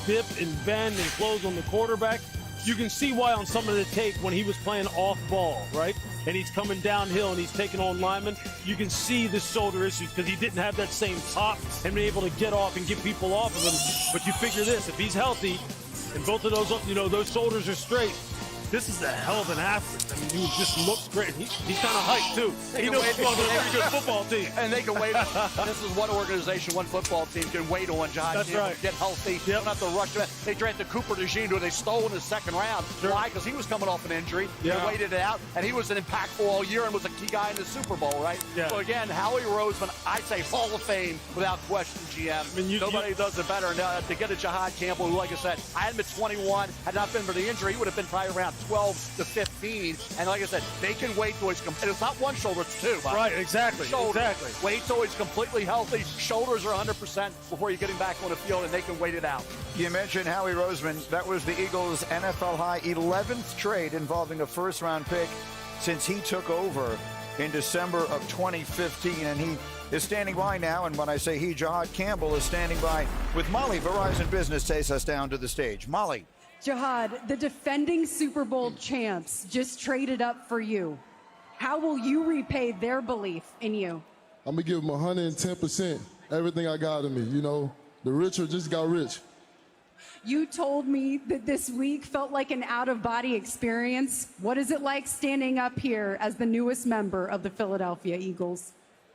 dip and bend and close on the quarterback. You can see why on some of the tape when he was playing off ball, right? And he's coming downhill and he's taking on linemen. You can see the shoulder issues because he didn't have that same pop and be able to get off and get people off of him. But you figure this, if he's healthy and both of those, those shoulders are straight, this is a hell of an athlete. I mean, he just looks great. He's kind of hyped, too. He knows he's on a very good football team. And they can wait. This is one organization, one football team can wait on Jahad That's Campbell right. to get healthy. Don't have to rush him. They drafted Cooper DeJean, who they stole in the second round. Sure. Why? Because he was coming off an injury. Yeah. They waited it out, and he was an impactful all year and was a key guy in the Super Bowl, right? Yeah. So, again, Howie Roseman, I'd say Hall of Fame without question, GM. I mean, Nobody does it better. Now, to get a Jahad Campbell, who, like I said, I had him at 21. Had not been for the injury, he would have been probably around 12 to 15. And like I said, they can wait till he's and it's not one shoulder, it's two. Right, exactly. Shoulder. Exactly. Wait till he's completely healthy. Shoulders are 100% before you get him back on the field, and they can wait it out. You mentioned Howie Roseman. That was the Eagles' NFL high 11th trade involving a first-round pick since he took over in December of 2015. And he is standing by now. And when I say he, Jahad Campbell is standing by with Molly. Verizon Business takes us down to the stage. Molly. Jahad, the defending Super Bowl champs just traded up for you. How will you repay their belief in you? I'm going to give them 110%, everything I got in me. You know, the richer just got rich. You told me that this week felt like an out-of-body experience. What is it like standing up here as the newest member of the Philadelphia Eagles?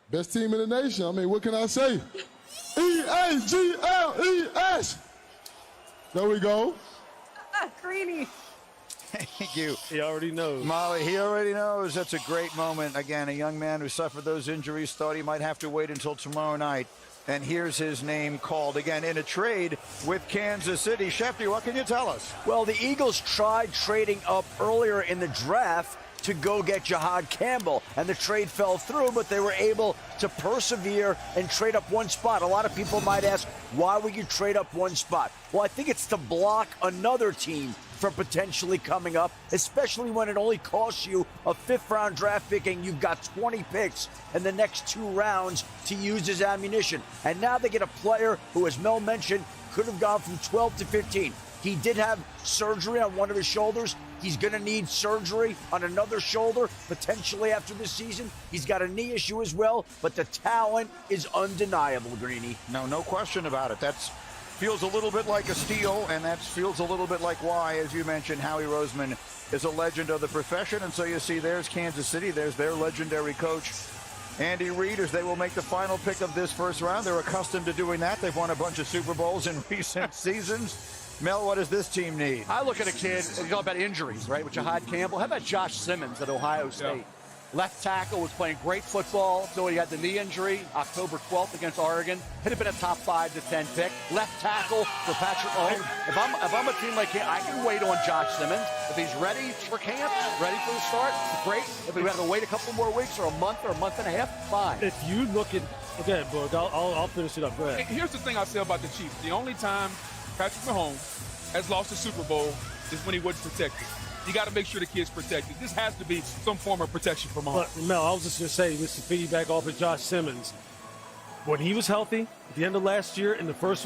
Best team in the nation. I mean, what can I say? E-A-G-L-E-S. There we go. Greeny. Thank you. He already knows. Molly, he already knows. That's a great moment. Again, a young man who suffered those injuries, thought he might have to wait until tomorrow night. And here's his name called again in a trade with Kansas City. Shefty, what can you tell us? Well, the Eagles tried trading up earlier in the draft to go get Jahad Campbell, and the trade fell through, but they were able to persevere and trade up one spot. A lot of people might ask, why would you trade up one spot? Well, I think it's to block another team from potentially coming up, especially when it only costs you a 5th-round draft pick and you've got 20 picks in the next 2 rounds to use as ammunition. And now they get a player who, as Mel mentioned, could have gone from 12 to 15. He did have surgery on one of his shoulders. He's going to need surgery on another shoulder, potentially after this season. He's got a knee issue as well, but the talent is undeniable, Greeny. No question about it. That feels a little bit like a steal, and that feels a little bit like why, as you mentioned, Howie Roseman is a legend of the profession. And so you see there's Kansas City. There's their legendary coach, Andy Reid, as they will make the final pick of this first round. They're accustomed to doing that. They've won a bunch of Super Bowls in recent seasons. Mel, what does this team need? I look at a kid, you talk about injuries, right, with Jahad Campbell. How about Josh Simmons at Ohio State? Yeah. Left tackle, was playing great football until he had the knee injury October 12th against Oregon. He'd have been a top 5 to 10 pick. Left tackle for Patrick Mahomes. If I'm a team like him, I can wait on Josh Simmons. If he's ready for camp, ready for the start, great. If we have to wait a couple more weeks or a month and a half, fine. If you look at, okay, Boog, I'll finish it up. Go ahead. Here's the thing I'll say about the Chiefs. The only time Patrick Mahomes has lost a Super Bowl is when he wasn't protected. You got to make sure the kid's protected. This has to be some form of protection for Mahomes. Mel, I was just going to say, this to piggyback off of Josh Simmons. When he was healthy, at the end of last year, in the first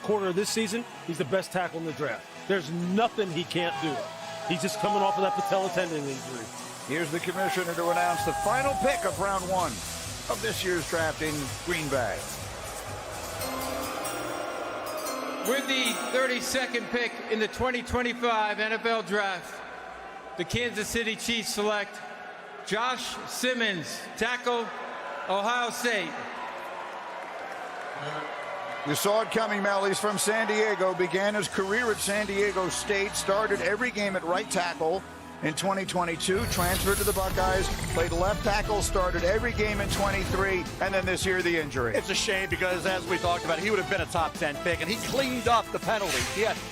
quarter of this season, he's the best tackle in the draft. There's nothing he can't do. He's just coming off of that patella tendon injury. Here's the commissioner to announce the final pick of round 1 of this year's draft in Green Bay. With the 32nd pick in the 2025 NFL Draft, the Kansas City Chiefs select Josh Simmons, tackle, Ohio State. You saw it coming, Mel. He's from San Diego, began his career at San Diego State, started every game at right tackle, in 2022, transferred to the Buckeyes, played left tackle, started every game in 23, and then this year the injury. It's a shame because, as we talked about, he would have been a top 10 pick, and he cleaned up the penalty.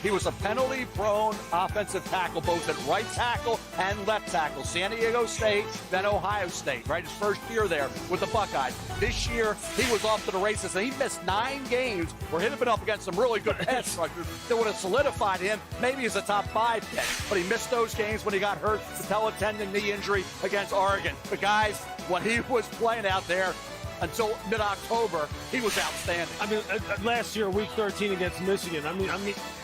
He was a penalty-prone offensive tackle, both at right tackle and left tackle. San Diego State, then Ohio State, right? His first year there with the Buckeyes. This year, he was off to the races, and he missed 9 games where he'd have been up against some really good pass rushers that would have solidified him maybe as a top 5 pick. But he missed those games when he got hurt, patella tendon knee injury against Oregon. But guys, when he was playing out there until mid-October, he was outstanding. I mean, last year, week 13 against Michigan. I mean,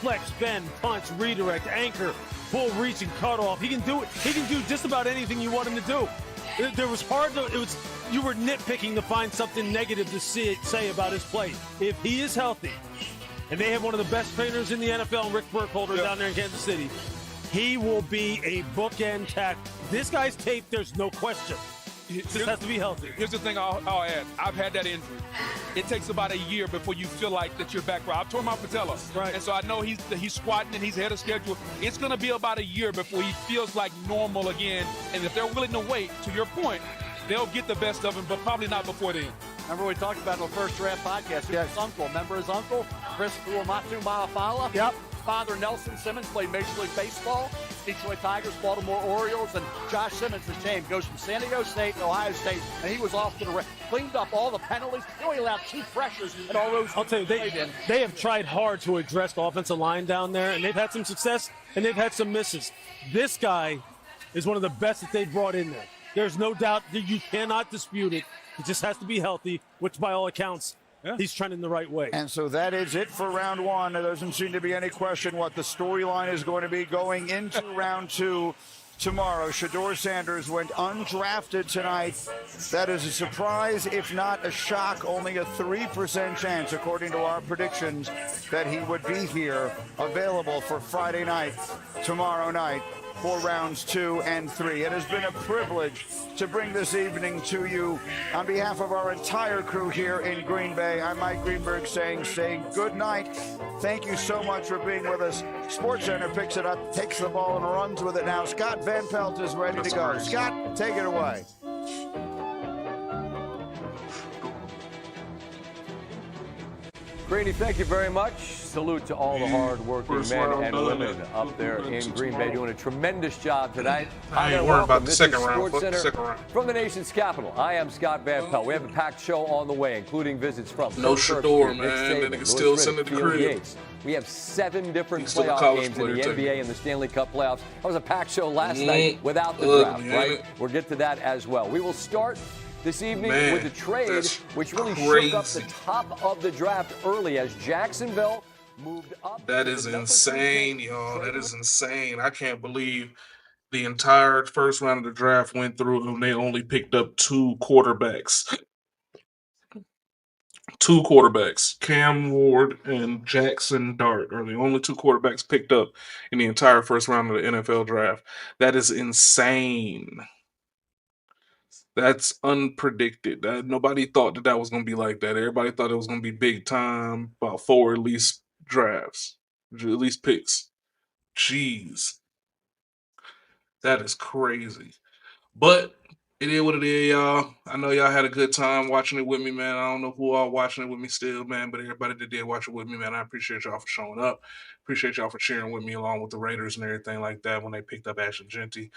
flex, bend, punch, redirect, anchor, full reach and cutoff. He can do it. He can do just about anything you want him to do. There was you were nitpicking to find something negative to say about his play. If he is healthy, and they have one of the best trainers in the NFL, Rick Burkholder, down there in Kansas City, he will be a bookend tackle. This guy's tape, there's no question. Just has to be healthy. Here's the thing I'll add. I've had that injury. It takes about a year before you feel like that you're back. I've torn my patella. Right. And so I know he's squatting and he's ahead of schedule. It's going to be about a year before he feels like normal again. And if they're willing to wait, to your point, they'll get the best of him, but probably not before then. Remember we talked about in the first draft podcast, his uncle. Remember his uncle, Chris Uamatu Malafala? Yep. Father Nelson Simmons played Major League Baseball, Detroit Tigers, Baltimore Orioles, and Josh Simmons, the same, goes from San Diego State to Ohio State, and he was off to the cleaned up all the penalties. They only allowed 2 pressures and all those. I'll tell you, they have tried hard to address the offensive line down there, and they've had some success, and they've had some misses. This guy is one of the best that they've brought in there. There's no doubt that you cannot dispute it. He just has to be healthy, which by all accounts, he's trending the right way. And so that is it for round 1. There doesn't seem to be any question what the storyline is going to be going into round 2 tomorrow. Shedeur Sanders went undrafted tonight. That is a surprise, if not a shock. Only a 3% chance, according to our predictions, that he would be here available for Friday night, tomorrow night, for rounds 2 and 3. It has been a privilege to bring this evening to you on behalf of our entire crew here in Green Bay. I'm Mike Greenberg saying good night. Thank you so much for being with us. SportsCenter picks it up, takes the ball and runs with it now. Scott Van Pelt is ready to go. Scott, take it away. Greeny, thank you very much. Salute to all the hard-working men and women up there in Green Bay doing a tremendous job tonight. I ain't worried about the second round. Fuck the second round. From the nation's capital, I am Scott Van Pelt. We have a packed show on the way, including visits from no Shedeur, man. That nigga still sending the crib. We have 7 different playoff games in the NBA and the Stanley Cup playoffs. That was a packed show last night without the draft, right? We'll get to that as well. We will start this evening with the trade, which really shook up the top of the draft early as Jacksonville moved up. That is insane, y'all. That is insane. I can't believe the entire first round of the draft went through and they only picked up 2 quarterbacks. 2 quarterbacks. Cam Ward and Jackson Dart are the only 2 quarterbacks picked up in the entire first round of the NFL draft. That is insane. That's unpredicted. Nobody thought that was going to be like that. Everybody thought it was going to be big time, about 4 at least drafts, at least picks. Jeez. That is crazy. But it is what it is, y'all. I know y'all had a good time watching it with me, man. I don't know who all watching it with me still, man, but everybody that did watch it with me, man, I appreciate y'all for showing up. Appreciate y'all for cheering with me along with the Raiders and everything like that when they picked up Ashton Jeanty.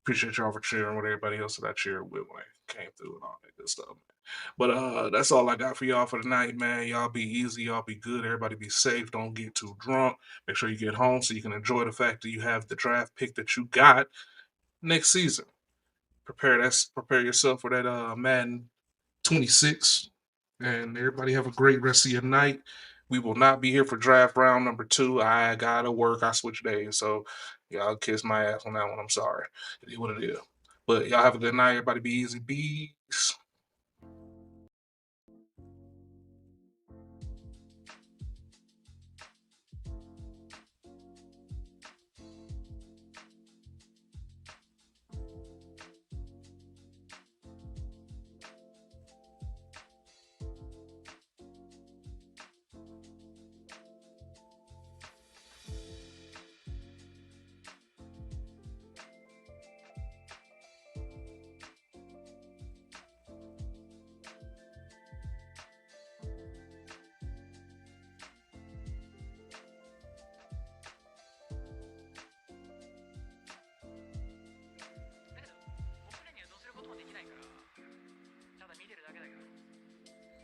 Appreciate y'all for cheering with everybody else that I cheered with when I came through and all that good stuff, man. But that's all I got for y'all for tonight, man. Y'all be easy. Y'all be good. Everybody be safe. Don't get too drunk. Make sure you get home so you can enjoy the fact that you have the draft pick that you got next season. Prepare yourself for that Madden 26. And everybody have a great rest of your night. We will not be here for draft round number 2. I gotta work. I switch days. So y'all kiss my ass on that one. I'm sorry. It is what it is. But y'all have a good night. Everybody be easy. Peace.